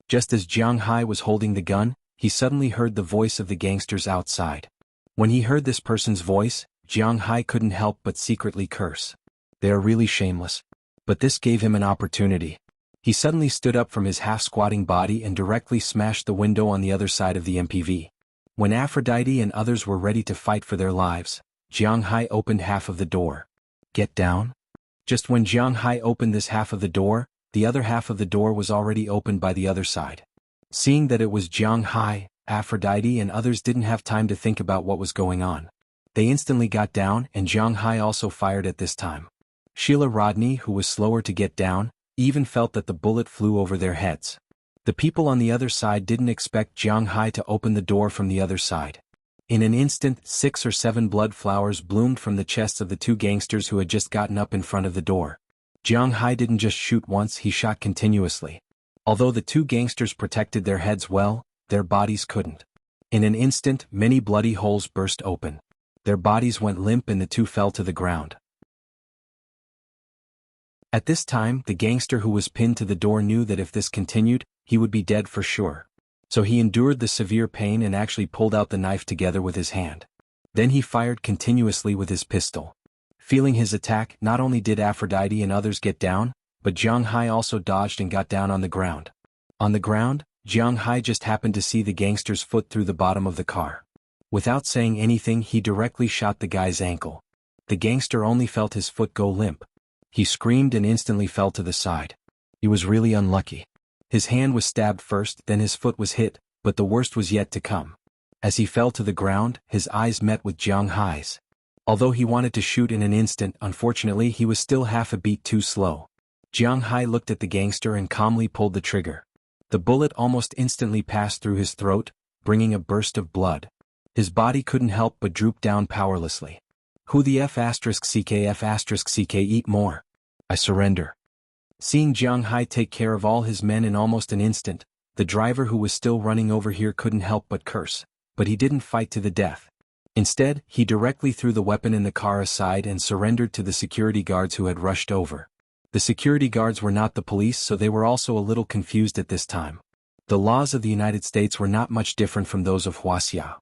Just as Jiang Hai was holding the gun, he suddenly heard the voice of the gangsters outside. When he heard this person's voice, Jiang Hai couldn't help but secretly curse. They are really shameless. But this gave him an opportunity. He suddenly stood up from his half-squatting body and directly smashed the window on the other side of the MPV. When Aphrodite and others were ready to fight for their lives, Jiang Hai opened half of the door. Get down? Just when Jiang Hai opened this half of the other half of the door was already opened by the other side. Seeing that it was Jiang Hai, Aphrodite and others didn't have time to think about what was going on. They instantly got down and Jiang Hai also fired at this time. Sheila Rodney, who was slower to get down, even felt that the bullet flew over their heads. The people on the other side didn't expect Jiang Hai to open the door from the other side. In an instant, 6 or 7 blood flowers bloomed from the chests of the two gangsters who had just gotten up in front of the door. Jiang Hai didn't just shoot once, he shot continuously. Although the two gangsters protected their heads well, their bodies couldn't. In an instant, many bloody holes burst open. Their bodies went limp and the two fell to the ground. At this time, the gangster who was pinned to the door knew that if this continued, he would be dead for sure. So he endured the severe pain and actually pulled out the knife together with his hand. Then he fired continuously with his pistol. Feeling his attack, not only did Aphrodite and others get down, but Jiang Hai also dodged and got down on the ground. On the ground, Jiang Hai just happened to see the gangster's foot through the bottom of the car. Without saying anything, he directly shot the guy's ankle. The gangster only felt his foot go limp. He screamed and instantly fell to the side. He was really unlucky. His hand was stabbed first, then his foot was hit, but the worst was yet to come. As he fell to the ground, his eyes met with Jiang Hai's. Although he wanted to shoot in an instant, unfortunately he was still half a beat too slow. Jiang Hai looked at the gangster and calmly pulled the trigger. The bullet almost instantly passed through his throat, bringing a burst of blood. His body couldn't help but droop down powerlessly. Who the F***ck eat more? I surrender. Seeing Jiang Hai take care of all his men in almost an instant, the driver who was still running over here couldn't help but curse, but he didn't fight to the death. Instead, he directly threw the weapon in the car aside and surrendered to the security guards who had rushed over. The security guards were not the police, so they were also a little confused at this time. The laws of the United States were not much different from those of Wuxia.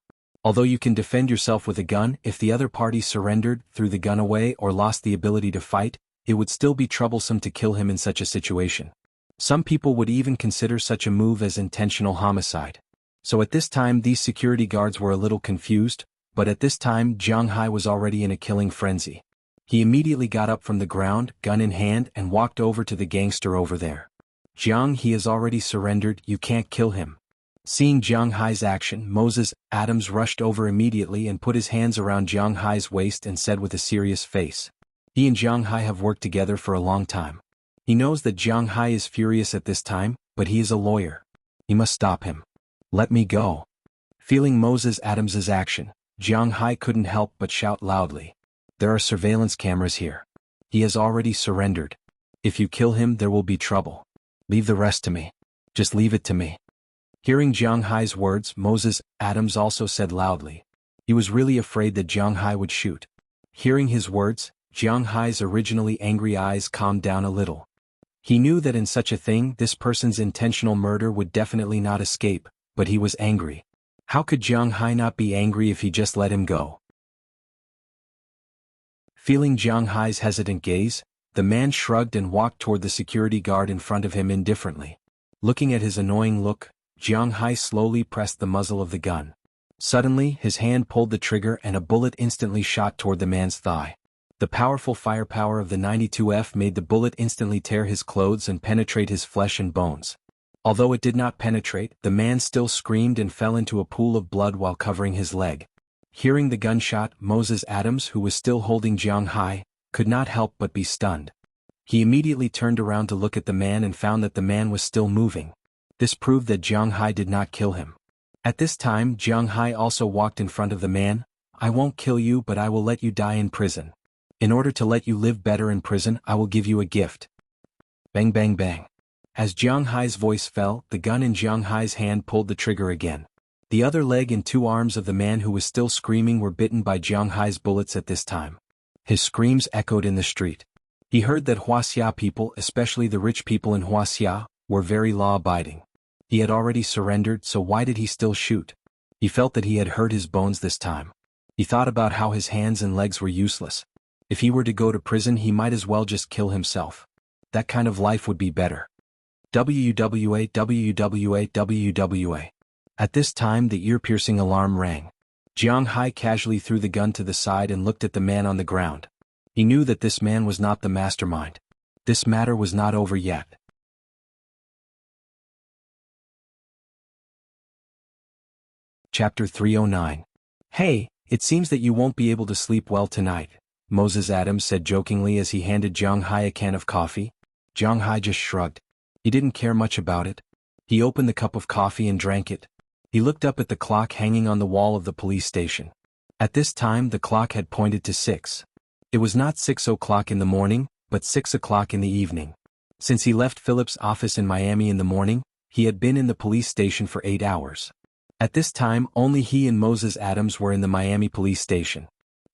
Although you can defend yourself with a gun, if the other party surrendered, threw the gun away or lost the ability to fight, it would still be troublesome to kill him in such a situation. Some people would even consider such a move as intentional homicide. So at this time these security guards were a little confused, but at this time Jiang Hai was already in a killing frenzy. He immediately got up from the ground, gun in hand, and walked over to the gangster over there. Jiang, he has already surrendered, you can't kill him. Seeing Jiang Hai's action, Moses Adams rushed over immediately and put his hands around Jiang Hai's waist and said with a serious face. He and Jiang Hai have worked together for a long time. He knows that Jiang Hai is furious at this time, but he is a lawyer. He must stop him. Let me go. Feeling Moses Adams's action, Jiang Hai couldn't help but shout loudly. There are surveillance cameras here. He has already surrendered. If you kill him, there will be trouble. Leave the rest to me. Just leave it to me. Hearing Jiang Hai's words, Moses Adams also said loudly. He was really afraid that Jiang Hai would shoot. Hearing his words, Jiang Hai's originally angry eyes calmed down a little. He knew that in such a thing this person's intentional murder would definitely not escape, but he was angry. How could Jiang Hai not be angry if he just let him go? Feeling Jiang Hai's hesitant gaze, the man shrugged and walked toward the security guard in front of him indifferently. Looking at his annoying look, Jiang Hai slowly pressed the muzzle of the gun. Suddenly, his hand pulled the trigger and a bullet instantly shot toward the man's thigh. The powerful firepower of the 92F made the bullet instantly tear his clothes and penetrate his flesh and bones. Although it did not penetrate, the man still screamed and fell into a pool of blood while covering his leg. Hearing the gunshot, Moses Adams, who was still holding Jiang Hai, could not help but be stunned. He immediately turned around to look at the man and found that the man was still moving. This proved that Jiang Hai did not kill him. At this time, Jiang Hai also walked in front of the man. I won't kill you, but I will let you die in prison. In order to let you live better in prison, I will give you a gift. Bang bang bang. As Jiang Hai's voice fell, the gun in Jiang Hai's hand pulled the trigger again. The other leg and two arms of the man who was still screaming were bitten by Jiang Hai's bullets at this time. His screams echoed in the street. He heard that Wuxia people, especially the rich people in Wuxia, were very law-abiding. He had already surrendered, so why did he still shoot? He felt that he had hurt his bones this time. He thought about how his hands and legs were useless. If he were to go to prison, he might as well just kill himself. That kind of life would be better. WWA. At this time, the ear-piercing alarm rang. Jiang Hai casually threw the gun to the side and looked at the man on the ground. He knew that this man was not the mastermind. This matter was not over yet. Chapter 309. Hey, it seems that you won't be able to sleep well tonight, Moses Adams said jokingly as he handed Jiang Hai a can of coffee. Jiang Hai just shrugged. He didn't care much about it. He opened the cup of coffee and drank it. He looked up at the clock hanging on the wall of the police station. At this time, the clock had pointed to 6. It was not 6 o'clock in the morning, but 6 o'clock in the evening. Since he left Philip's office in Miami in the morning, he had been in the police station for 8 hours. At this time, only he and Moses Adams were in the Miami police station.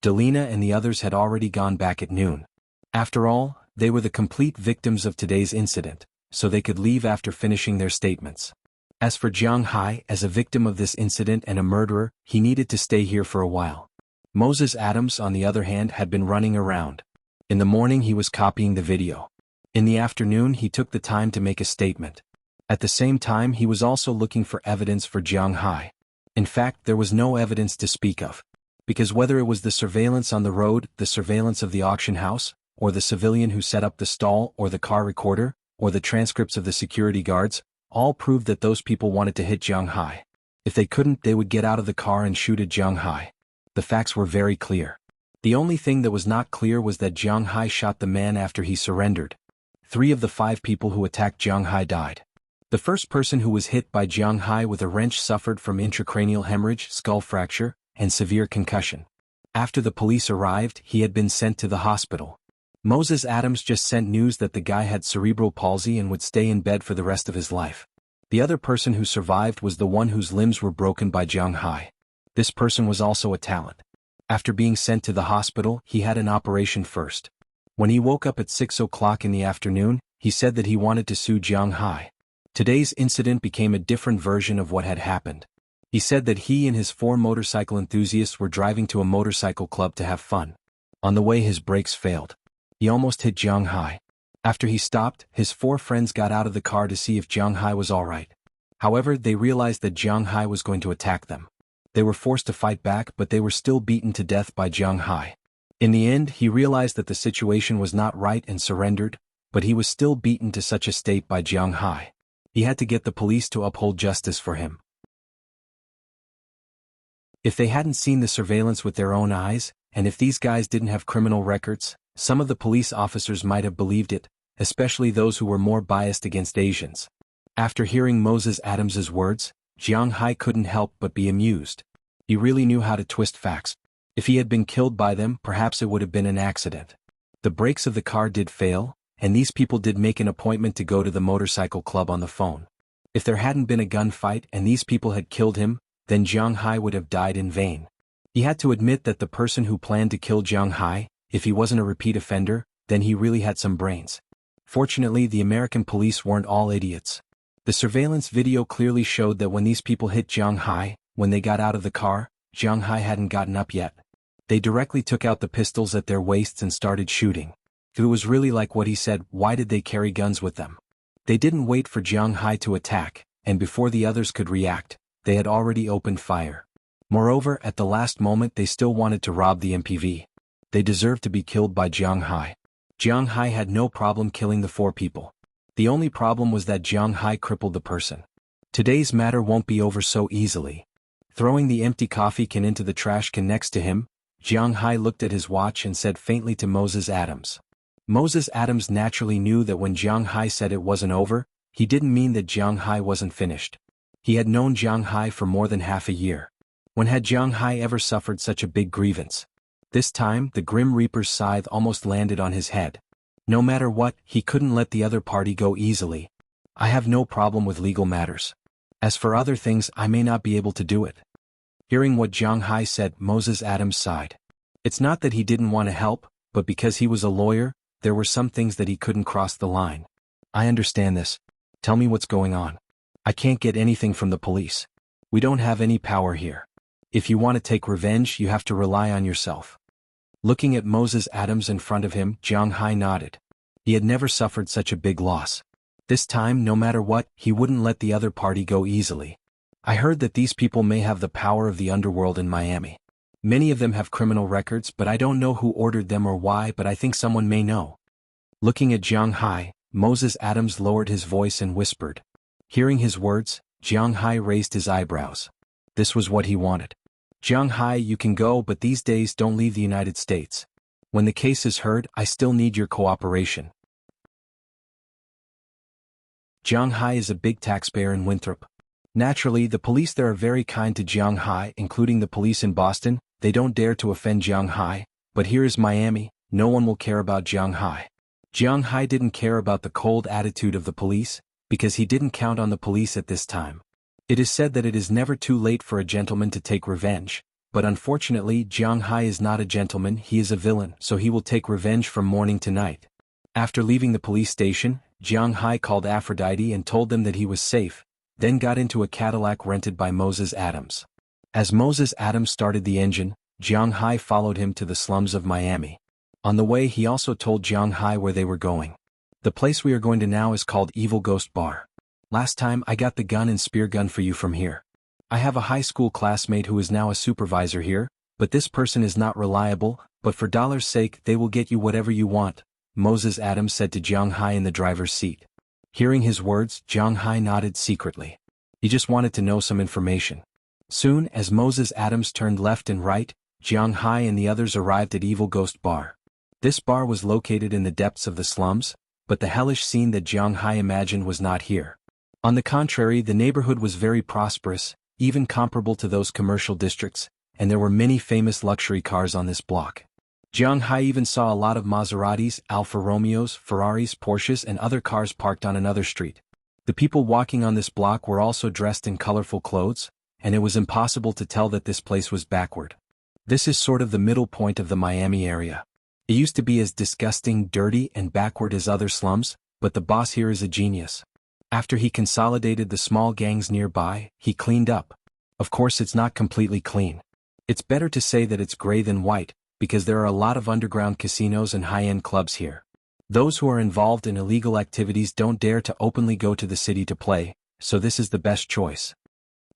Delina and the others had already gone back at noon. After all, they were the complete victims of today's incident, so they could leave after finishing their statements. As for Jiang Hai, as a victim of this incident and a murderer, he needed to stay here for a while. Moses Adams, on the other hand, had been running around. In the morning he was copying the video. In the afternoon he took the time to make a statement. At the same time he was also looking for evidence for Jiang Hai. In fact, there was no evidence to speak of. Because whether it was the surveillance on the road, the surveillance of the auction house, or the civilian who set up the stall, or the car recorder, or the transcripts of the security guards, all proved that those people wanted to hit Jiang Hai. If they couldn't, they would get out of the car and shoot at Jiang Hai. The facts were very clear. The only thing that was not clear was that Jiang Hai shot the man after he surrendered. 3 of the 5 people who attacked Jiang Hai died. The first person who was hit by Jiang Hai with a wrench suffered from intracranial hemorrhage, skull fracture, and severe concussion. After the police arrived, he had been sent to the hospital. Moses Adams just sent news that the guy had cerebral palsy and would stay in bed for the rest of his life. The other person who survived was the one whose limbs were broken by Jiang Hai. This person was also a talent. After being sent to the hospital, he had an operation first. When he woke up at 6 o'clock in the afternoon, he said that he wanted to sue Jiang Hai. Today's incident became a different version of what had happened. He said that he and his 4 motorcycle enthusiasts were driving to a motorcycle club to have fun. On the way his brakes failed. He almost hit Jiang Hai. After he stopped, his 4 friends got out of the car to see if Jiang Hai was alright. However, they realized that Jiang Hai was going to attack them. They were forced to fight back, but they were still beaten to death by Jiang Hai. In the end, he realized that the situation was not right and surrendered, but he was still beaten to such a state by Jiang Hai. He had to get the police to uphold justice for him. If they hadn't seen the surveillance with their own eyes, and if these guys didn't have criminal records, some of the police officers might have believed it, especially those who were more biased against Asians. After hearing Moses Adams's words, Jiang Hai couldn't help but be amused. He really knew how to twist facts. If he had been killed by them, perhaps it would have been an accident. The brakes of the car did fail, and these people did make an appointment to go to the motorcycle club on the phone. If there hadn't been a gunfight and these people had killed him, then Jiang Hai would have died in vain. He had to admit that the person who planned to kill Jiang Hai, if he wasn't a repeat offender, then he really had some brains. Fortunately, the American police weren't all idiots. The surveillance video clearly showed that when these people hit Jiang Hai, when they got out of the car, Jiang Hai hadn't gotten up yet. They directly took out the pistols at their waists and started shooting. If it was really like what he said, why did they carry guns with them? They didn't wait for Jiang Hai to attack, and before the others could react, they had already opened fire. Moreover, at the last moment they still wanted to rob the MPV. They deserved to be killed by Jiang Hai. Jiang Hai had no problem killing the 4 people. The only problem was that Jiang Hai crippled the person. Today's matter won't be over so easily. Throwing the empty coffee can into the trash can next to him, Jiang Hai looked at his watch and said faintly to Moses Adams. Moses Adams naturally knew that when Jiang Hai said it wasn't over, he didn't mean that Jiang Hai wasn't finished. He had known Jiang Hai for more than half a year. When had Jiang Hai ever suffered such a big grievance? This time, the Grim Reaper's scythe almost landed on his head. No matter what, he couldn't let the other party go easily. I have no problem with legal matters. As for other things, I may not be able to do it. Hearing what Jiang Hai said, Moses Adams sighed. It's not that he didn't want to help, but because he was a lawyer, there were some things that he couldn't cross the line. I understand this. Tell me what's going on. I can't get anything from the police. We don't have any power here. If you want to take revenge, you have to rely on yourself. Looking at Moses Adams in front of him, Jiang Hai nodded. He had never suffered such a big loss. This time, no matter what, he wouldn't let the other party go easily. I heard that these people may have the power of the underworld in Miami. Many of them have criminal records, but I don't know who ordered them or why, but I think someone may know. Looking at Jiang Hai, Moses Adams lowered his voice and whispered. Hearing his words, Jiang Hai raised his eyebrows. This was what he wanted. Jiang Hai, you can go, but these days don't leave the United States. When the case is heard, I still need your cooperation. Jiang Hai is a big taxpayer in Winthrop. Naturally, the police there are very kind to Jiang Hai, including the police in Boston. They don't dare to offend Jiang Hai, but here is Miami, no one will care about Jiang Hai. Jiang Hai didn't care about the cold attitude of the police, because he didn't count on the police at this time. It is said that it is never too late for a gentleman to take revenge, but unfortunately Jiang Hai is not a gentleman, he is a villain, so he will take revenge from morning to night. After leaving the police station, Jiang Hai called Aphrodite and told them that he was safe, then got into a Cadillac rented by Moses Adams. As Moses Adams started the engine, Jiang Hai followed him to the slums of Miami. On the way he also told Jiang Hai where they were going. The place we are going to now is called Evil Ghost Bar. Last time I got the gun and spear gun for you from here. I have a high school classmate who is now a supervisor here, but this person is not reliable, but for dollar's sake they will get you whatever you want, Moses Adams said to Jiang Hai in the driver's seat. Hearing his words, Jiang Hai nodded secretly. He just wanted to know some information. Soon, as Moses Adams turned left and right, Jiang Hai and the others arrived at Evil Ghost Bar. This bar was located in the depths of the slums, but the hellish scene that Jiang Hai imagined was not here. On the contrary, the neighborhood was very prosperous, even comparable to those commercial districts, and there were many famous luxury cars on this block. Jiang Hai even saw a lot of Maseratis, Alfa Romeos, Ferraris, Porsches and other cars parked on another street. The people walking on this block were also dressed in colorful clothes, and it was impossible to tell that this place was backward. This is sort of the middle point of the Miami area. It used to be as disgusting, dirty and backward as other slums, but the boss here is a genius. After he consolidated the small gangs nearby, he cleaned up. Of course it's not completely clean. It's better to say that it's gray than white, because there are a lot of underground casinos and high-end clubs here. Those who are involved in illegal activities don't dare to openly go to the city to play, so this is the best choice.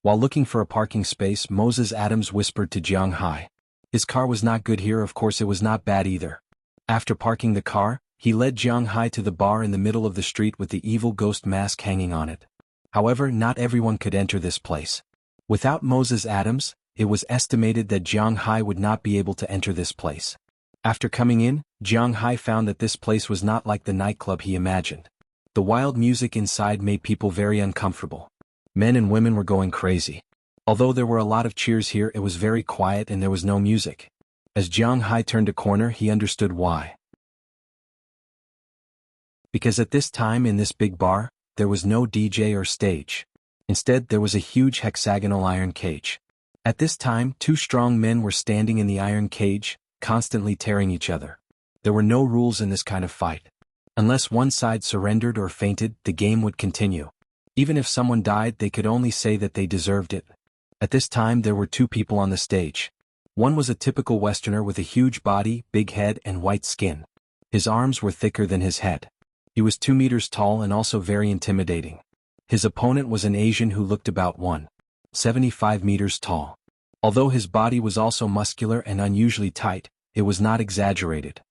While looking for a parking space, Moses Adams whispered to Jiang Hai. His car was not good here, of course it was not bad either. After parking the car, he led Jiang Hai to the bar in the middle of the street with the evil ghost mask hanging on it. However, not everyone could enter this place. Without Moses Adams, it was estimated that Jiang Hai would not be able to enter this place. After coming in, Jiang Hai found that this place was not like the nightclub he imagined. The wild music inside made people very uncomfortable. Men and women were going crazy. Although there were a lot of cheers here, it was very quiet and there was no music. As Jiang Hai turned a corner, he understood why. Because at this time in this big bar, there was no DJ or stage. Instead, there was a huge hexagonal iron cage. At this time, two strong men were standing in the iron cage, constantly tearing each other. There were no rules in this kind of fight. Unless one side surrendered or fainted, the game would continue. Even if someone died, they could only say that they deserved it. At this time, there were two people on the stage. One was a typical Westerner with a huge body, big head, and white skin. His arms were thicker than his head. He was 2 meters tall and also very intimidating. His opponent was an Asian who looked about 1.75 meters tall. Although his body was also muscular and unusually tight, it was not exaggerated.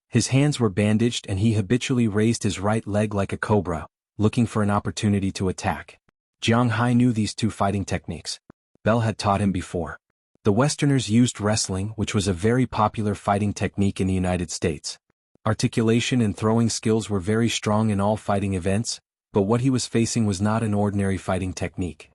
His hands were bandaged and he habitually raised his right leg like a cobra, looking for an opportunity to attack. Jiang Hai knew these two fighting techniques. Bell had taught him before. The Westerners used wrestling, which was a very popular fighting technique in the United States. Articulation and throwing skills were very strong in all fighting events, but what he was facing was not an ordinary fighting technique.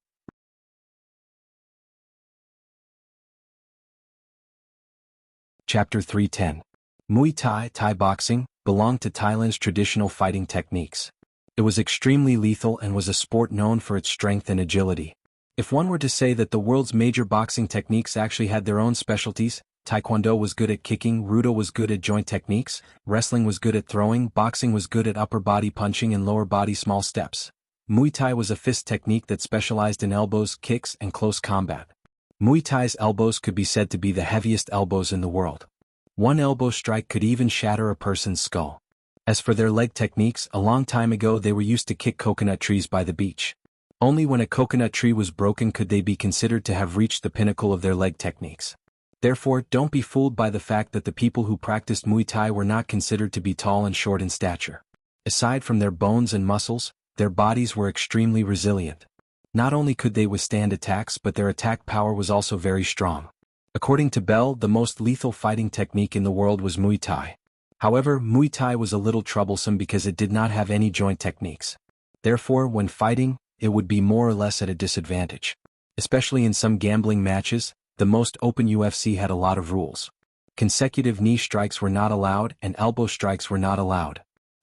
Chapter 310. Muay Thai, Thai boxing, belonged to Thailand's traditional fighting techniques. It was extremely lethal and was a sport known for its strength and agility. If one were to say that the world's major boxing techniques actually had their own specialties, Taekwondo was good at kicking, Judo was good at joint techniques, wrestling was good at throwing, boxing was good at upper body punching and lower body small steps. Muay Thai was a fist technique that specialized in elbows, kicks, and close combat. Muay Thai's elbows could be said to be the heaviest elbows in the world. One elbow strike could even shatter a person's skull. As for their leg techniques, a long time ago they were used to kick coconut trees by the beach. Only when a coconut tree was broken could they be considered to have reached the pinnacle of their leg techniques. Therefore, don't be fooled by the fact that the people who practiced Muay Thai were not considered to be tall and short in stature. Aside from their bones and muscles, their bodies were extremely resilient. Not only could they withstand attacks, but their attack power was also very strong. According to Bell, the most lethal fighting technique in the world was Muay Thai. However, Muay Thai was a little troublesome because it did not have any joint techniques. Therefore, when fighting, it would be more or less at a disadvantage. Especially in some gambling matches, the most open UFC had a lot of rules. Consecutive knee strikes were not allowed and elbow strikes were not allowed.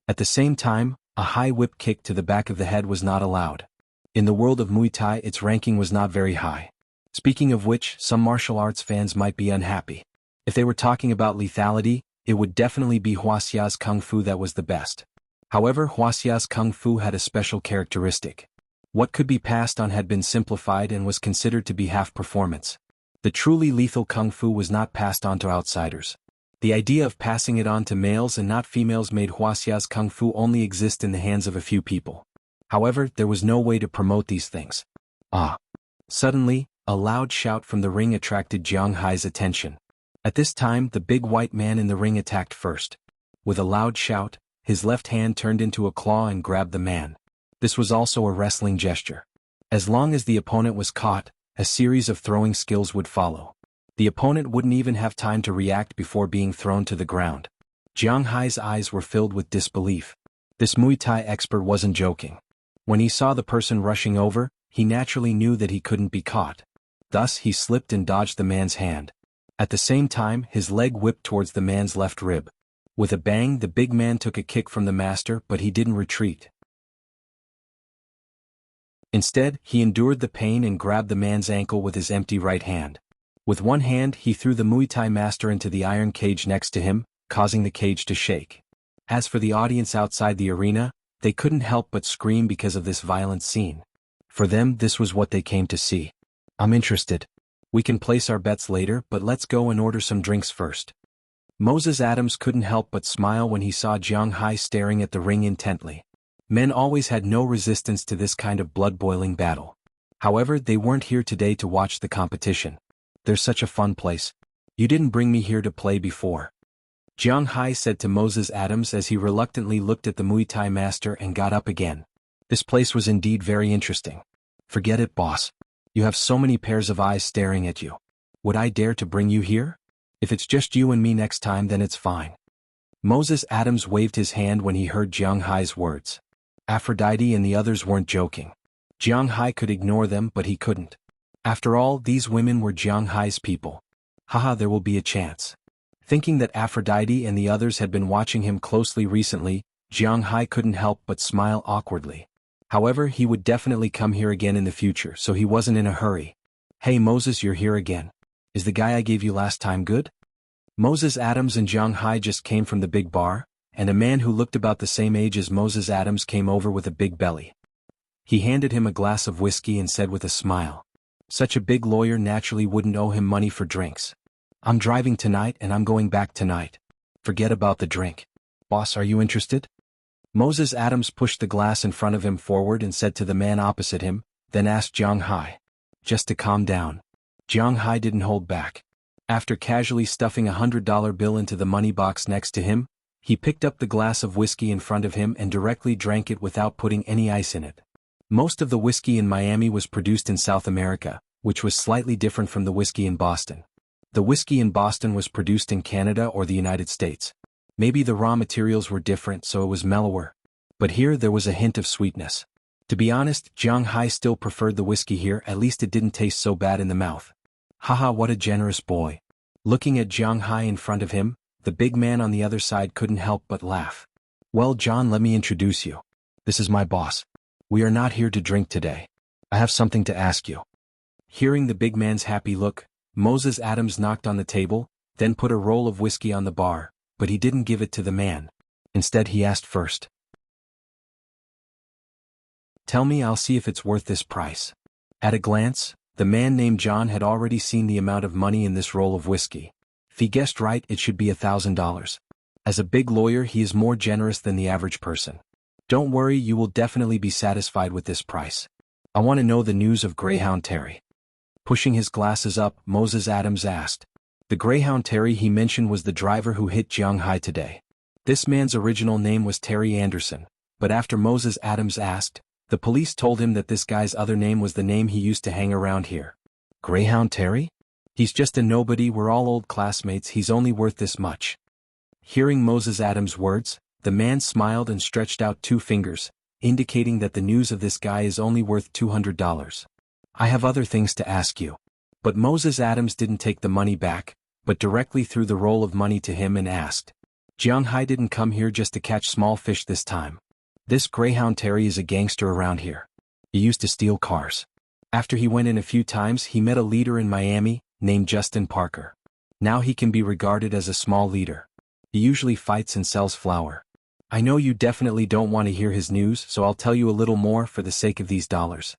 At the same time, a high whip kick to the back of the head was not allowed. In the world of Muay Thai, its ranking was not very high. Speaking of which, some martial arts fans might be unhappy. If they were talking about lethality, it would definitely be Wuxia's Kung Fu that was the best. However, Wuxia's Kung Fu had a special characteristic. What could be passed on had been simplified and was considered to be half performance. The truly lethal Kung Fu was not passed on to outsiders. The idea of passing it on to males and not females made Wuxia's Kung Fu only exist in the hands of a few people. However, there was no way to promote these things. Suddenly, a loud shout from the ring attracted Jiang Hai's attention. At this time, the big white man in the ring attacked first. With a loud shout, his left hand turned into a claw and grabbed the man. This was also a wrestling gesture. As long as the opponent was caught, a series of throwing skills would follow. The opponent wouldn't even have time to react before being thrown to the ground. Jiang Hai's eyes were filled with disbelief. This Muay Thai expert wasn't joking. When he saw the person rushing over, he naturally knew that he couldn't be caught. Thus, he slipped and dodged the man's hand. At the same time, his leg whipped towards the man's left rib. With a bang, the big man took a kick from the master, but he didn't retreat. Instead, he endured the pain and grabbed the man's ankle with his empty right hand. With one hand, he threw the Muay Thai master into the iron cage next to him, causing the cage to shake. As for the audience outside the arena, they couldn't help but scream because of this violent scene. For them, this was what they came to see. I'm interested. We can place our bets later, but let's go and order some drinks first. Moses Adams couldn't help but smile when he saw Jiang Hai staring at the ring intently. Men always had no resistance to this kind of blood-boiling battle. However, they weren't here today to watch the competition. There's such a fun place. You didn't bring me here to play before. Jiang Hai said to Moses Adams as he reluctantly looked at the Muay Thai master and got up again. This place was indeed very interesting. Forget it, boss. You have so many pairs of eyes staring at you. Would I dare to bring you here? If it's just you and me next time, then it's fine. Moses Adams waved his hand when he heard Jiang Hai's words. Aphrodite and the others weren't joking. Jiang Hai could ignore them, but he couldn't. After all, these women were Jiang Hai's people. Haha, there will be a chance. Thinking that Aphrodite and the others had been watching him closely recently, Jiang Hai couldn't help but smile awkwardly. However, he would definitely come here again in the future, so he wasn't in a hurry. Hey Moses, you're here again. Is the guy I gave you last time good? Moses Adams and Jiang Hai just came from the big bar, and a man who looked about the same age as Moses Adams came over with a big belly. He handed him a glass of whiskey and said with a smile. Such a big lawyer naturally wouldn't owe him money for drinks. I'm driving tonight and I'm going back tonight. Forget about the drink. Boss, are you interested? Moses Adams pushed the glass in front of him forward and said to the man opposite him, then asked Jiang Hai. Just to calm down. Jiang Hai didn't hold back. After casually stuffing $100 bill into the money box next to him, he picked up the glass of whiskey in front of him and directly drank it without putting any ice in it. Most of the whiskey in Miami was produced in South America, which was slightly different from the whiskey in Boston. The whiskey in Boston was produced in Canada or the United States. Maybe the raw materials were different, so it was mellower. But here there was a hint of sweetness. To be honest, Jiang Hai still preferred the whiskey here, at least it didn't taste so bad in the mouth. Haha, what a generous boy. Looking at Jiang Hai in front of him, the big man on the other side couldn't help but laugh. Well, John, let me introduce you. This is my boss. We are not here to drink today. I have something to ask you. Hearing the big man's happy look, Moses Adams knocked on the table, then put a roll of whiskey on the bar, but he didn't give it to the man. Instead he asked first. Tell me, I'll see if it's worth this price. At a glance, the man named John had already seen the amount of money in this roll of whiskey. If he guessed right, it should be $1,000. As a big lawyer, he is more generous than the average person. Don't worry, you will definitely be satisfied with this price. I want to know the news of Greyhound Terry. Pushing his glasses up, Moses Adams asked. The Greyhound Terry he mentioned was the driver who hit Jiang Hai today. This man's original name was Terry Anderson, but after Moses Adams asked, the police told him that this guy's other name was the name he used to hang around here. Greyhound Terry? He's just a nobody, we're all old classmates, he's only worth this much. Hearing Moses Adams' words, the man smiled and stretched out 2 fingers, indicating that the news of this guy is only worth $200. I have other things to ask you. But Moses Adams didn't take the money back, but directly threw the roll of money to him and asked. Jiang Hai didn't come here just to catch small fish this time. This Greyhound Terry is a gangster around here. He used to steal cars. After he went in a few times, he met a leader in Miami, named Justin Parker. Now he can be regarded as a small leader. He usually fights and sells flour. I know you definitely don't want to hear his news, so I'll tell you a little more for the sake of these dollars.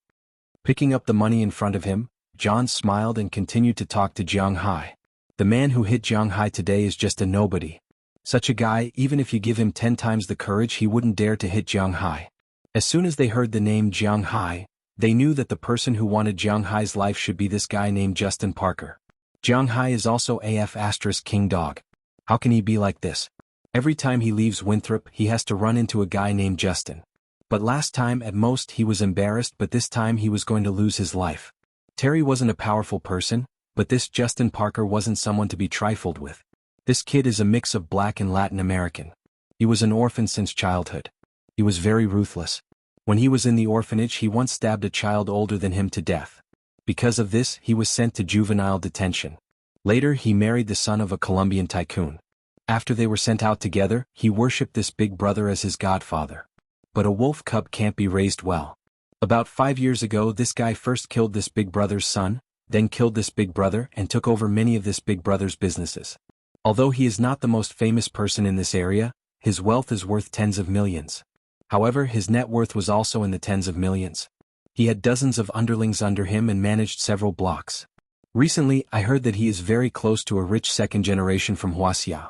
Picking up the money in front of him, John smiled and continued to talk to Jiang Hai. The man who hit Jiang Hai today is just a nobody. Such a guy, even if you give him 10 times the courage, he wouldn't dare to hit Jiang Hai. As soon as they heard the name Jiang Hai, they knew that the person who wanted Jiang Hai's life should be this guy named Justin Parker. Jiang Hai is also AF** King Dog. How can he be like this? Every time he leaves Winthrop, he has to run into a guy named Justin. But last time at most he was embarrassed, but this time he was going to lose his life. Terry wasn't a powerful person, but this Justin Parker wasn't someone to be trifled with. This kid is a mix of black and Latin American. He was an orphan since childhood. He was very ruthless. When he was in the orphanage, he once stabbed a child older than him to death. Because of this, he was sent to juvenile detention. Later, he married the son of a Colombian tycoon. After they were sent out together, he worshipped this big brother as his godfather. But a wolf cub can't be raised well. About 5 years ago, this guy first killed this big brother's son, then killed this big brother and took over many of this big brother's businesses. Although he is not the most famous person in this area, his wealth is worth tens of millions. However, his net worth was also in the tens of millions. He had dozens of underlings under him and managed several blocks. Recently, I heard that he is very close to a rich second generation from Wuxia.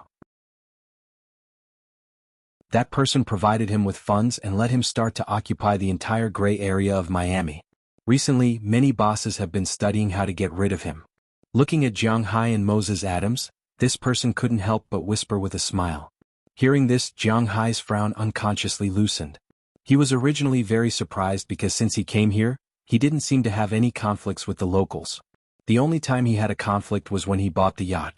That person provided him with funds and let him start to occupy the entire gray area of Miami. Recently, many bosses have been studying how to get rid of him. Looking at Jiang Hai and Moses Adams, this person couldn't help but whisper with a smile. Hearing this, Jiang Hai's frown unconsciously loosened. He was originally very surprised because since he came here, he didn't seem to have any conflicts with the locals. The only time he had a conflict was when he bought the yacht.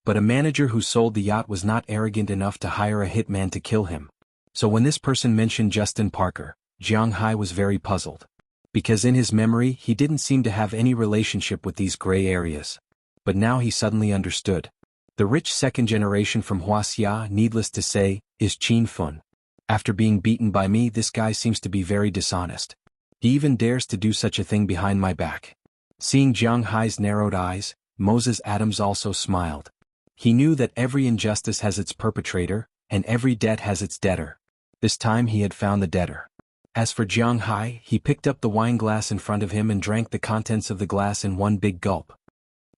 But a manager who sold the yacht was not arrogant enough to hire a hitman to kill him. So when this person mentioned Justin Parker, Jiang Hai was very puzzled. Because in his memory he didn't seem to have any relationship with these gray areas. But now he suddenly understood. The rich second generation from Wuxia, needless to say, is Qin Fun. After being beaten by me, this guy seems to be very dishonest. He even dares to do such a thing behind my back. Seeing Jiang Hai's narrowed eyes, Moses Adams also smiled. He knew that every injustice has its perpetrator, and every debt has its debtor. This time he had found the debtor. As for Jiang Hai, he picked up the wine glass in front of him and drank the contents of the glass in one big gulp.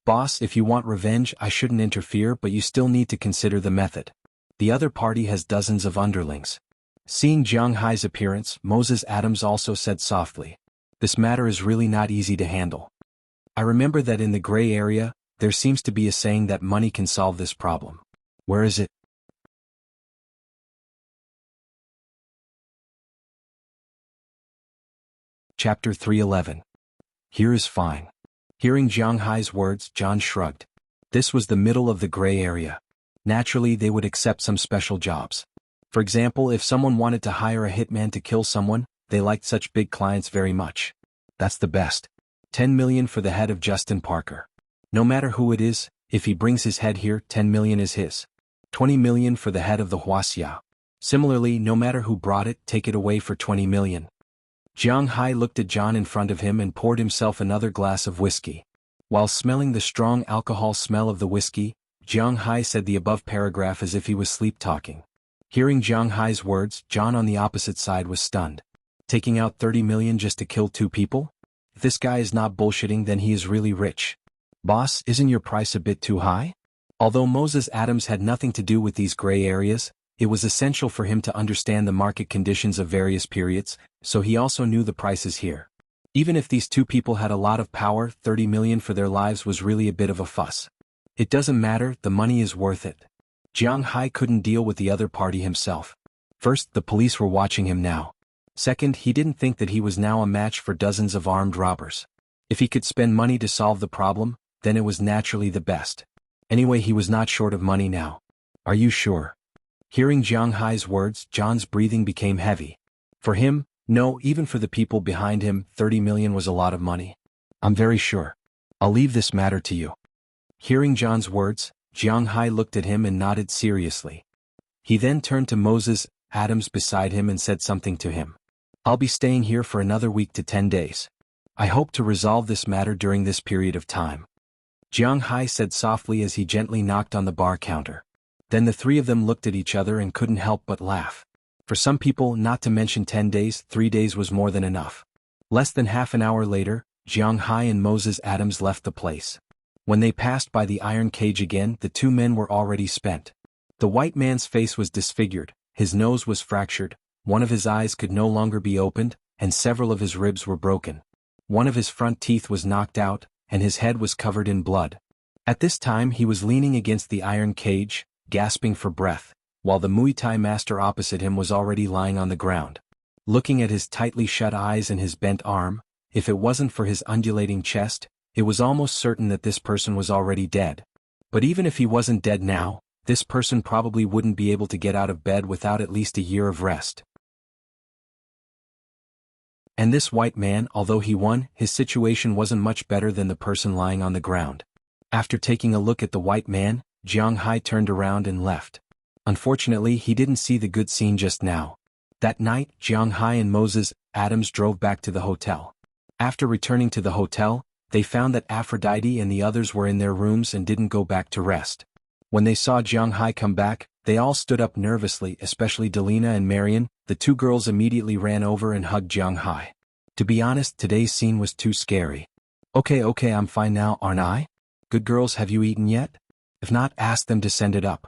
Boss, if you want revenge, I shouldn't interfere, but you still need to consider the method. The other party has dozens of underlings. Seeing Jiang Hai's appearance, Moses Adams also said softly, "This matter is really not easy to handle. I remember that in the gray area, there seems to be a saying that money can solve this problem. Where is it?" Chapter 311. Here is fine. Hearing Jiang Hai's words, John shrugged. This was the middle of the gray area. Naturally, they would accept some special jobs. For example, if someone wanted to hire a hitman to kill someone, they liked such big clients very much. That's the best. 10 million for the head of Justin Parker. No matter who it is, if he brings his head here, 10 million is his. 20 million for the head of the Wuxia. Similarly, no matter who brought it, take it away for 20 million. Jiang Hai looked at John in front of him and poured himself another glass of whiskey. While smelling the strong alcohol smell of the whiskey, Jiang Hai said the above paragraph as if he was sleep-talking. Hearing Jiang Hai's words, John on the opposite side was stunned. Taking out 30 million just to kill 2 people? If this guy is not bullshitting, then he is really rich. Boss, isn't your price a bit too high? Although Moses Adams had nothing to do with these gray areas, it was essential for him to understand the market conditions of various periods, so he also knew the prices here. Even if these 2 people had a lot of power, 30 million for their lives was really a bit of a fuss. It doesn't matter, the money is worth it. Jiang Hai couldn't deal with the other party himself. First, the police were watching him now. Second, he didn't think that he was now a match for dozens of armed robbers. If he could spend money to solve the problem, then it was naturally the best. Anyway, he was not short of money now. Are you sure? Hearing Jiang Hai's words, John's breathing became heavy. For him, no, even for the people behind him, 30 million was a lot of money. I'm very sure. I'll leave this matter to you. Hearing John's words, Jiang Hai looked at him and nodded seriously. He then turned to Moses Adams beside him and said something to him. I'll be staying here for another week to 10 days. I hope to resolve this matter during this period of time. Jiang Hai said softly as he gently knocked on the bar counter. Then the 3 of them looked at each other and couldn't help but laugh. For some people, not to mention 10 days, 3 days was more than enough. Less than half an hour later, Jiang Hai and Moses Adams left the place. When they passed by the iron cage again, the 2 men were already spent. The white man's face was disfigured, his nose was fractured, one of his eyes could no longer be opened, and several of his ribs were broken. One of his front teeth was knocked out, and his head was covered in blood. At this time he was leaning against the iron cage, gasping for breath, while the Muay Thai master opposite him was already lying on the ground. Looking at his tightly shut eyes and his bent arm, if it wasn't for his undulating chest, it was almost certain that this person was already dead. But even if he wasn't dead now, this person probably wouldn't be able to get out of bed without at least a year of rest. And this white man, although he won, his situation wasn't much better than the person lying on the ground. After taking a look at the white man, Jiang Hai turned around and left. Unfortunately, he didn't see the good scene just now. That night, Jiang Hai and Moses Adams drove back to the hotel. After returning to the hotel, they found that Aphrodite and the others were in their rooms and didn't go back to rest. When they saw Jiang Hai come back, they all stood up nervously, especially Delina and Marion. The 2 girls immediately ran over and hugged Jiang Hai. To be honest, today's scene was too scary. Okay, I'm fine now, aren't I? Good girls, have you eaten yet? If not, ask them to send it up.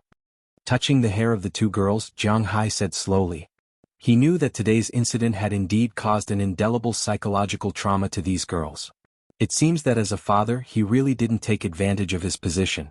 Touching the hair of the 2 girls, Jiang Hai said slowly. He knew that today's incident had indeed caused an indelible psychological trauma to these girls. It seems that as a father, he really didn't take advantage of his position.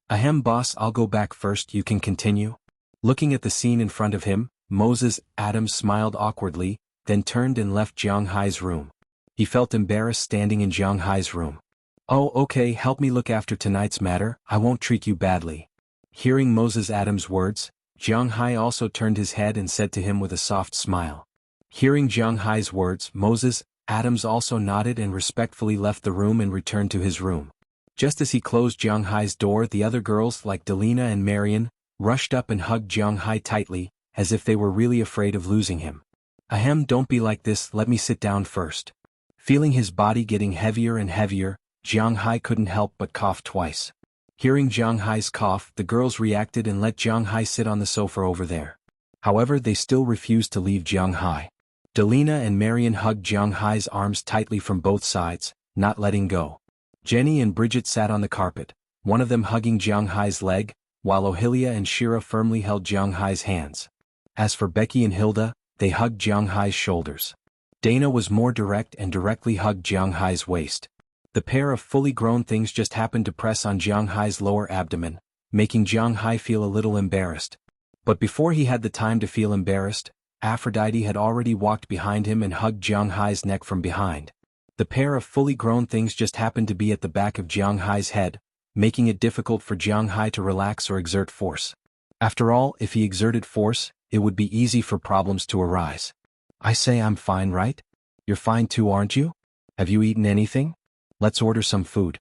Ahem, boss, I'll go back first, you can continue. Looking at the scene in front of him, Moses Adams smiled awkwardly, then turned and left Jiang Hai's room. He felt embarrassed standing in Jiang Hai's room. Oh, okay, help me look after tonight's matter, I won't treat you badly. Hearing Moses Adams' words, Jiang Hai also turned his head and said to him with a soft smile. Hearing Jiang Hai's words, Moses Adams also nodded and respectfully left the room and returned to his room. Just as he closed Jiang Hai's door, the other girls like Delina and Marion rushed up and hugged Jiang Hai tightly, as if they were really afraid of losing him. Ahem, don't be like this, let me sit down first. Feeling his body getting heavier and heavier, Jiang Hai couldn't help but cough twice. Hearing Jiang Hai's cough, the girls reacted and let Jiang Hai sit on the sofa over there. However, they still refused to leave Jiang Hai. Delina and Marion hugged Jiang Hai's arms tightly from both sides, not letting go. Jenny and Bridget sat on the carpet, one of them hugging Jiang Hai's leg, while Ohilia and Shira firmly held Jiang Hai's hands. As for Becky and Hilda, they hugged Jiang Hai's shoulders. Dana was more direct and directly hugged Jiang Hai's waist. The pair of fully grown things just happened to press on Jiang Hai's lower abdomen, making Jiang Hai feel a little embarrassed. But before he had the time to feel embarrassed, Aphrodite had already walked behind him and hugged Jiang Hai's neck from behind. The pair of fully grown things just happened to be at the back of Jiang Hai's head, making it difficult for Jiang Hai to relax or exert force. After all, if he exerted force, it would be easy for problems to arise. I say I'm fine, right? You're fine too, aren't you? Have you eaten anything? Let's order some food.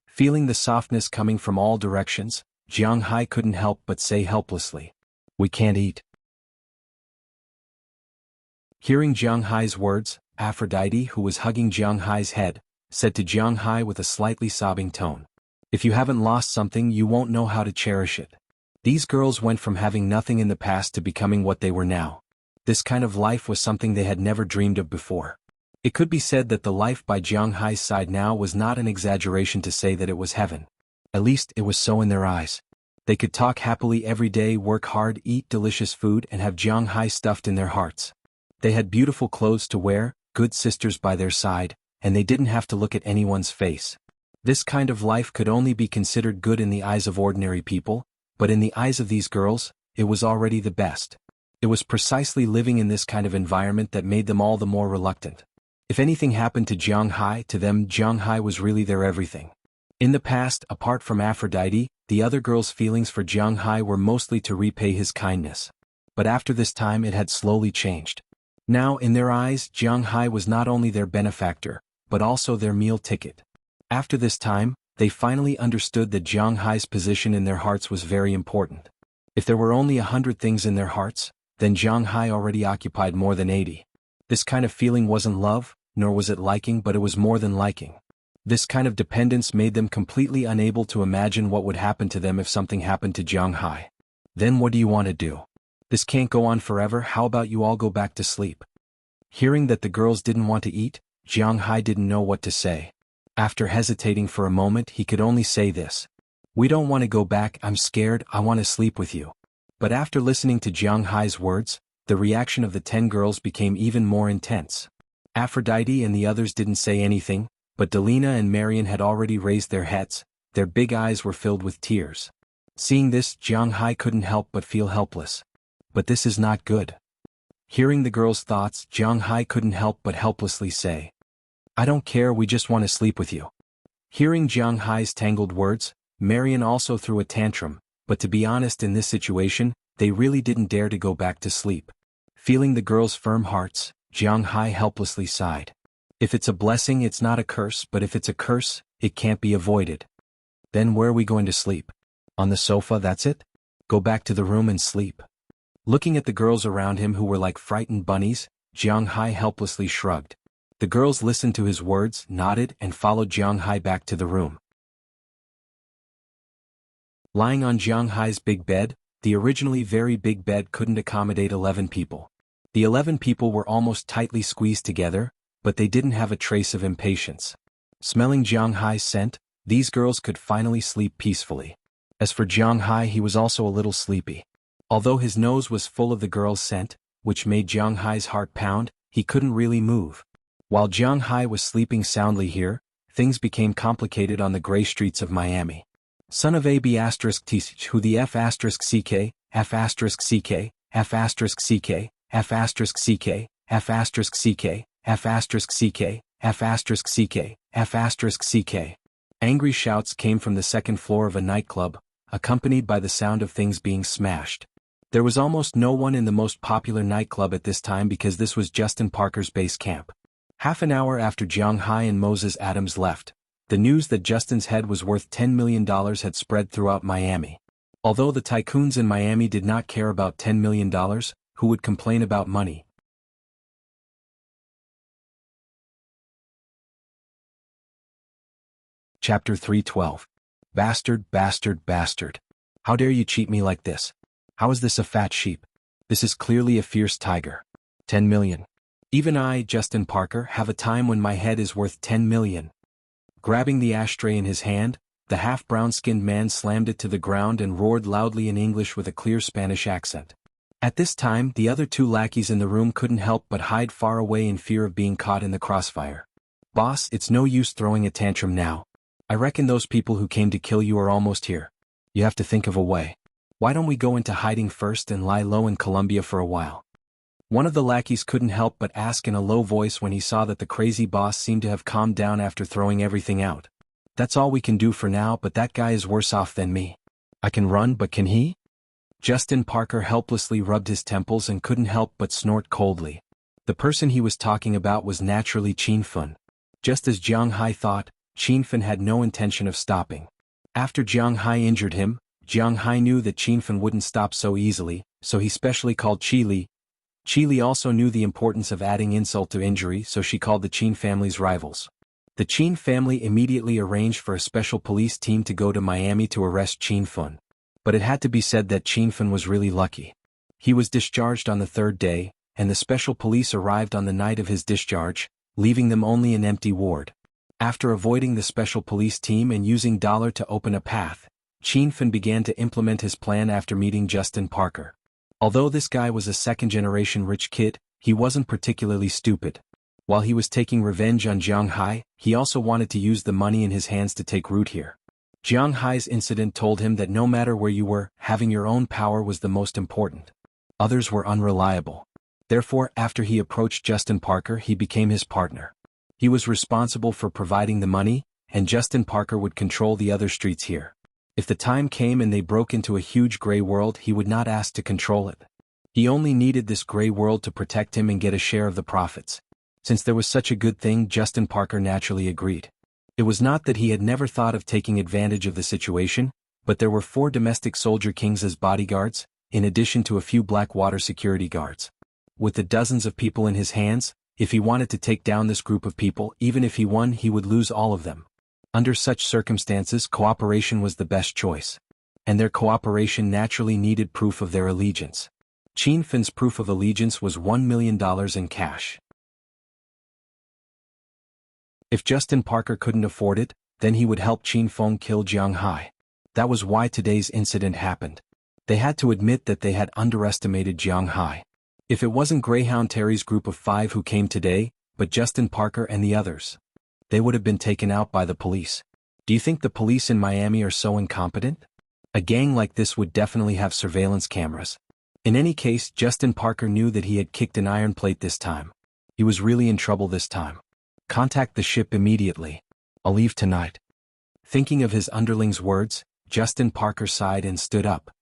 Feeling the softness coming from all directions, Jiang Hai couldn't help but say helplessly, "We can't eat." Hearing Jiang Hai's words, Aphrodite, who was hugging Jiang Hai's head, said to Jiang Hai with a slightly sobbing tone, "If you haven't lost something, you won't know how to cherish it." These girls went from having nothing in the past to becoming what they were now. This kind of life was something they had never dreamed of before. It could be said that the life by Jiang Hai's side now was not an exaggeration to say that it was heaven. At least it was so in their eyes. They could talk happily every day, work hard, eat delicious food, and have Jiang Hai stuffed in their hearts. They had beautiful clothes to wear, good sisters by their side, and they didn't have to look at anyone's face. This kind of life could only be considered good in the eyes of ordinary people, but in the eyes of these girls, it was already the best. It was precisely living in this kind of environment that made them all the more reluctant. If anything happened to Jiang Hai, to them Jiang Hai was really their everything. In the past, apart from Aphrodite, the other girls' feelings for Jiang Hai were mostly to repay his kindness. But after this time it had slowly changed. Now, in their eyes, Jiang Hai was not only their benefactor, but also their meal ticket. After this time, they finally understood that Jiang Hai's position in their hearts was very important. If there were only 100 things in their hearts, then Jiang Hai already occupied more than 80. This kind of feeling wasn't love, nor was it liking, but it was more than liking. This kind of dependence made them completely unable to imagine what would happen to them if something happened to Jiang Hai. Then what do you want to do? This can't go on forever, how about you all go back to sleep? Hearing that the girls didn't want to eat, Jiang Hai didn't know what to say. After hesitating for a moment, he could only say this. "We don't want to go back, I'm scared, I want to sleep with you." But after listening to Jiang Hai's words, the reaction of the 10 girls became even more intense. Aphrodite and the others didn't say anything, but Delina and Marion had already raised their heads, their big eyes were filled with tears. Seeing this, Jiang Hai couldn't help but feel helpless. But this is not good. Hearing the girls' thoughts, Jiang Hai couldn't help but helplessly say, "I don't care, we just want to sleep with you." Hearing Jiang Hai's tangled words, Marion also threw a tantrum, but to be honest, in this situation, they really didn't dare to go back to sleep. Feeling the girls' firm hearts, Jiang Hai helplessly sighed. If it's a blessing, it's not a curse, but if it's a curse, it can't be avoided. Then where are we going to sleep? On the sofa, that's it? Go back to the room and sleep. Looking at the girls around him who were like frightened bunnies, Jiang Hai helplessly shrugged. The girls listened to his words, nodded, and followed Jiang Hai back to the room. Lying on Jiang Hai's big bed, the originally very big bed couldn't accommodate 11 people. The 11 people were almost tightly squeezed together, but they didn't have a trace of impatience. Smelling Jiang Hai's scent, these girls could finally sleep peacefully. As for Jiang Hai, he was also a little sleepy. Although his nose was full of the girl's scent, which made Jiang Hai's heart pound, he couldn't really move. While Jiang Hai was sleeping soundly here, things became complicated on the gray streets of Miami. Son of AB*T, who the F***CK, F***CK, F***CK, F***CK, F***CK, F***CK, F***CK, F***CK, F***CK. Angry shouts came from the second floor of a nightclub, accompanied by the sound of things being smashed. There was almost no one in the most popular nightclub at this time because this was Justin Parker's base camp. Half an hour after Jiang Hai and Moses Adams left, the news that Justin's head was worth $10 million had spread throughout Miami. Although the tycoons in Miami did not care about $10 million, who would complain about money? Chapter 312. Bastard, bastard, bastard. How dare you cheat me like this? How is this a fat sheep? This is clearly a fierce tiger. 10 million. Even I, Justin Parker, have a time when my head is worth 10 million. Grabbing the ashtray in his hand, the half-brown-skinned man slammed it to the ground and roared loudly in English with a clear Spanish accent. At this time, the other two lackeys in the room couldn't help but hide far away in fear of being caught in the crossfire. Boss, it's no use throwing a tantrum now. I reckon those people who came to kill you are almost here. You have to think of a way. Why don't we go into hiding first and lie low in Colombia for a while? One of the lackeys couldn't help but ask in a low voice when he saw that the crazy boss seemed to have calmed down after throwing everything out. That's all we can do for now, but that guy is worse off than me. I can run, but can he? Justin Parker helplessly rubbed his temples and couldn't help but snort coldly. The person he was talking about was naturally Qin Fun. Just as Jiang Hai thought, Qin Fun had no intention of stopping. After Jiang Hai injured him, Jiang Hai knew that Qin Fun wouldn't stop so easily, so he specially called Qi Li. Qi Li also knew the importance of adding insult to injury, so she called the Qin family's rivals. The Qin family immediately arranged for a special police team to go to Miami to arrest Qin Fun. But it had to be said that Qin Fun was really lucky. He was discharged on the third day, and the special police arrived on the night of his discharge, leaving them only an empty ward. After avoiding the special police team and using dollar to open a path, Qin Fun began to implement his plan after meeting Justin Parker. Although this guy was a second-generation rich kid, he wasn't particularly stupid. While he was taking revenge on Jiang Hai, he also wanted to use the money in his hands to take root here. Jiang Hai's incident told him that no matter where you were, having your own power was the most important. Others were unreliable. Therefore, after he approached Justin Parker, he became his partner. He was responsible for providing the money, and Justin Parker would control the other streets here. If the time came and they broke into a huge gray world, he would not ask to control it. He only needed this gray world to protect him and get a share of the profits. Since there was such a good thing, Justin Parker naturally agreed. It was not that he had never thought of taking advantage of the situation, but there were 4 domestic soldier kings as bodyguards, in addition to a few Blackwater security guards. With the dozens of people in his hands, if he wanted to take down this group of people, even if he won, he would lose all of them. Under such circumstances, cooperation was the best choice. And their cooperation naturally needed proof of their allegiance. Qin Fun's proof of allegiance was $1 million in cash. If Justin Parker couldn't afford it, then he would help Qin Fun kill Jiang Hai. That was why today's incident happened. They had to admit that they had underestimated Jiang Hai. If it wasn't Greyhound Terry's group of 5 who came today, but Justin Parker and the others, they would have been taken out by the police. Do you think the police in Miami are so incompetent? A gang like this would definitely have surveillance cameras. In any case, Justin Parker knew that he had kicked an iron plate this time. He was really in trouble this time. Contact the ship immediately. I'll leave tonight. Thinking of his underling's words, Justin Parker sighed and stood up.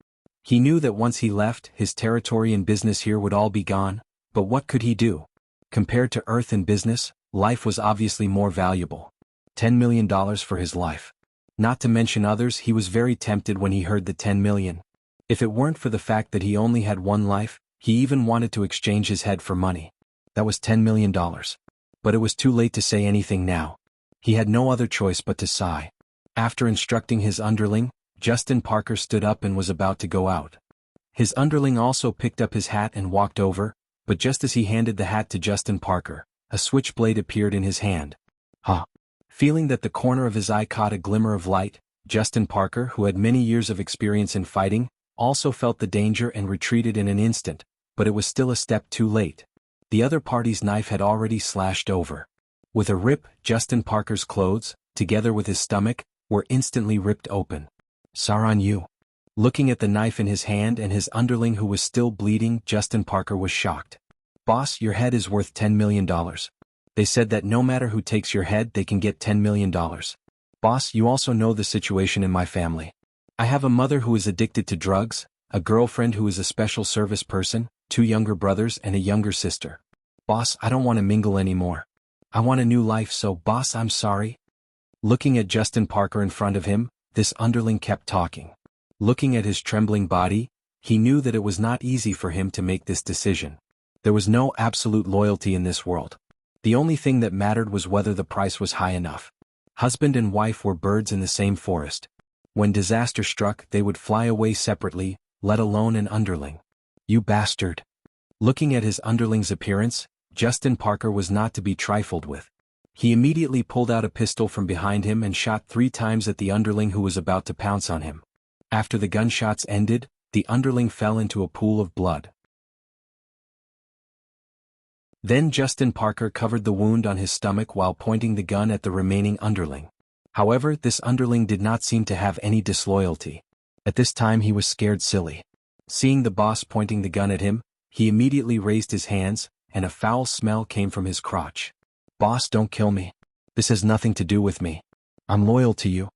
He knew that once he left, his territory and business here would all be gone, but what could he do? Compared to Earth and business, life was obviously more valuable. $10 million for his life. Not to mention others, he was very tempted when he heard the 10 million. If it weren't for the fact that he only had one life, he even wanted to exchange his head for money. That was $10 million. But it was too late to say anything now. He had no other choice but to sigh. After instructing his underling, Justin Parker stood up and was about to go out. His underling also picked up his hat and walked over, but just as he handed the hat to Justin Parker, a switchblade appeared in his hand. Huh. Feeling that the corner of his eye caught a glimmer of light, Justin Parker, who had many years of experience in fighting, also felt the danger and retreated in an instant, but it was still a step too late. The other party's knife had already slashed over. With a rip, Justin Parker's clothes, together with his stomach, were instantly ripped open. Saran you. Looking at the knife in his hand and his underling who was still bleeding, Justin Parker was shocked. Boss, your head is worth $10 million. They said that no matter who takes your head, they can get $10 million. Boss, you also know the situation in my family. I have a mother who is addicted to drugs, a girlfriend who is a special service person, 2 younger brothers and a younger sister. Boss, I don't want to mingle anymore. I want a new life, so boss, I'm sorry. Looking at Justin Parker in front of him, this underling kept talking. Looking at his trembling body, he knew that it was not easy for him to make this decision. There was no absolute loyalty in this world. The only thing that mattered was whether the price was high enough. Husband and wife were birds in the same forest. When disaster struck, they would fly away separately, let alone an underling. You bastard. Looking at his underling's appearance, Justin Parker was not to be trifled with. He immediately pulled out a pistol from behind him and shot 3 times at the underling who was about to pounce on him. After the gunshots ended, the underling fell into a pool of blood. Then Justin Parker covered the wound on his stomach while pointing the gun at the remaining underling. However, this underling did not seem to have any disloyalty. At this time he was scared silly. Seeing the boss pointing the gun at him, he immediately raised his hands, and a foul smell came from his crotch. Boss, don't kill me. This has nothing to do with me. I'm loyal to you.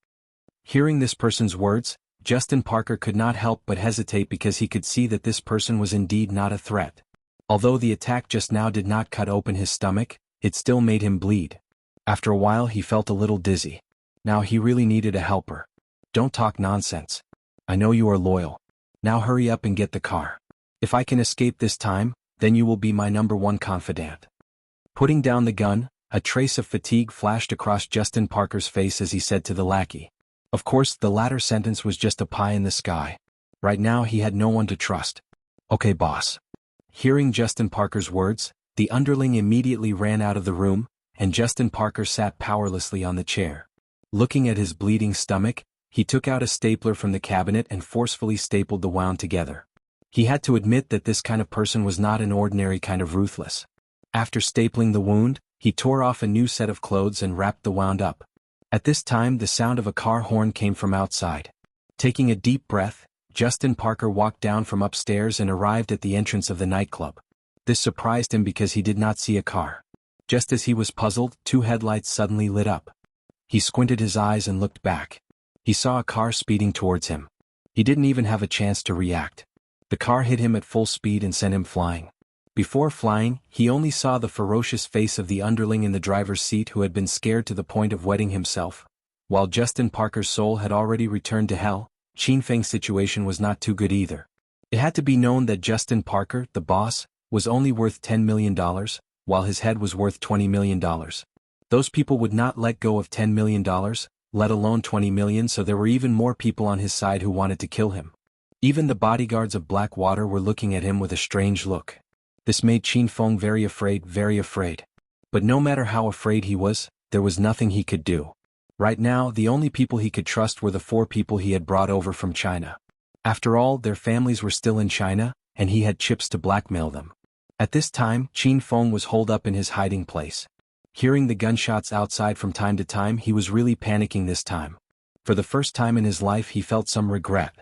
Hearing this person's words, Justin Parker could not help but hesitate because he could see that this person was indeed not a threat. Although the attack just now did not cut open his stomach, it still made him bleed. After a while he felt a little dizzy. Now he really needed a helper. Don't talk nonsense. I know you are loyal. Now hurry up and get the car. If I can escape this time, then you will be my #1 confidant. Putting down the gun, a trace of fatigue flashed across Justin Parker's face as he said to the lackey. Of course, the latter sentence was just a pie in the sky. Right now he had no one to trust. Okay, boss. Hearing Justin Parker's words, the underling immediately ran out of the room, and Justin Parker sat powerlessly on the chair. Looking at his bleeding stomach, he took out a stapler from the cabinet and forcefully stapled the wound together. He had to admit that this kind of person was not an ordinary kind of ruthless. After stapling the wound, he tore off a new set of clothes and wrapped the wound up. At this time the sound of a car horn came from outside. Taking a deep breath, Justin Parker walked down from upstairs and arrived at the entrance of the nightclub. This surprised him because he did not see a car. Just as he was puzzled, 2 headlights suddenly lit up. He squinted his eyes and looked back. He saw a car speeding towards him. He didn't even have a chance to react. The car hit him at full speed and sent him flying. Before flying, he only saw the ferocious face of the underling in the driver's seat who had been scared to the point of wetting himself. While Justin Parker's soul had already returned to hell, Qin Feng's situation was not too good either. It had to be known that Justin Parker, the boss, was only worth $10 million, while his head was worth $20 million. Those people would not let go of $10 million, let alone $20 million, so there were even more people on his side who wanted to kill him. Even the bodyguards of Blackwater were looking at him with a strange look. This made Qin Feng very afraid, very afraid. But no matter how afraid he was, there was nothing he could do. Right now, the only people he could trust were the 4 people he had brought over from China. After all, their families were still in China, and he had chips to blackmail them. At this time, Qin Feng was holed up in his hiding place. Hearing the gunshots outside from time to time, he was really panicking this time. For the first time in his life he felt some regret.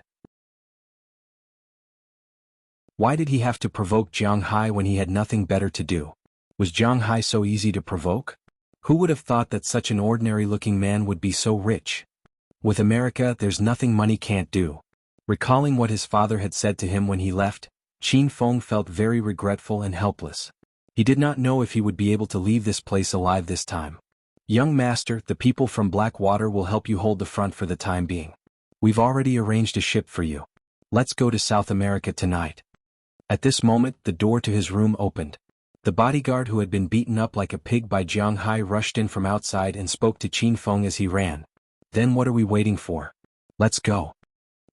Why did he have to provoke Jiang Hai when he had nothing better to do? Was Jiang Hai so easy to provoke? Who would have thought that such an ordinary-looking man would be so rich? With America, there's nothing money can't do. Recalling what his father had said to him when he left, Qin Feng felt very regretful and helpless. He did not know if he would be able to leave this place alive this time. Young master, the people from Blackwater will help you hold the front for the time being. We've already arranged a ship for you. Let's go to South America tonight. At this moment, the door to his room opened. The bodyguard who had been beaten up like a pig by Jiang Hai rushed in from outside and spoke to Qin Feng as he ran. Then what are we waiting for? Let's go.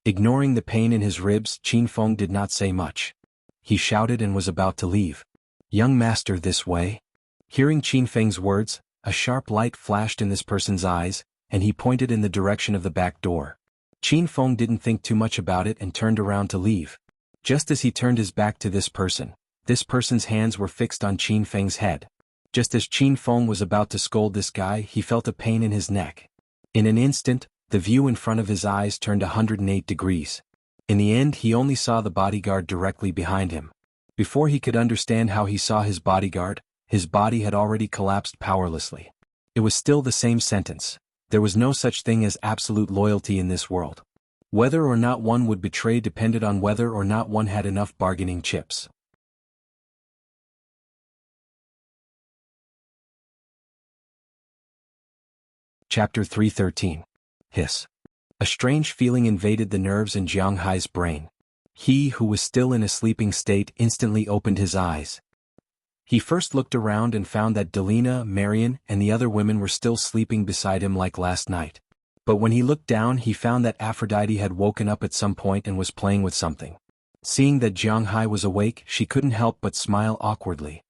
Ignoring the pain in his ribs, Qin Feng did not say much. He shouted and was about to leave. Young master, this way. Hearing Qin Feng's words, a sharp light flashed in this person's eyes, and he pointed in the direction of the back door. Qin Feng didn't think too much about it and turned around to leave. Just as he turned his back to this person's hands were fixed on Qin Feng's head. Just as Qin Feng was about to scold this guy, he felt a pain in his neck. In an instant, the view in front of his eyes turned 108 degrees. In the end, he only saw the bodyguard directly behind him. Before he could understand how he saw his bodyguard, his body had already collapsed powerlessly. It was still the same sentence. There was no such thing as absolute loyalty in this world. Whether or not one would betray depended on whether or not one had enough bargaining chips. Chapter 313. Hiss. A strange feeling invaded the nerves in Jiang Hai's brain. He, who was still in a sleeping state, instantly opened his eyes. He first looked around and found that Delina, Marian, and the other women were still sleeping beside him like last night. But when he looked down, he found that Aphrodite had woken up at some point and was playing with something. Seeing that Jiang Hai was awake, she couldn't help but smile awkwardly.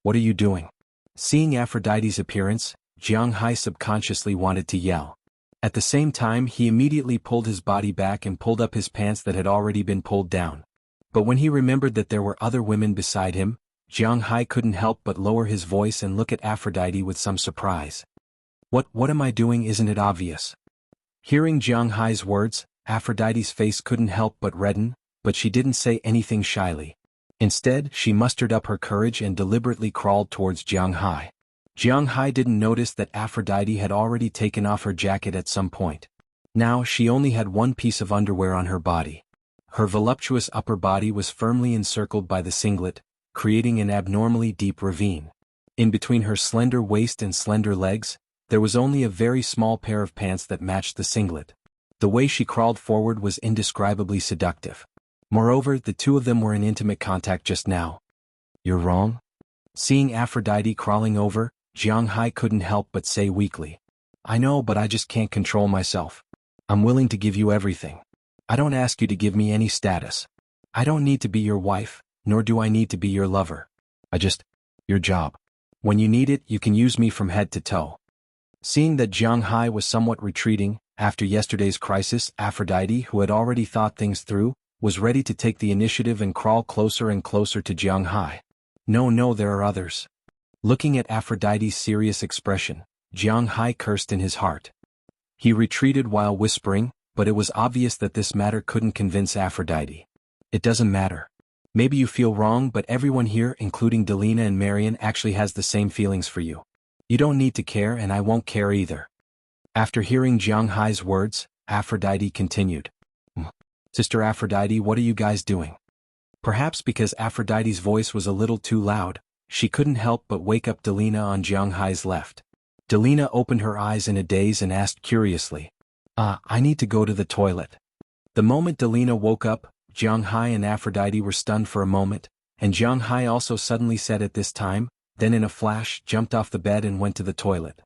"What are you doing?" Seeing Aphrodite's appearance, Jiang Hai subconsciously wanted to yell. At the same time, he immediately pulled his body back and pulled up his pants that had already been pulled down. But when he remembered that there were other women beside him, Jiang Hai couldn't help but lower his voice and look at Aphrodite with some surprise. What am I doing? Isn't it obvious?" Hearing Jiang Hai's words, Aphrodite's face couldn't help but redden, but she didn't say anything shyly. Instead, she mustered up her courage and deliberately crawled towards Jiang Hai. Jiang Hai didn't notice that Aphrodite had already taken off her jacket at some point. Now she only had one piece of underwear on her body. Her voluptuous upper body was firmly encircled by the singlet, creating an abnormally deep ravine. In between her slender waist and slender legs, there was only a very small pair of pants that matched the singlet. The way she crawled forward was indescribably seductive. Moreover, the two of them were in intimate contact just now. "You're wrong?" Seeing Aphrodite crawling over, Jiang Hai couldn't help but say weakly. "I know, but I just can't control myself. I'm willing to give you everything. I don't ask you to give me any status. I don't need to be your wife, nor do I need to be your lover. Your job. When you need it, you can use me from head to toe." Seeing that Jiang Hai was somewhat retreating, after yesterday's crisis, Aphrodite, who had already thought things through, was ready to take the initiative and crawl closer and closer to Jiang Hai. No, there are others." Looking at Aphrodite's serious expression, Jiang Hai cursed in his heart. He retreated while whispering, but it was obvious that this matter couldn't convince Aphrodite. "It doesn't matter. Maybe you feel wrong, but everyone here, including Delina and Marian, actually has the same feelings for you. You don't need to care, and I won't care either." After hearing Jiang Hai's words, Aphrodite continued. "Sister Aphrodite, what are you guys doing?" Perhaps because Aphrodite's voice was a little too loud, she couldn't help but wake up Delina on Jiang Hai's left. Delina opened her eyes in a daze and asked curiously, I need to go to the toilet." The moment Delina woke up, Jiang Hai and Aphrodite were stunned for a moment, and Jiang Hai also suddenly said at this time, then in a flash jumped off the bed and went to the toilet.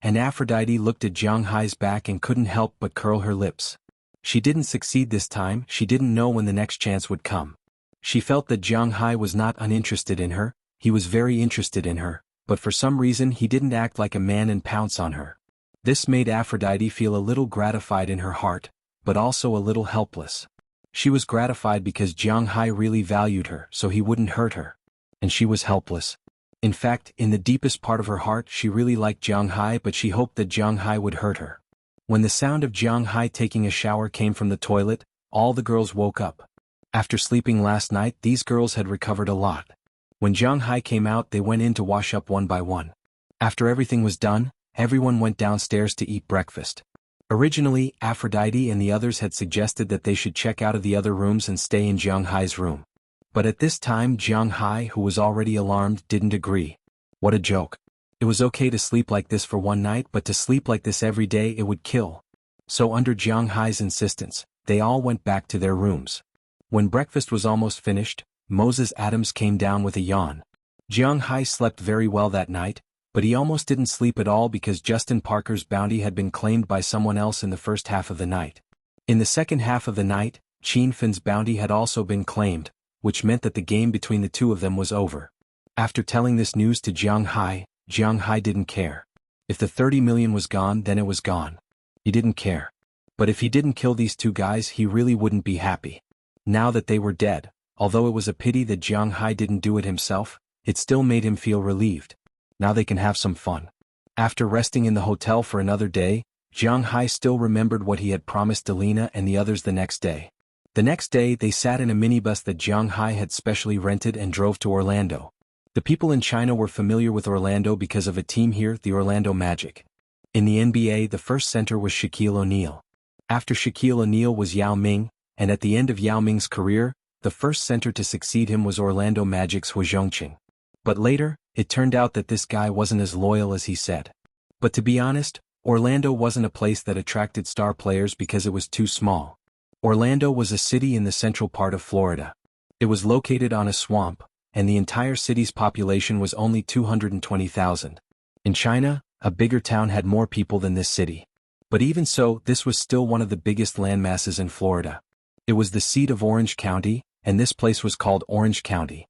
And Aphrodite looked at Jiang Hai's back and couldn't help but curl her lips. She didn't succeed this time. She didn't know when the next chance would come. She felt that Jiang Hai was not uninterested in her, he was very interested in her, but for some reason he didn't act like a man and pounce on her. This made Aphrodite feel a little gratified in her heart, but also a little helpless. She was gratified because Jiang Hai really valued her, so he wouldn't hurt her. And she was helpless. In fact, in the deepest part of her heart she really liked Jiang Hai, but she hoped that Jiang Hai would hurt her. When the sound of Jiang Hai taking a shower came from the toilet, all the girls woke up. After sleeping last night, these girls had recovered a lot. When Jiang Hai came out, they went in to wash up one by one. After everything was done, everyone went downstairs to eat breakfast. Originally, Aphrodite and the others had suggested that they should check out of the other rooms and stay in Jiang Hai's room. But at this time Jiang Hai, who was already alarmed, didn't agree. What a joke. It was okay to sleep like this for one night, but to sleep like this every day, it would kill. So under Jiang Hai's insistence, they all went back to their rooms. When breakfast was almost finished, Moses Adams came down with a yawn. Jiang Hai slept very well that night, but he almost didn't sleep at all because Justin Parker's bounty had been claimed by someone else in the first half of the night. In the second half of the night, Qin Fin's bounty had also been claimed, which meant that the game between the two of them was over. After telling this news to Jiang Hai didn't care. If the 30 million was gone, then it was gone. He didn't care. But if he didn't kill these two guys, he really wouldn't be happy. Now that they were dead, although it was a pity that Jiang Hai didn't do it himself, it still made him feel relieved. Now they can have some fun. After resting in the hotel for another day, Jiang Hai still remembered what he had promised Delina and the others the next day. The next day they sat in a minibus that Jiang Hai had specially rented and drove to Orlando. The people in China were familiar with Orlando because of a team here, the Orlando Magic. In the NBA, the first center was Shaquille O'Neal. After Shaquille O'Neal was Yao Ming, and at the end of Yao Ming's career, the first center to succeed him was Orlando Magic's Hu Zhongqing. But later, it turned out that this guy wasn't as loyal as he said. But to be honest, Orlando wasn't a place that attracted star players because it was too small. Orlando was a city in the central part of Florida. It was located on a swamp, and the entire city's population was only 220,000. In China, a bigger town had more people than this city. But even so, this was still one of the biggest landmasses in Florida. It was the seat of Orange County, and this place was called Orange County.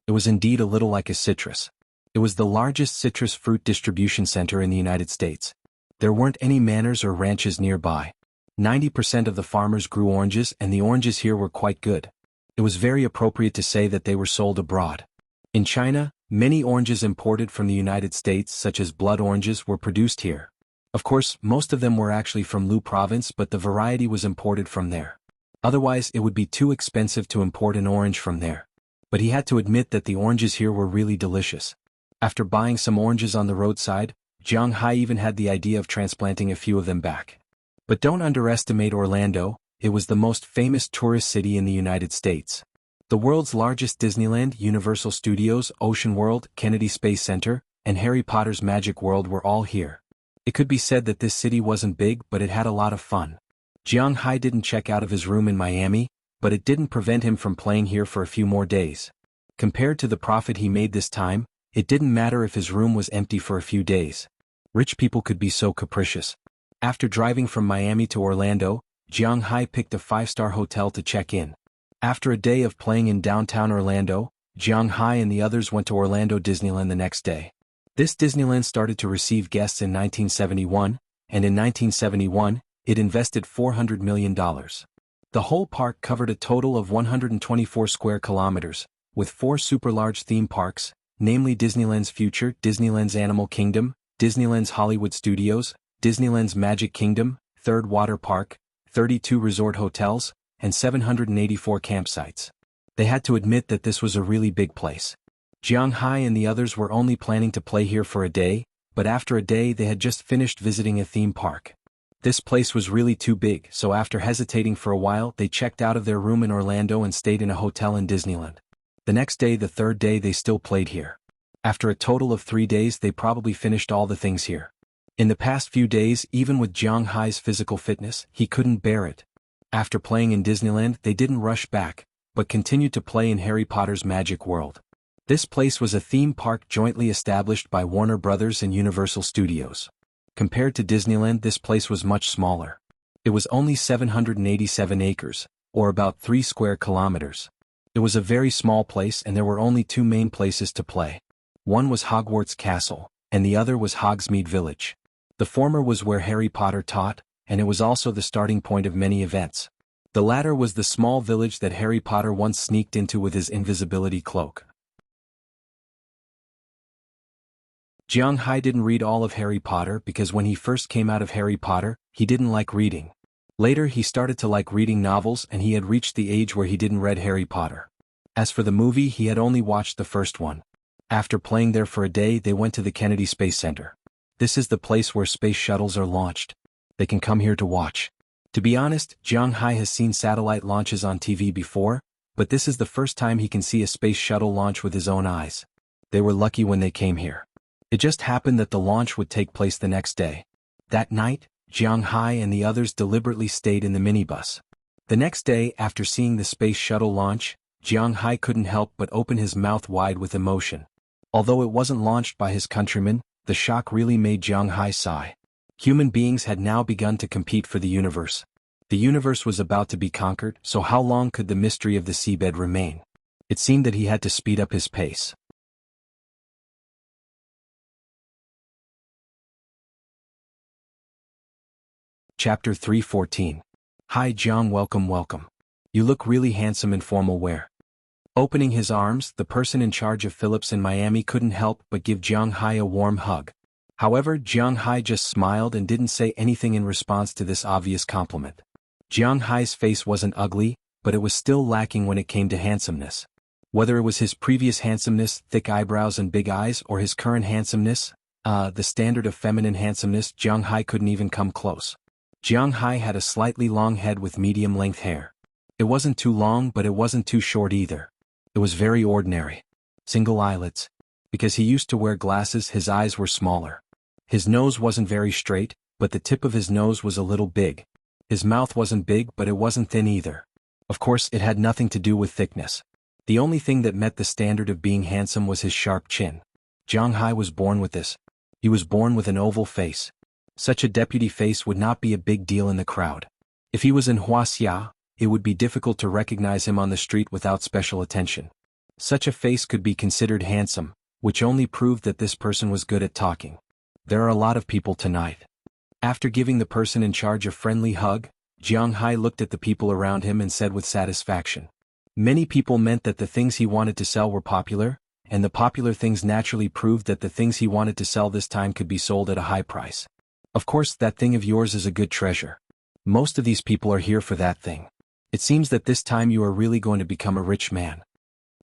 It was indeed a little like a citrus. It was the largest citrus fruit distribution center in the United States. There weren't any manors or ranches nearby. 90% of the farmers grew oranges, and the oranges here were quite good. It was very appropriate to say that they were sold abroad. In China, many oranges imported from the United States, such as blood oranges, were produced here. Of course, most of them were actually from Lu province, but the variety was imported from there. Otherwise, it would be too expensive to import an orange from there. But he had to admit that the oranges here were really delicious. After buying some oranges on the roadside, Jiang Hai even had the idea of transplanting a few of them back. But don't underestimate Orlando. It was the most famous tourist city in the United States. The world's largest Disneyland, Universal Studios, Ocean World, Kennedy Space Center, and Harry Potter's Magic World were all here. It could be said that this city wasn't big, but it had a lot of fun. Jiang Hai didn't check out of his room in Miami, but it didn't prevent him from playing here for a few more days. Compared to the profit he made this time, it didn't matter if his room was empty for a few days. Rich people could be so capricious. After driving from Miami to Orlando, Jiang Hai picked a 5-star hotel to check in. After a day of playing in downtown Orlando, Jiang Hai and the others went to Orlando Disneyland the next day. This Disneyland started to receive guests in 1971, and in 1971, it invested $400 million. The whole park covered a total of 124 square kilometers, with 4 super-large theme parks, namely Disneyland's Future, Disneyland's Animal Kingdom, Disneyland's Hollywood Studios, Disneyland's Magic Kingdom, Third Water Park, 32 resort hotels, and 784 campsites. They had to admit that this was a really big place. Jiang Hai and the others were only planning to play here for a day, but after a day they had just finished visiting a theme park. This place was really too big, so after hesitating for a while they checked out of their room in Orlando and stayed in a hotel in Disneyland. The next day, the third day, they still played here. After a total of 3 days they probably finished all the things here. In the past few days, even with Jiang Hai's physical fitness, he couldn't bear it. After playing in Disneyland, they didn't rush back, but continued to play in Harry Potter's Magic World. This place was a theme park jointly established by Warner Brothers and Universal Studios. Compared to Disneyland, this place was much smaller. It was only 787 acres, or about 3 square kilometers. It was a very small place and there were only 2 main places to play. One was Hogwarts Castle, and the other was Hogsmeade Village. The former was where Harry Potter taught, and it was also the starting point of many events. The latter was the small village that Harry Potter once sneaked into with his invisibility cloak. Jiang Hai didn't read all of Harry Potter because when he first came out of Harry Potter, he didn't like reading. Later he started to like reading novels and he had reached the age where he didn't read Harry Potter. As for the movie, he had only watched the first one. After playing there for a day, they went to the Kennedy Space Center. This is the place where space shuttles are launched. They can come here to watch. To be honest, Jiang Hai has seen satellite launches on TV before, but this is the first time he can see a space shuttle launch with his own eyes. They were lucky when they came here. It just happened that the launch would take place the next day. That night, Jiang Hai and the others deliberately stayed in the minibus. The next day, after seeing the space shuttle launch, Jiang Hai couldn't help but open his mouth wide with emotion. Although it wasn't launched by his countrymen, the shock really made Jiang Hai sigh. Human beings had now begun to compete for the universe. The universe was about to be conquered, so how long could the mystery of the seabed remain? It seemed that he had to speed up his pace. Chapter 3:14. Hi Jiang, welcome. You look really handsome in formal wear. Opening his arms, the person in charge of Phillips in Miami couldn't help but give Jiang Hai a warm hug. However, Jiang Hai just smiled and didn't say anything in response to this obvious compliment. Jiang Hai's face wasn't ugly, but it was still lacking when it came to handsomeness. Whether it was his previous handsomeness, thick eyebrows and big eyes, or his current handsomeness, the standard of feminine handsomeness, Jiang Hai couldn't even come close. Jiang Hai had a slightly long head with medium-length hair. It wasn't too long, but it wasn't too short either. It was very ordinary. Single eyelids. Because he used to wear glasses, his eyes were smaller. His nose wasn't very straight, but the tip of his nose was a little big. His mouth wasn't big, but it wasn't thin either. Of course, it had nothing to do with thickness. The only thing that met the standard of being handsome was his sharp chin. Jiang Hai was born with this. He was born with an oval face. Such a deputy face would not be a big deal in the crowd. If he was in Wuxia, it would be difficult to recognize him on the street without special attention. Such a face could be considered handsome, which only proved that this person was good at talking. There are a lot of people tonight. After giving the person in charge a friendly hug, Jiang Hai looked at the people around him and said with satisfaction. Many people meant that the things he wanted to sell were popular, and the popular things naturally proved that the things he wanted to sell this time could be sold at a high price. Of course, that thing of yours is a good treasure. Most of these people are here for that thing. It seems that this time you are really going to become a rich man.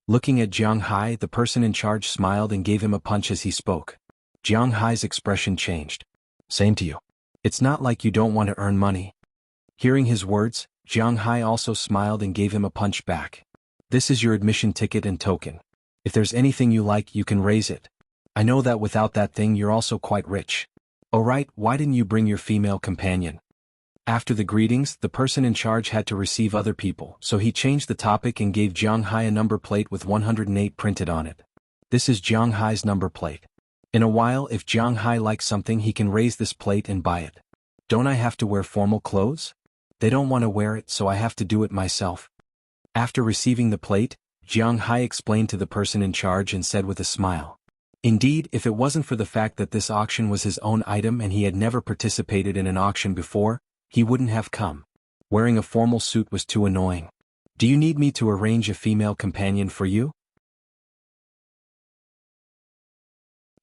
Looking at Jiang Hai, the person in charge smiled and gave him a punch as he spoke. Jiang Hai's expression changed. Same to you. It's not like you don't want to earn money. Hearing his words, Jiang Hai also smiled and gave him a punch back. This is your admission ticket and token. If there's anything you like, you can raise it. I know that without that thing you're also quite rich. Oh right, why didn't you bring your female companion? After the greetings, the person in charge had to receive other people, so he changed the topic and gave Jiang Hai a number plate with 108 printed on it. This is Jiang Hai's number plate. In a while, if Jiang Hai likes something, he can raise this plate and buy it. Don't I have to wear formal clothes? They don't want to wear it, so I have to do it myself. After receiving the plate, Jiang Hai explained to the person in charge and said with a smile. Indeed, if it wasn't for the fact that this auction was his own item and he had never participated in an auction before, he wouldn't have come. Wearing a formal suit was too annoying. Do you need me to arrange a female companion for you?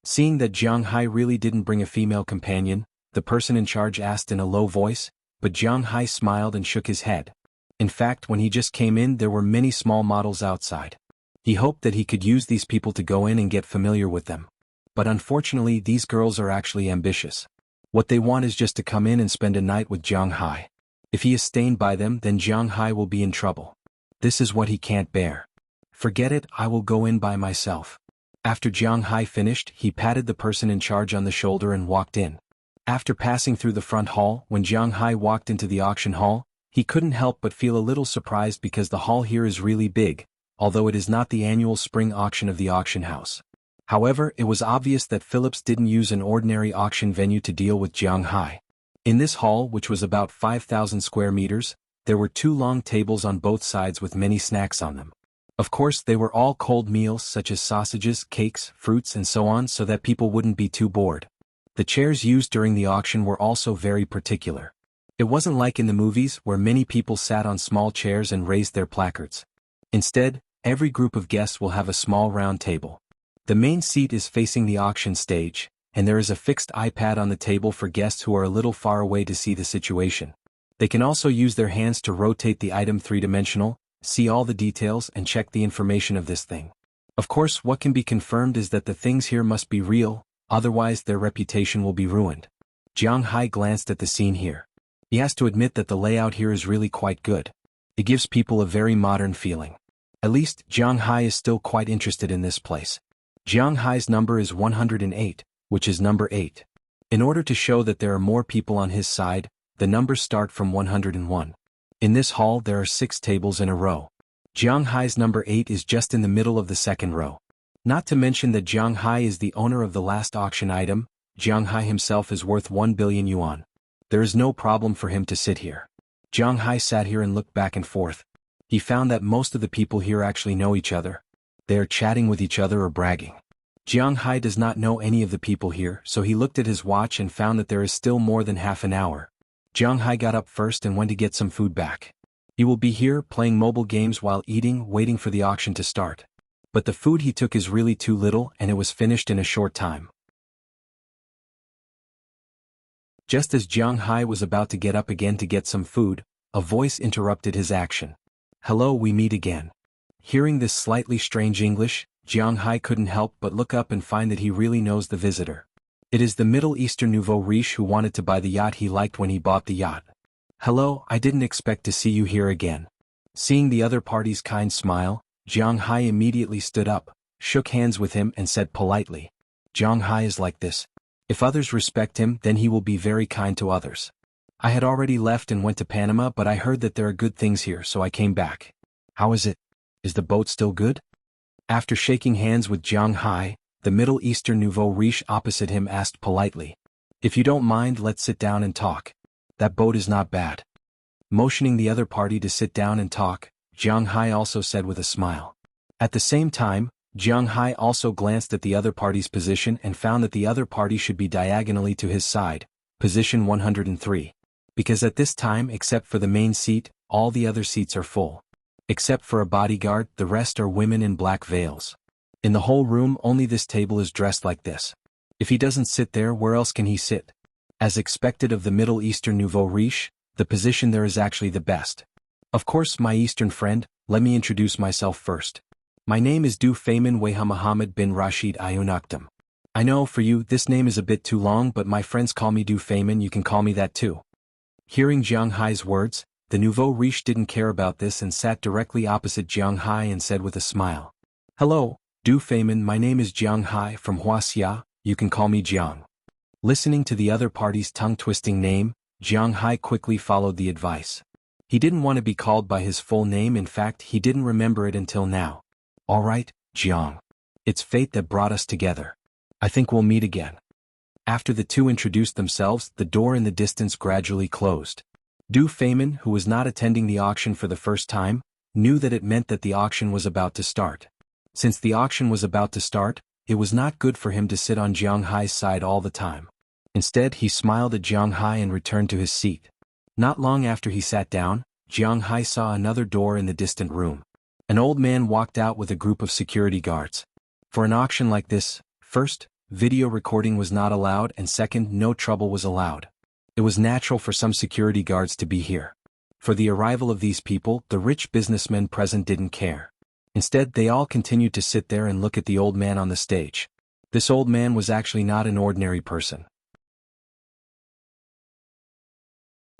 Seeing that Jiang Hai really didn't bring a female companion, the person in charge asked in a low voice, but Jiang Hai smiled and shook his head. In fact, when he just came in, there were many small models outside. He hoped that he could use these people to go in and get familiar with them. But unfortunately, these girls are actually ambitious. What they want is just to come in and spend a night with Jiang Hai. If he is stained by them, then Jiang Hai will be in trouble. This is what he can't bear. Forget it, I will go in by myself. After Jiang Hai finished, he patted the person in charge on the shoulder and walked in. After passing through the front hall, when Jiang Hai walked into the auction hall, he couldn't help but feel a little surprised because the hall here is really big, although it is not the annual spring auction of the auction house. However, it was obvious that Phillips didn't use an ordinary auction venue to deal with Jiang Hai. In this hall, which was about 5,000 square meters, there were 2 long tables on both sides with many snacks on them. Of course, they were all cold meals such as sausages, cakes, fruits and so on, so that people wouldn't be too bored. The chairs used during the auction were also very particular. It wasn't like in the movies where many people sat on small chairs and raised their placards. Instead, every group of guests will have a small round table. The main seat is facing the auction stage, and there is a fixed iPad on the table for guests who are a little far away to see the situation. They can also use their hands to rotate the item three-dimensional, see all the details and check the information of this thing. Of course, what can be confirmed is that the things here must be real, otherwise their reputation will be ruined. Jiang Hai glanced at the scene here. He has to admit that the layout here is really quite good. It gives people a very modern feeling. At least, Jiang Hai is still quite interested in this place. Jiang Hai's number is 108, which is number 8. In order to show that there are more people on his side, the numbers start from 101. In this hall there are 6 tables in a row. Jiang Hai's number 8 is just in the middle of the second row. Not to mention that Jiang Hai is the owner of the last auction item. Jiang Hai himself is worth 1 billion yuan. There is no problem for him to sit here. Jiang Hai sat here and looked back and forth. He found that most of the people here actually know each other. They are chatting with each other or bragging. Jiang Hai does not know any of the people here, so he looked at his watch and found that there is still more than half an hour. Jiang Hai got up first and went to get some food back. He will be here playing mobile games while eating, waiting for the auction to start. But the food he took is really too little and it was finished in a short time. Just as Jiang Hai was about to get up again to get some food, a voice interrupted his action. "Hello, we meet again." Hearing this slightly strange English, Jiang Hai couldn't help but look up and find that he really knows the visitor. It is the Middle Eastern nouveau riche who wanted to buy the yacht he liked when he bought the yacht. Hello, I didn't expect to see you here again. Seeing the other party's kind smile, Jiang Hai immediately stood up, shook hands with him and said politely, Jiang Hai is like this. If others respect him, then he will be very kind to others. I had already left and went to Panama, but I heard that there are good things here, so I came back. How is it? Is the boat still good? After shaking hands with Jiang Hai, the Middle Eastern nouveau riche opposite him asked politely, if you don't mind, let's sit down and talk. That boat is not bad. Motioning the other party to sit down and talk, Jiang Hai also said with a smile. At the same time, Jiang Hai also glanced at the other party's position and found that the other party should be diagonally to his side, position 103. Because at this time, except for the main seat, all the other seats are full. Except for a bodyguard, the rest are women in black veils. In the whole room, only this table is dressed like this. If he doesn't sit there, where else can he sit? As expected of the Middle Eastern nouveau riche, the position there is actually the best. Of course, my Eastern friend, let me introduce myself first. My name is Du Feynman Weha Muhammad bin Rashid Ayun Akhtam. I know for you this name is a bit too long, but my friends call me Du Feynman, you can call me that too. Hearing Jiang Hai's words, the nouveau riche didn't care about this and sat directly opposite Jiang Hai and said with a smile. Hello, Du Feynman, my name is Jiang Hai from Wuxia, you can call me Jiang. Listening to the other party's tongue-twisting name, Jiang Hai quickly followed the advice. He didn't want to be called by his full name, in fact he didn't remember it until now. Alright, Jiang. It's fate that brought us together. I think we'll meet again. After the two introduced themselves, the door in the distance gradually closed. Du Feynman, who was not attending the auction for the first time, knew that it meant that the auction was about to start. Since the auction was about to start, it was not good for him to sit on Jiang Hai's side all the time. Instead, he smiled at Jiang Hai and returned to his seat. Not long after he sat down, Jiang Hai saw another door in the distant room. An old man walked out with a group of security guards. For an auction like this, first, video recording was not allowed, and second, no trouble was allowed. It was natural for some security guards to be here. For the arrival of these people, the rich businessmen present didn't care. Instead, they all continued to sit there and look at the old man on the stage. This old man was actually not an ordinary person.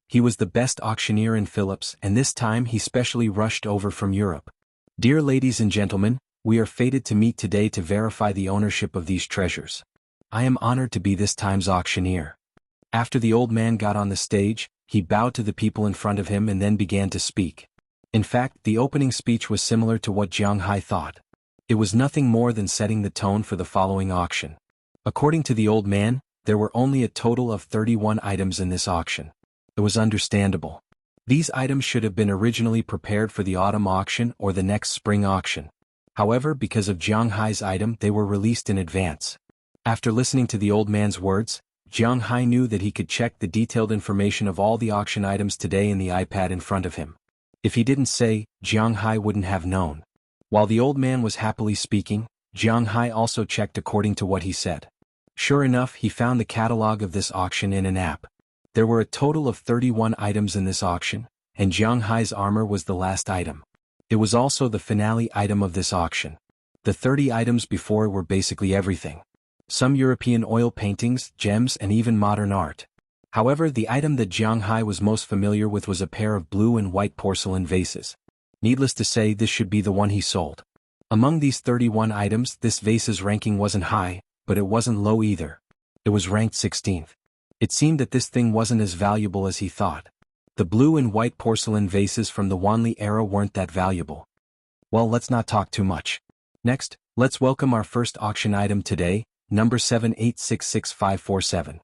He was the best auctioneer in Philips, and this time he specially rushed over from Europe. Dear ladies and gentlemen, we are fated to meet today to verify the ownership of these treasures. I am honored to be this time's auctioneer. After the old man got on the stage, he bowed to the people in front of him and then began to speak. In fact, the opening speech was similar to what Jiang Hai thought. It was nothing more than setting the tone for the following auction. According to the old man, there were only a total of 31 items in this auction. It was understandable. These items should have been originally prepared for the autumn auction or the next spring auction. However, because of Jiang Hai's item, they were released in advance. After listening to the old man's words, Jiang Hai knew that he could check the detailed information of all the auction items today in the iPad in front of him. If he didn't say, Jiang Hai wouldn't have known. While the old man was happily speaking, Jiang Hai also checked according to what he said. Sure enough, he found the catalog of this auction in an app. There were a total of 31 items in this auction, and Jiang Hai's armor was the last item. It was also the finale item of this auction. The 30 items before were basically everything. Some European oil paintings, gems, and even modern art. However, the item that Jiang Hai was most familiar with was a pair of blue and white porcelain vases. Needless to say, this should be the one he sold. Among these 31 items, this vase's ranking wasn't high, but it wasn't low either. It was ranked 16th. It seemed that this thing wasn't as valuable as he thought. The blue and white porcelain vases from the Wanli era weren't that valuable. Well, let's not talk too much. Next, let's welcome our first auction item today, number 7866547.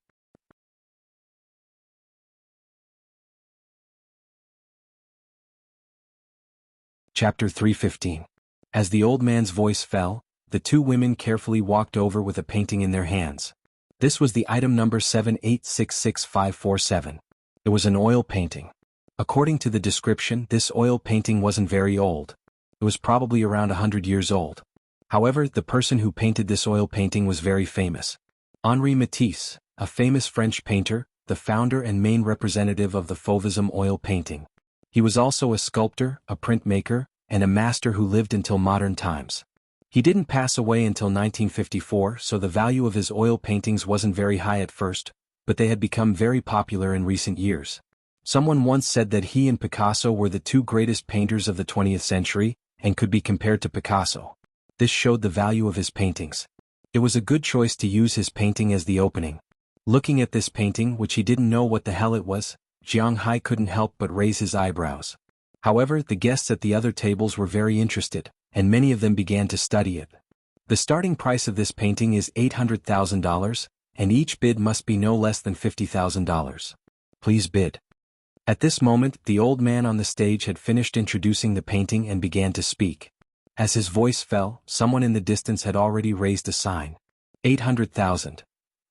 Chapter 315. As the old man's voice fell, the two women carefully walked over with a painting in their hands. This was the item number 7866547. It was an oil painting. According to the description, this oil painting wasn't very old. It was probably around 100 years old. However, the person who painted this oil painting was very famous. Henri Matisse, a famous French painter, the founder and main representative of the Fauvism oil painting. He was also a sculptor, a printmaker, and a master who lived until modern times. He didn't pass away until 1954, so the value of his oil paintings wasn't very high at first, but they had become very popular in recent years. Someone once said that he and Picasso were the two greatest painters of the 20th century, and could be compared to Picasso. This showed the value of his paintings. It was a good choice to use his painting as the opening. Looking at this painting, which he didn't know what the hell it was, Jiang Hai couldn't help but raise his eyebrows. However, the guests at the other tables were very interested, and many of them began to study it. The starting price of this painting is $800,000, and each bid must be no less than $50,000. Please bid. At this moment, the old man on the stage had finished introducing the painting and began to speak. As his voice fell, someone in the distance had already raised a sign. 800,000.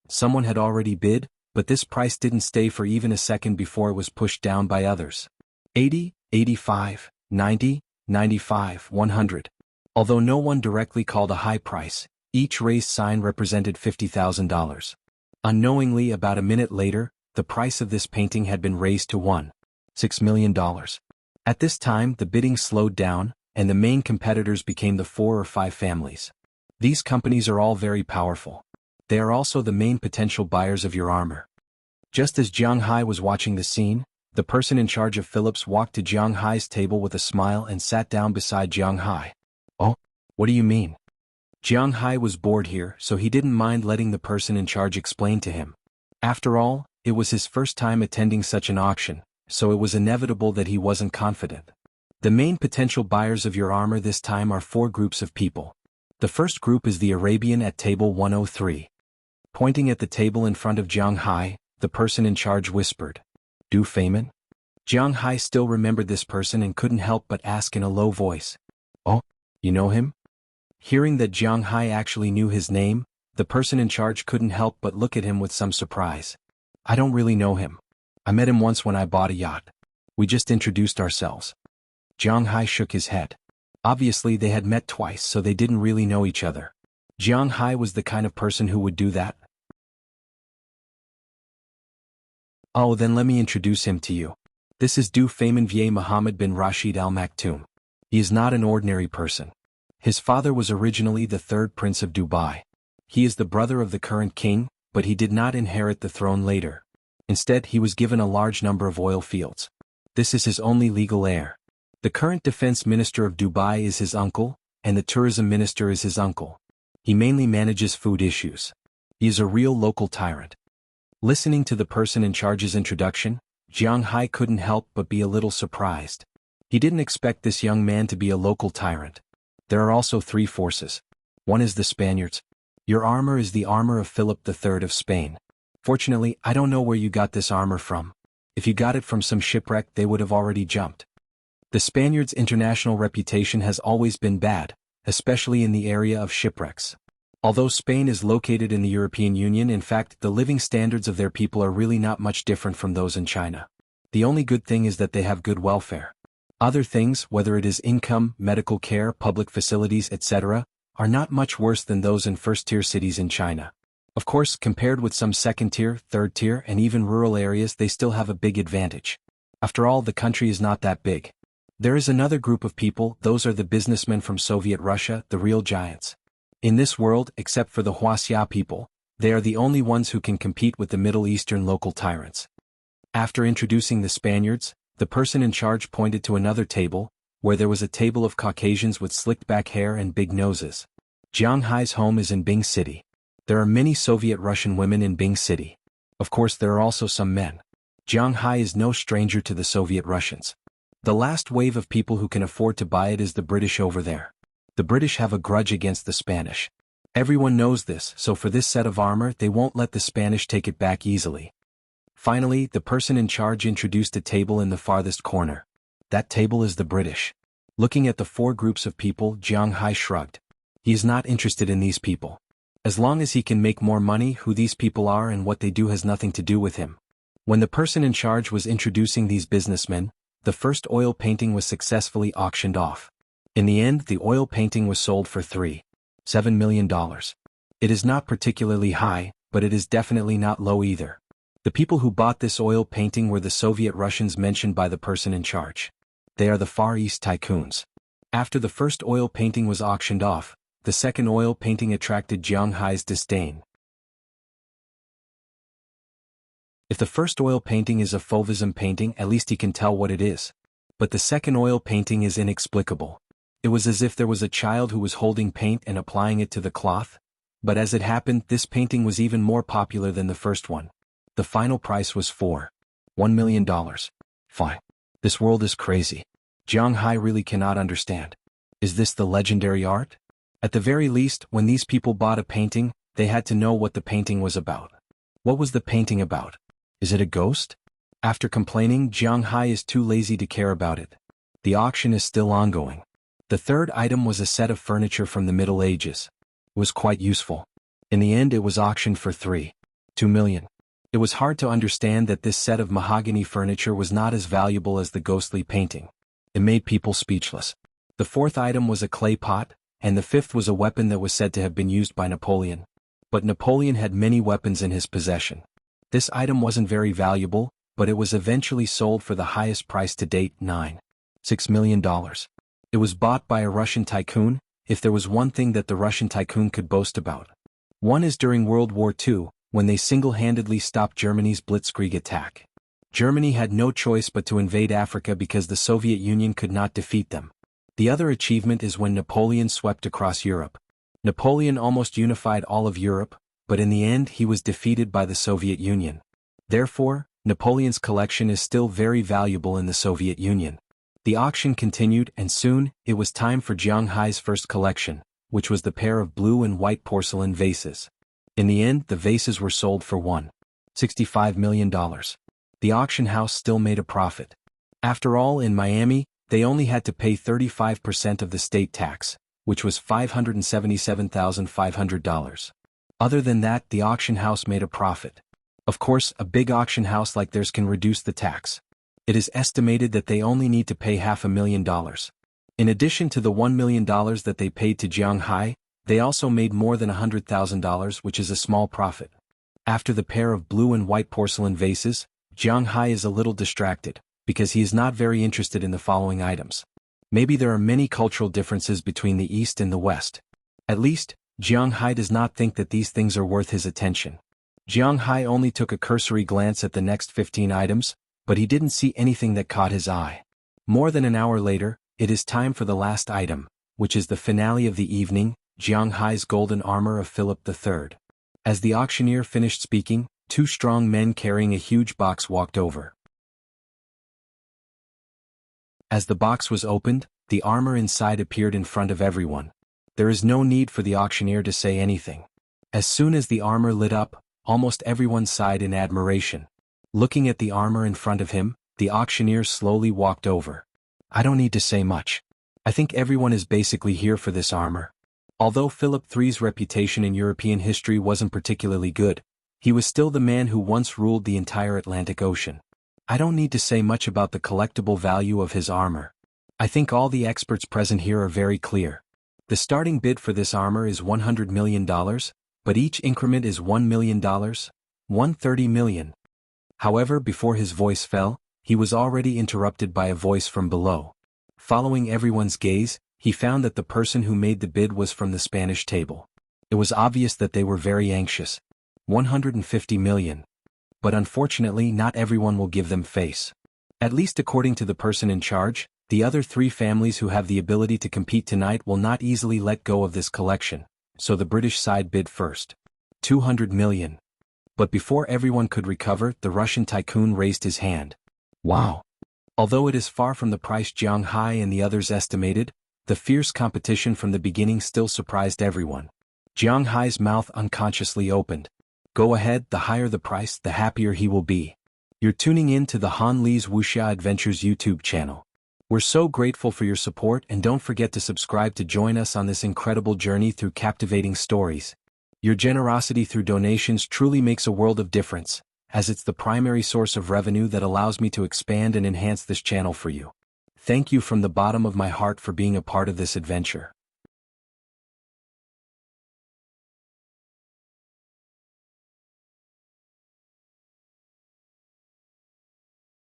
Someone had already bid, but this price didn't stay for even a second before it was pushed down by others. 80, 85, 90, 95, 100. Although no one directly called a high price, each raised sign represented $50,000. Unknowingly, about a minute later, the price of this painting had been raised to $1.6 million. At this time, the bidding slowed down, and the main competitors became the 4 or 5 families. These companies are all very powerful. They are also the main potential buyers of your armor. Just as Jiang Hai was watching the scene, the person in charge of Philips walked to Jiang Hai's table with a smile and sat down beside Jiang Hai. Oh, what do you mean? Jiang Hai was bored here, so he didn't mind letting the person in charge explain to him. After all, it was his first time attending such an auction, so it was inevitable that he wasn't confident. The main potential buyers of your armor this time are 4 groups of people. The first group is the Arabian at table 103. Pointing at the table in front of Jiang Hai, the person in charge whispered, "Du Feynman?" Jiang Hai still remembered this person and couldn't help but ask in a low voice, "Oh, you know him?" Hearing that Jiang Hai actually knew his name, the person in charge couldn't help but look at him with some surprise. "I don't really know him. I met him once when I bought a yacht. We just introduced ourselves." Jiang Hai shook his head. Obviously they had met twice, so they didn't really know each other. Jiang Hai was the kind of person who would do that. "Oh, then let me introduce him to you. This is Du Feynman Vieux Mohammed bin Rashid Al Maktoum. He is not an ordinary person. His father was originally the 3rd Prince of Dubai. He is the brother of the current king, but he did not inherit the throne later. Instead, he was given a large number of oil fields. This is his only legal heir. The current defense minister of Dubai is his uncle, and the tourism minister is his uncle. He mainly manages food issues. He is a real local tyrant." Listening to the person in charge's introduction, Jiang Hai couldn't help but be a little surprised. He didn't expect this young man to be a local tyrant. There are also 3 forces. One is the Spaniards. Your armor is the armor of Philip III of Spain. Fortunately, I don't know where you got this armor from. If you got it from some shipwreck, they would have already jumped. The Spaniards' international reputation has always been bad, especially in the area of shipwrecks. Although Spain is located in the European Union, in fact, the living standards of their people are really not much different from those in China. The only good thing is that they have good welfare. Other things, whether it is income, medical care, public facilities, etc., are not much worse than those in first-tier cities in China. Of course, compared with some second-tier, third-tier, and even rural areas, they still have a big advantage. After all, the country is not that big. There is another group of people, those are the businessmen from Soviet Russia, the real giants. In this world, except for the Wuxia people, they are the only ones who can compete with the Middle Eastern local tyrants. After introducing the Spaniards, the person in charge pointed to another table, where there was a table of Caucasians with slicked-back hair and big noses. Jiang Hai's home is in Bing City. There are many Soviet Russian women in Bing City. Of course, there are also some men. Jiang Hai is no stranger to the Soviet Russians. The last wave of people who can afford to buy it is the British over there. The British have a grudge against the Spanish. Everyone knows this, so for this set of armor, they won't let the Spanish take it back easily. Finally, the person in charge introduced a table in the farthest corner. That table is the British. Looking at the 4 groups of people, Jiang Hai shrugged. He is not interested in these people. As long as he can make more money, who these people are and what they do has nothing to do with him. When the person in charge was introducing these businessmen, the first oil painting was successfully auctioned off. In the end, the oil painting was sold for $3.7 million. It is not particularly high, but it is definitely not low either. The people who bought this oil painting were the Soviet Russians mentioned by the person in charge. They are the Far East tycoons. After the first oil painting was auctioned off, the second oil painting attracted Jiang Hai's disdain. If the first oil painting is a fauvism painting, at least he can tell what it is. But the second oil painting is inexplicable. It was as if there was a child who was holding paint and applying it to the cloth. But as it happened, this painting was even more popular than the first one. The final price was $1 million. Fine. This world is crazy. Jiang Hai really cannot understand. Is this the legendary art? At the very least, when these people bought a painting, they had to know what the painting was about. What was the painting about? Is it a ghost? After complaining, Jiang Hai is too lazy to care about it. The auction is still ongoing. The third item was a set of furniture from the Middle Ages. It was quite useful. In the end, it was auctioned for $2 million. It was hard to understand that this set of mahogany furniture was not as valuable as the ghostly painting. It made people speechless. The fourth item was a clay pot, and the fifth was a weapon that was said to have been used by Napoleon. But Napoleon had many weapons in his possession. This item wasn't very valuable, but it was eventually sold for the highest price to date, $6 million. It was bought by a Russian tycoon, if there was one thing that the Russian tycoon could boast about. One is during World War II, when they single-handedly stopped Germany's blitzkrieg attack. Germany had no choice but to invade Africa because the Soviet Union could not defeat them. The other achievement is when Napoleon swept across Europe. Napoleon almost unified all of Europe, but in the end he was defeated by the Soviet Union. Therefore, Napoleon's collection is still very valuable in the Soviet Union. The auction continued, and soon, it was time for Jiang Hai's first collection, which was the pair of blue and white porcelain vases. In the end, the vases were sold for $65 million. The auction house still made a profit. After all, in Miami, they only had to pay 35% of the state tax, which was $577,500. Other than that, the auction house made a profit. Of course, a big auction house like theirs can reduce the tax. It is estimated that they only need to pay $500,000. In addition to the $1 million that they paid to Jiang Hai, they also made more than $100,000, which is a small profit. After the pair of blue and white porcelain vases, Jiang Hai is a little distracted, because he is not very interested in the following items. Maybe there are many cultural differences between the East and the West. At least, Jiang Hai does not think that these things are worth his attention. Jiang Hai only took a cursory glance at the next 15 items, but he didn't see anything that caught his eye. More than an hour later, it is time for the last item, which is the finale of the evening, Jiang Hai's golden armor of Philip III. As the auctioneer finished speaking, two strong men carrying a huge box walked over. As the box was opened, the armor inside appeared in front of everyone. There is no need for the auctioneer to say anything. As soon as the armor lit up, almost everyone sighed in admiration. Looking at the armor in front of him, the auctioneer slowly walked over. I don't need to say much. I think everyone is basically here for this armor. Although Philip III's reputation in European history wasn't particularly good, he was still the man who once ruled the entire Atlantic Ocean. I don't need to say much about the collectible value of his armor. I think all the experts present here are very clear. The starting bid for this armor is $100 million, but each increment is $1 million, $130 million. However, before his voice fell, he was already interrupted by a voice from below. Following everyone's gaze, he found that the person who made the bid was from the Spanish table. It was obvious that they were very anxious. $150 million. But unfortunately, not everyone will give them face. At least according to the person in charge, the other three families who have the ability to compete tonight will not easily let go of this collection, so the British side bid first. $200 million. But before everyone could recover, the Russian tycoon raised his hand. Wow! Although it is far from the price Jiang Hai and the others estimated, the fierce competition from the beginning still surprised everyone. Jiang Hai's mouth unconsciously opened. Go ahead, the higher the price, the happier he will be. You're tuning in to the Han Li's Wuxia Adventures YouTube channel. We're so grateful for your support, and don't forget to subscribe to join us on this incredible journey through captivating stories. Your generosity through donations truly makes a world of difference, as it's the primary source of revenue that allows me to expand and enhance this channel for you. Thank you from the bottom of my heart for being a part of this adventure.